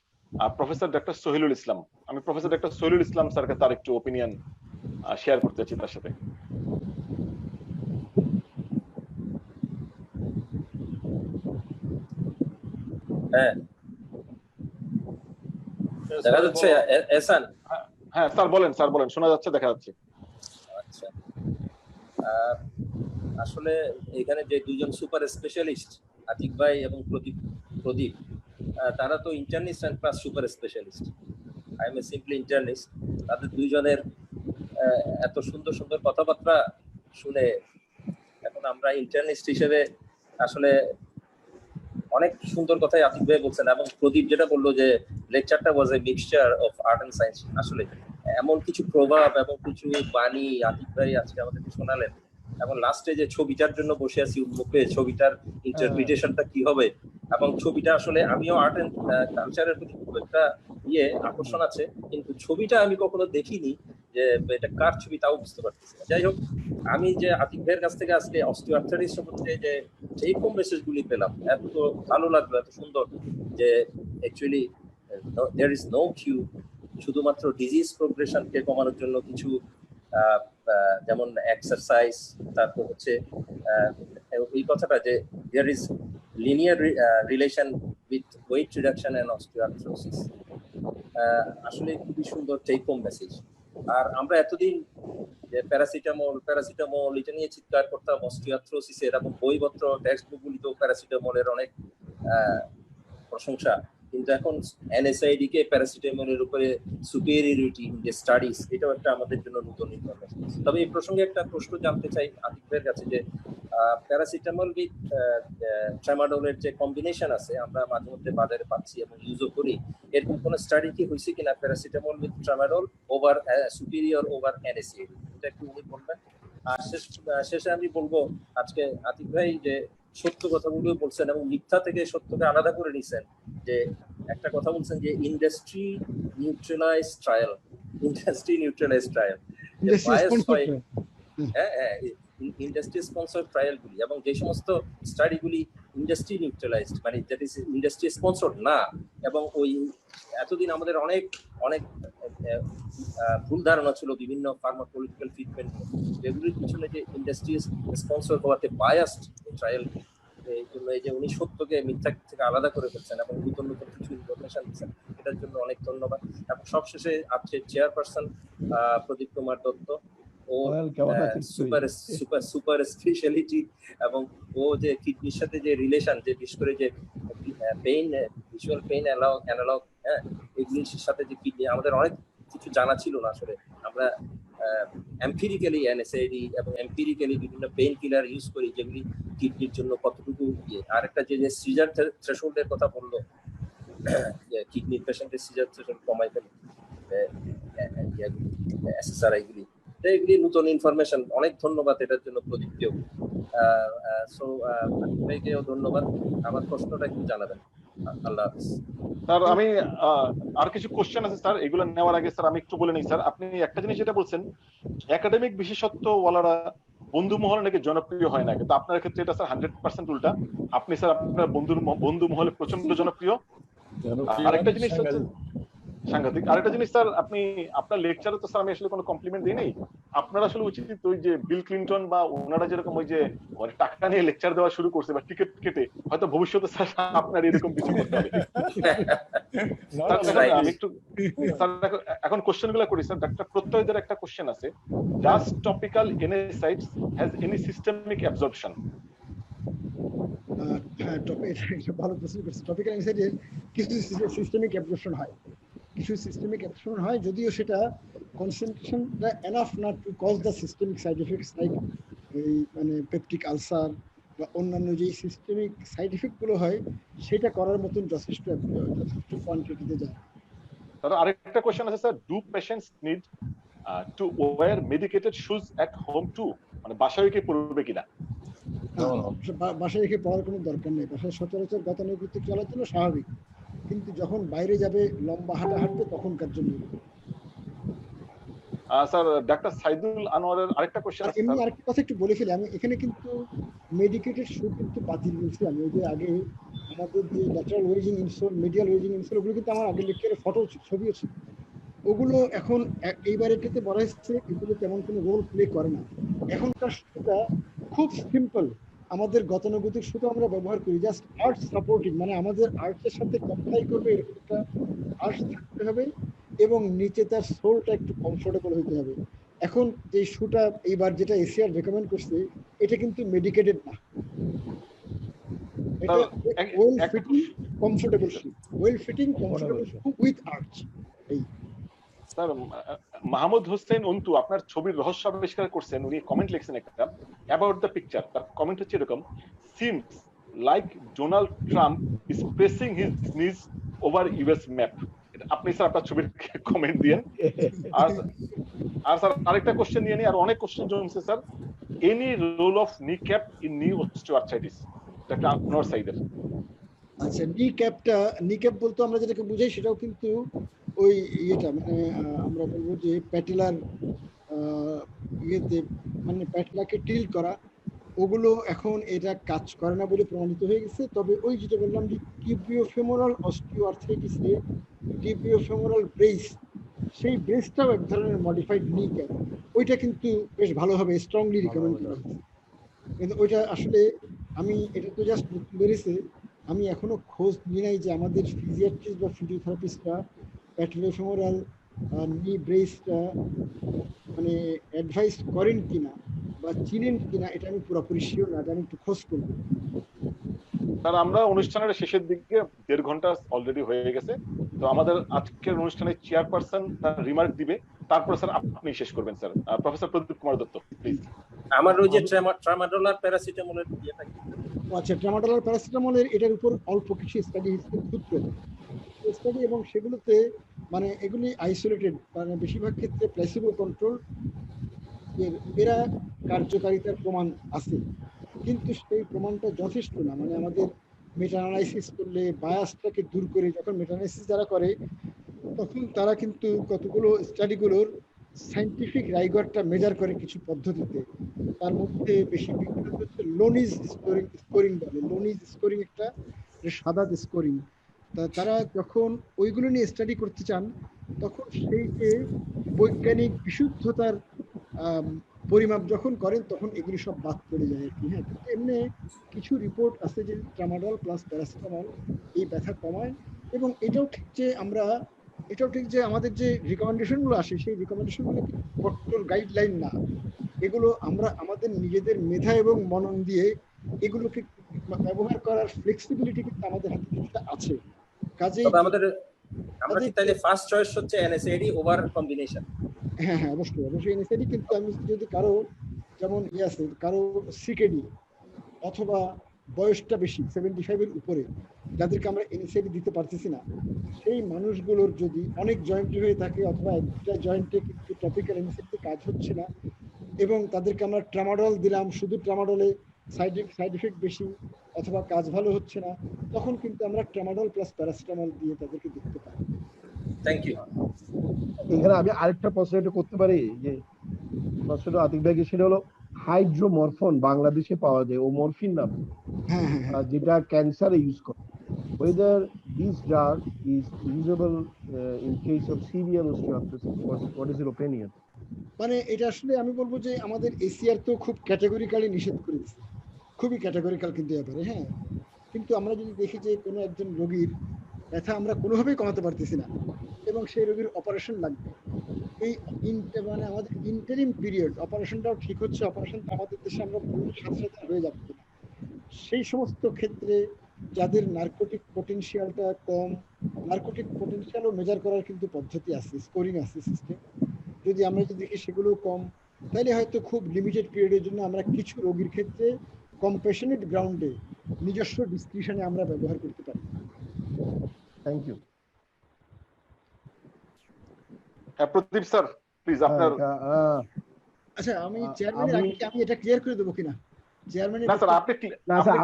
S1: প্রফেসর ডক্টর সোহেলুল ইসলাম। আমি প্রফেসর ডক্টর সোহেলুল ইসলাম স্যারকে তার একটু ওপিনিয়ন শেয়ার করতে চাচ্ছি তার সাথে।
S5: হ্যাঁ দেখা যাচ্ছে এহসান?
S1: হ্যাঁ স্যার বলেন, শোনা যাচ্ছে, দেখা যাচ্ছে।
S5: আচ্ছা, আসলে এখানে যে দুজন সুপার স্পেশালিস্ট আতিক ভাই এবং প্রদীপ তারা তো internist and plus super specialist. I am a simply internist. তাদের দুইজনের এত সুন্দর সুন্দর কথাবার্তা শুনে এখন আমরা ইন্টার্নিস্ট হিসেবে আসলে অনেক সুন্দর কথাই আতিক ভাই বলছেন, এবং প্রদীপ যেটা বললো যে লেকচারটা was a mixture of art and science. আসলে এমন কিছু প্রভাব এবং কিছু বাণী আতিক ভাই আজকে আমাদেরকে শোনালেন, এবং লাস্টে যে ছবিটার জন্য বসে আছি উন্মুখে, ছবিটার ইন্টারপ্রিটেশনটা কি হবে, এবং ছবিটা আসলে আমিও আর্ট এন্ড কালচারের প্রতি খুব একটা আকর্ষণ আছে, কিন্তু ছবিটা আমি কখনো দেখিনি যে এটা কার ছবি তাও বুঝতে পারতেছি না। যাই হোক, আমি যে আতিক ভাইয়ের কাছ থেকে আজকে অস্টিওআর্থ্রাইটিস সম্বন্ধে যে টেক হোম মেসেজ গুলি পেলাম, এত ভালো লাগলো, এত সুন্দর যে actually there is no cure, শুধুমাত্র ডিজিজ প্রোগ্রেশনকে কমানোর জন্য কিছু যেমন এক্সারসাইজ, তারপর হচ্ছে এই কথাটা যে there is linear relation with weight reduction and osteoarthrosis. আসলে খুবই সুন্দর টেক হোম মেসেজ। আর আমরা এতদিন যে প্যারাসিটামল এটা নিয়ে চিৎকার করতাম অস্টিওআর্থ্রোসিসের, এবং বইপত্র টেক্সট বুকগুলিতেও প্যারাসিটামলের অনেক প্রশংসা, কিন্তু এখন এনএসআইডি কে প্যারাসিটামলের উপরে সুপিরিয়রিটি ইন দ্য স্টাডিজ, এটাও একটা আমাদের জন্য নতুন ইনফরমেশন। তবে এই প্রসঙ্গে একটা প্রশ্ন জানতে চাই আতিক ভাইয়ের কাছে যে প্যারাসিটামল উইথ ট্রামাডোলের যে কম্বিনেশন আছে আমরা মাঝে মধ্যে বাজারে পাচ্ছি এবং ইউজও করি, এরকম কোন স্টাডি কি হয়েছে কিনা paracetamol with tramadol over superior over NSAID, এটা একটু উনি বলবেন। আর শেষে আমি বলবো আজকে আতিক ভাই যে সত্য কথাগুলো বলছেন এবং মিথ্যা থেকে সত্যকে আলাদা করে নিছেন, যে একটা কথা বলছেন যে industry neutralise trial, industry sponsor trial গুলি, এবং যে সমস্ত স্টাডি গুলি ইন্ডাস্ট্রি নিউট্রালাইজড মানে দ্যাট ইজ ইন্ডাস্ট্রি স্পন্সর্ড না, এবং ওই এতদিন আমাদের অনেক অনেক ভুল ধারণা ছিল বিভিন্ন ফার্মাকোলজিক্যাল ট্রিটমেন্ট যেগুলির পিছনে যে ইন্ডাস্ট্রি স্পন্সর হওয়াতে বায়াসড ট্রায়াল, এই জন্য এই যে উনি সত্যকে মিথ্যা থেকে আলাদা করে ফেলছেন এবং নতুন নতুন কিছু ইনফরমেশন দিচ্ছেন, এটার জন্য অনেক ধন্যবাদ। এবং সবশেষে আজকের চেয়ারপারসন প্রদীপ কুমার দত্ত, ও সুপার সুপার সুপার স্পেশালিটি, এবং ও যে কিডনির সাথে যে রিলেশন, যে বিশেষ করে যে পেইন, ভিজুয়াল পেইন অ্যানালগ, হ্যাঁ, এগুলির সাথে যে কিডনি, আমাদের অনেক কিছু জানা ছিল না আসলে। আমরা এমপিরিক্যালি এনএসএডি এবং এমপিরিক্যালি বিভিন্ন পেইন কিলার ইউজ করি, যেগুলি কিডনির জন্য কতটুকু ইয়ে। আর একটা যে সিজার থ্রেশহোল্ডের কথা বললো, কিডনির পেশেন্টের সিজার থ্রেশহোল্ড কমাই ফেলে এসএসআরআইগুলি, এগুলি নতুন ইনফরমেশন। অনেক ধন্যবাদ এটার জন্য প্রদীপকেও। সো আপনাকেও ধন্যবাদ। আমার প্রশ্নটা একটু জানাবেন। আল্লাহ হাফেজ
S1: স্যার। আমি আর কিছু কোশ্চেন আছে স্যার, এগুলো নেওয়ার আগে স্যার আমি একটু বলে নিই স্যার। আপনি একটা জিনিস যেটা বলছেন, একাডেমিক বিশেষত্ব ওয়ালারা বন্ধু মহলে নাকি জনপ্রিয় হয় না, কিন্তু আপনার ক্ষেত্রে এটা স্যার 100% উল্টা। আপনি স্যার আপনার বন্ধু মহলে প্রচন্ড জনপ্রিয়। আরেকটা জিনিস হচ্ছে সাংঘাতিক, আরেকটা জিনিস স্যার, আপনি আপনার লেকচারে তো স্যার আমি আসলে কোনো কমপ্লিমেন্ট দিই নাই। আপনার আসলে উচিত ওই যে বিল ক্লিনটন বা ওনারা যেরকম ওই যে টাকা নিয়ে লেকচার দেওয়া শুরু করছে বা টিকিট কেটে, হয়তো ভবিষ্যতে স্যার আপনার এরকম কিছু করতে হবে। আমি একটু স্যার এখন কোশ্চেন গুলো করি স্যার। ডাক্তার প্রত্যয়দের একটা কোশ্চেন আছে, does topical NSAIDs has any systemic absorption?
S2: ভালো প্রশ্ন করছে। টপিক্যাল NSAID কিছু সিস্টেমিক অ্যাবজর্পশন হয়, কিছু সিস্টেমিক অ্যাবজর্পশন হয়, যদিও সেটা কনসেন্ট্রেশনটা এনাফ না two cause the systemic side effects like এই মানে পেপটিক আলসার বা অন্যান্য যে সিস্টেমিক সাইড এফেক্ট গুলো হয়, সেটা করার মতন যথেষ্ট কোয়ান্টিটিতে যায়।
S1: তাহলে আরেকটা কোশ্চেন আছে sir, do patients need to wear medicated shoes at home too? মানে বাসায় রেখে পড়বে কিনা?
S2: বাসায় রেখে পড়ার কোনো দরকার নেই। বাসায় সচরাচর গতানুগতিক চলার জন্য স্বাভাবিক, কিন্তু যখন বাইরে যাবে, লম্বা হাঁটা হাঁটবে, তখনকার জন্য।
S1: স্যার ডাক্তার সাইদুল আনোয়ারের আরেকটা কোশ্চেন আছে।
S2: এমনি আরেকটা কথা একটু বলে ফেলি, আমি এখানে কিন্তু মেডিকেটেড শু কিন্তু বাতিল বলছি। আমি ওই যে আগে আমাদের যে lateral waging insole, medial waging insole, ওগুলো কিন্তু আমার আগের লেকচারে ফটো ছবিও ছিল। ওগুলো এখন এইবার এটাতে বলা হচ্ছে এগুলো তেমন কোনো রোল প্লে করে না। এখনকার শুটা খুব সিম্পল, আমাদের গতানুগতিক শুধু আমরা ব্যবহার করি, জাস্ট আর্টস সাপোর্টিং, মানে আমাদের আর্টসের সাথে কমপ্লাই করবে এরকম একটা আর্টস থাকতে হবে, এবং নিচে তার সোলটা একটু কমফোর্টেবল হতে হবে। এখন যে শুটা এইবার যেটা এশিয়ার রেকমেন্ড করছে, এটা কিন্তু মেডিকেটেড না, এটা well fitting comfortable shoe, well fitting comfortable shoe with arts. এই
S1: স্যার মাহমুদ হোসেন অন্তু আপনার ছবির রহস্য আবিষ্কার করছেন, উনি কমেন্ট লিখছেন একটা অ্যাবাউট দ্য পিকচার। তার কমেন্ট হচ্ছে এরকম, seems like Donald Trump is pressing his নিজ ওভার ইউএস ম্যাপ। আপনি স্যার আপনার ছবির কমেন্ট দিয়েন। আর স্যার আরেকটা কোশ্চেন নিয়ে নিই, আর অনেক কোশ্চেন জমছে স্যার। এনি রোল অফ নি ক্যাপ ইন নি অস্টিওআর্থ্রাইটিস? একটা আপনার সাইডের।
S2: আচ্ছা, নি ক্যাপ বলতে আমরা যেটাকে বুঝাই সেটাও কিন্তু ওই ইয়েটা, মানে আমরা বলবো যে প্যাটেলার ইয়েতে, মানে প্যাটেলাকে টিল করা, ওগুলো এখন এটা কাজ করে না বলে প্রমাণিত হয়ে গেছে। তবে ওই যেটা বললাম যে টিবিওফেমোরাল অস্টিওআর্থ্রাইটিসে টিবিওফেমোরাল ব্রেস, সেই ব্রেসটাও এক ধরনের মডিফাইড নি ক্যাপ, ওইটা কিন্তু বেশ ভালোভাবে স্ট্রংলি রিকমেন্ড করা হয়েছে। কিন্তু ওইটা আসলে আমি, এটা তো জাস্ট বেরিয়েছে, আমি এখনো খোঁজ নিই নাই যে আমাদের ফিজিয়াট্রিস্ট বা ফিজিওথেরাপিস্টরা প্যাটেলোফেমোরাল নি ব্রেসটা মানে অ্যাডভাইস করেন কিনা বা চিনেন কিনা, এটা আমি পুরোপুরি শিওর না, এটা আমি একটু খোঁজ করবো।
S1: স্যার আমরা অনুষ্ঠানের শেষের দিকে 1.5 ঘন্টা অলরেডি হয়ে গেছে, তো আমাদের আজকের অনুষ্ঠানের চেয়ারপারসন তার রিমার্ক দিবে, তারপর স্যার আপনি শেষ করবেন। Sir professor Pradip Kumar Dutta please.
S5: আমার ওই যে ট্রামাডোল আর প্যারাসিটামলের ইয়েটা কি?
S2: আচ্ছা, ট্রামাডোল আর প্যারাসিটামলের এটার উপর অল্প কিছু স্টাডি হয়েছে, ক্ষুদ্র স্টাডি, এবং সেগুলোতে মানে এগুলি আইসোলেটেড, মানে বেশিরভাগ ক্ষেত্রে প্লেসিবো কন্ট্রোল, এরা কার্যকারিতার প্রমাণ আছে, কিন্তু সেই প্রমাণটা যথেষ্ট না। মানে আমাদের মেটা অ্যানালাইসিস করলে বায়াসটাকে দূর করে, যখন মেটা অ্যানালাইসিস যারা করে তখন তারা কিন্তু কতগুলো স্টাডিগুলোর সাইন্টিফিক রাইগরটা মেজার করে কিছু পদ্ধতিতে। তার মধ্যে বেশি বিখ্যাত হচ্ছে লোনিজ স্কোরিং বলে, লোনিজ স্কোরিং একটা সাদা স্কোরিং। তারা যখন ওইগুলো নিয়ে স্টাডি করতে চান, তখন সেই যে বৈজ্ঞানিক বিশুদ্ধতার পরিমাপ যখন করেন তখন এগুলি সব বাদ পড়ে যায় আর কি। হ্যাঁ, কিন্তু এমনি কিছু রিপোর্ট আছে যে ট্রামাডল প্লাস প্যারাসিটামল এই ব্যথা কমায়। এবং এটাও ঠিক যে আমাদের যে রিকমেন্ডেশনগুলো আসে সেই রিকমেন্ডেশনগুলো কঠোর গাইডলাইন না, এগুলো আমরা আমাদের নিজেদের মেধা এবং মনন দিয়ে এগুলোকে ব্যবহার করার ফ্লেক্সিবিলিটি কিন্তু আমাদের হাতে কিছুটা আছে। কাজেই
S5: আমরা কি তাহলে ফার্স্ট চয়েস হচ্ছে এনএসএডি ওভার কম্বিনেশন?
S2: হ্যাঁ হ্যাঁ, অবশ্যই এনএসএডি। কিন্তু আমি যদি কারো যেমন আছে কারো সিকেডি অথবা বয়সটা বেশি 75 এর উপরে, যাদেরকে আমরা এনএসএডি দিতে পারতেছি না, সেই মানুষগুলোর যদি অনেক জয়েন্ট হয়ে থাকে অথবা একটা জয়েন্টে কিন্তু টপিক্যাল এনএসএডি কাজ হচ্ছে না এবং তাদেরকে আমরা ট্রামাডল দিলাম, শুধু ট্রামাডলে সাইড এফেক্ট বেশি অথবা কাজ ভালো হচ্ছে না, তখন কিন্তু আমরা ট্রামাডল প্লাস প্যারাসিটামল দিয়ে তাদেরকে দেখতে পারি।
S5: Thank you.
S3: এখানে আমি আরেকটা প্রশ্ন একটু করতে পারি, যে প্রশ্নটা আতিক ভাইকে, সেটা হলো হাইড্রোমরফন বাংলাদেশে পাওয়া যায়, ও মরফিন নাম, যেটা ক্যান্সারে ইউজ করে, whether this drug is usable in case of severe osteoarthritis. What is your opinion?
S2: মানে এটা আসলে আমি বলবো যে আমাদের এসিআর তো খুব ক্যাটাগরিক্যালি নিষেধ করে দিচ্ছে, খুবই ক্যাটাগরিক্যাল কিন্তু ব্যাপারে। হ্যাঁ, কিন্তু আমরা যদি দেখি যে কোনো একজন রোগীর ব্যথা আমরা কোনোভাবেই কমাতে পারতেছি না এবং সেই রোগীর অপারেশন লাগবে, এই মানে আমাদের ইন্টারিম পিরিয়ড অপারেশনটাও ঠিক হচ্ছে, অপারেশনটা আমাদের দেশে আমরা সাথে সাথে হয়ে যাচ্ছে না, সেই সমস্ত ক্ষেত্রে যাদের নার্কোটিক পটেনশিয়ালটা কম, নার্কোটিক পটেনশিয়ালও মেজার করার কিন্তু পদ্ধতি আছে, স্কোরিং আছে সিস্টেম, যদি আমরা যদি দেখি সেগুলো কম, তাহলে হয়তো খুব লিমিটেড পিরিয়ডের জন্য আমরা কিছু রোগীর ক্ষেত্রে কম্প্যাশনেট গ্রাউন্ডে নিজস্ব ডিসক্রিপশনে আমরা ব্যবহার করতে পারি।
S3: Thank you.
S1: Pradeep sir please আপনার।
S2: আচ্ছা, আমি চেয়ারম্যানের আগে আমি এটা ক্লিয়ার করে দেব কিনা? চেয়ারম্যান
S1: না স্যার, আপনি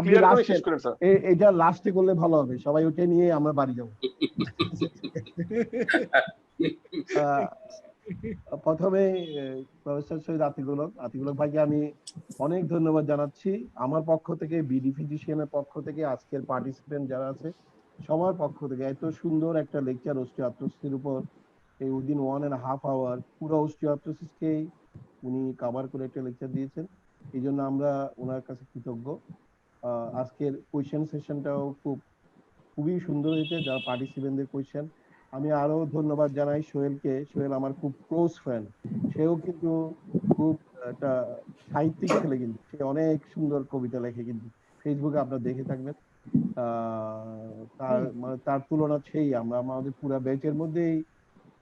S1: ক্লিয়ার করে শেষ করেন স্যার।
S3: এটা লাস্টে করলে ভালো হবে, সবাই ওটা নিয়ে আমরা বাড়ি যাব। প্রথমে প্রফেসর সৈয়দ আতিকুল ভাইকে আমি অনেক ধন্যবাদ জানাচ্ছি আমার পক্ষ থেকে, বিডি ফিজিশিয়ানের পক্ষ থেকে, আজকের পার্টিসিপেন্ট যারা আছে সবার পক্ষ থেকে। এত সুন্দর একটা লেকচার অস্টিওআর্থ্রাইটিসের উপর এই উইদিন 1.5 আওয়ার পুরো অস্টিওআর্থ্রাইটিসকে উনি কভার করে একটা লেকচার দিয়েছেন, এই জন্য আমরা ওনার কাছে কৃতজ্ঞ। আজকের কোয়েশ্চেন সেশনটাও খুবই সুন্দর হয়েছে, যারা পার্টিসিপেন্টদের কোয়েশ্চেন। আমি আরো ধন্যবাদ জানাই সোহেলকে, সোহেল আমার খুব ক্লোজ ফ্রেন্ড, সেও কিন্তু খুব একটা সাহিত্যিক ছেলে, কিন্তু সে অনেক সুন্দর কবিতা লেখে, কিন্তু ফেসবুকে আপনারা দেখে থাকবেন। তার তুলনা সেই আমরা আমাদের পুরো ব্যাচের মধ্যেই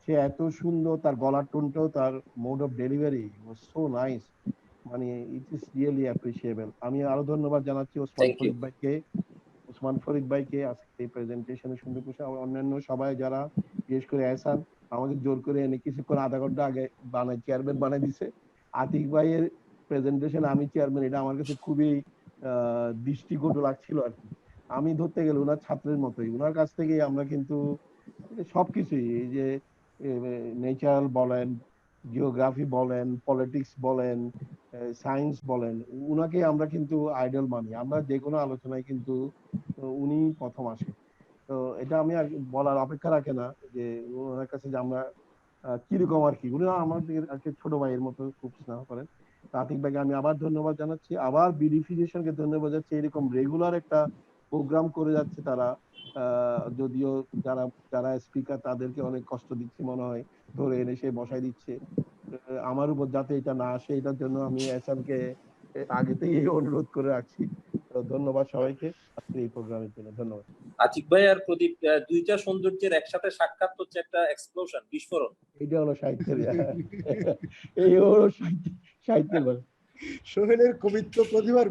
S3: সে এত সুন্দর, তার গলার টোনটাও, তার mode of delivery was so nice, মানে ইট ইজ রিয়েলি অ্যাপ্রিশিয়েবল। আমি আরো ধন্যবাদ জানাচ্ছি ওসমান ফরিদ ভাইকে আজকে এই প্রেজেন্টেশনে সুন্দর করে, অন্যান্য সবাই যারা, বিশেষ করে এহসান আমাকে জোর করে এনে কিছুক্ষণ আধা ঘন্টা আগে চেয়ারম্যান বানাই দিছে। আতিক ভাইয়ের প্রেজেন্টেশন আমি চেয়ারম্যান, এটা আমার কাছে খুবই দৃষ্টিকটু লাগছিল আর কি। আমি ধরতে গেলে ওনার ছাত্রের মতোই, ওনার কাছ থেকে আমরা কিন্তু সবকিছুই, এই যে নেচার বলেন, জিওগ্রাফি বলেন, পলিটিক্স বলেন, সায়েন্স বলেন, উনাকে আমরা কিন্তু আইডল মানি। আমরা যে কোনো আলোচনায় কিন্তু উনি প্রথম আসে। তো এটা আমি আর বলার অপেক্ষা রাখে না যে ওনার কাছে যে আমরা কিরকম আর কি, উনি আমাদের আর কি ছোট ভাইয়ের মতো খুব স্নেহ করেন। আতিক ভাইকে আমি আবার ধন্যবাদ জানাচ্ছি, আবার বিডি ফিজিশিয়ানকে ধন্যবাদ জানাচ্ছি। এরকম রেগুলার একটা প্রোগ্রাম করে যাচ্ছে তারা, যদিও যারা স্পিকার তাদেরকে অনেক কষ্ট দিচ্ছে মনে হয়, ধরে এনে সে বসাই দিচ্ছে। আমার উপর যাতে এটা না আসে, এটার জন্য আমি এসএমকে আগেতেই অনুরোধ করে রাখছি। ধন্যবাদ সবাইকে আজকে এই প্রোগ্রামের জন্য। ধন্যবাদ।
S5: আতিক ভাই আর প্রদীপ, দুইটা সৌন্দর্যের একসাথে সাক্ষাৎ হচ্ছে একটা এক্সপ্লোশন, বিস্ফোরণ।
S3: এটা হলো সাহিত্যের, এই হলো সাহিত্যের বলে
S2: সোহেলের কবিত্ব প্রতিভার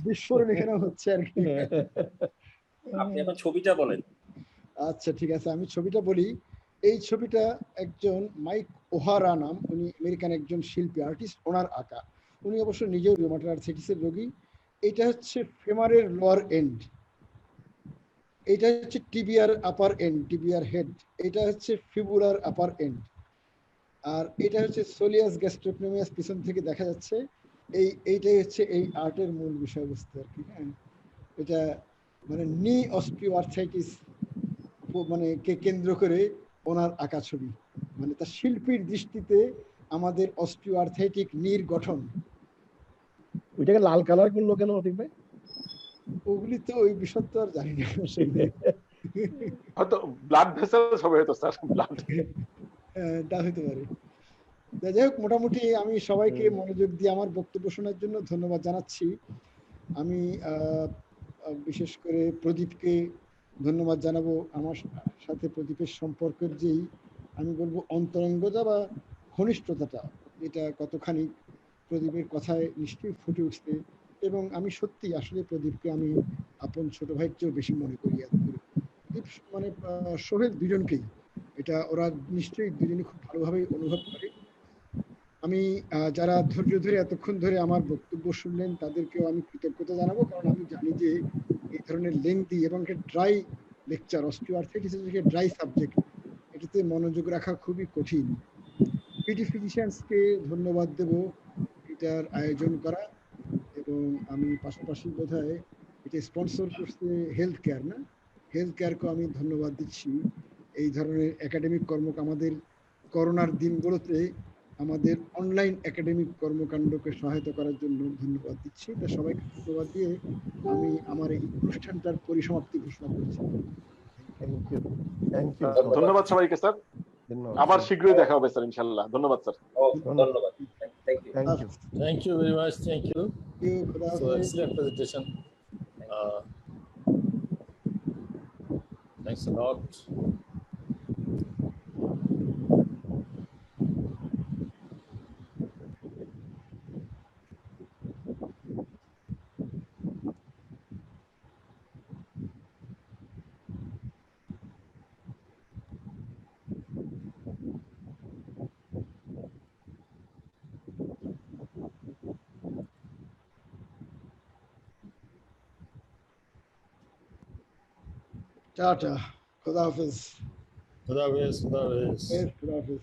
S2: বিস্ফোরণ এখানে হচ্ছে আর কি।
S5: আপনি এখন ছবিটা বলেন।
S2: আচ্ছা ঠিক আছে, আমি ছবিটা বলি। এই ছবিটা একজন মাইক ওহারা নাম, উনি আমেরিকান একজন শিল্পী, আর্টিস্ট, ওনার আঁকা। উনি অবশ্য নিজেও রিউমাটয়েড আর্থ্রাইটিসের রোগী। এটা হচ্ছে ফেমারের লোয়ার এন্ড, এটা হচ্ছে টিবিয়ার আপার এন্ড, টিবিয়ার হেড, এটা হচ্ছে ফিবুলার আপার এন্ড, আর এটা হচ্ছে সোলিয়াস গ্যাস্ট্রোকনোমিয়াস পিছন থেকে দেখা যাচ্ছে। এইটাই হচ্ছে এই আর্টের মূল বিষয়বস্তু আর কি। হ্যাঁ, এটা মানে নি অস্টিওআর্থ্রাইটিস মানে কে কেন্দ্র করে ওনার আঁকা ছবি, মানে তার শিল্পীর দৃষ্টিতে আমাদের অস্টিওআর্থ্রাইটিক নির গঠন।
S3: ওইটাকে লাল কালার করলো কেন অতীক ভাই?
S2: ওগুলি তো ওই বিষয় তো আর জানি না আসলে।
S1: হয়তো ব্লাড ভেসেলস হবে হয়তো স্যার, ব্লাড।
S2: তা হতে পারে। যাই হোক, মোটামুটি আমি সবাইকে মনোযোগ দিয়ে আমার বক্তব্য শোনার জন্য ধন্যবাদ জানাচ্ছি। আমি বিশেষ করে প্রদীপকে ধন্যবাদ জানাবো। আমার সাথে প্রদীপের সম্পর্কের যেই আমি বলবো অন্তরঙ্গতা বা ঘনিষ্ঠতাটা, এটা কতখানি প্রদীপের কথায় নিশ্চয়ই ফুটে উঠছে। এবং আমি সত্যি আসলে প্রদীপকে আমি আপন ছোট ভাইয়ের চেয়েও বেশি মনে করি। প্রদীপ মানে সোহেল দুজনকেই, এটা ওরা নিশ্চয়ই দুজনে খুব ভালোভাবে অনুভব করে। আমি যারা ধৈর্য ধরে এতক্ষণ ধরে আমার বক্তব্য শুনলেন তাদেরকেও আমি কৃতজ্ঞতা জানাবো, কারণ আমি জানি যে এই ধরনের লেংদি এবং একটা dry lecture, osteoarthritis dry subject, এটাতে মনোযোগ রাখা খুবই কঠিন। পিটি ফিজিশিয়ানসকে ধন্যবাদ দেব এটার আয়োজন করা, এবং আমি পাশাপাশি বোধহয় এটা স্পন্সর করছে হেলথ কেয়ার, না? হেলথ কেয়ারকেও আমি ধন্যবাদ দিচ্ছি। এই ধরনের একাডেমিক আমাদের করোনার দিনগুলোতে আমাদের অনলাইন একাডেমিক কর্মকাণ্ডকে সহায়তা করার জন্য ধন্যবাদ দিচ্ছি। তা সবাইকে ধন্যবাদ দিয়ে আমি আমার এই অনুষ্ঠানটার পরিসমাপ্তি ঘোষণা করছি।
S1: ধন্যবাদ সবাইকে স্যার, আবার শীঘ্রই দেখা হবে স্যার ইনশাআল্লাহ। ধন্যবাদ স্যার।
S5: ধন্যবাদ।
S4: Thank you very much. Thank you. So excellent presentation. Thanks a lot.
S2: Tata, খোদা হাফেজ।
S4: Khuda Hafiz, Khuda Hafiz.
S2: খোদা হাফেজ।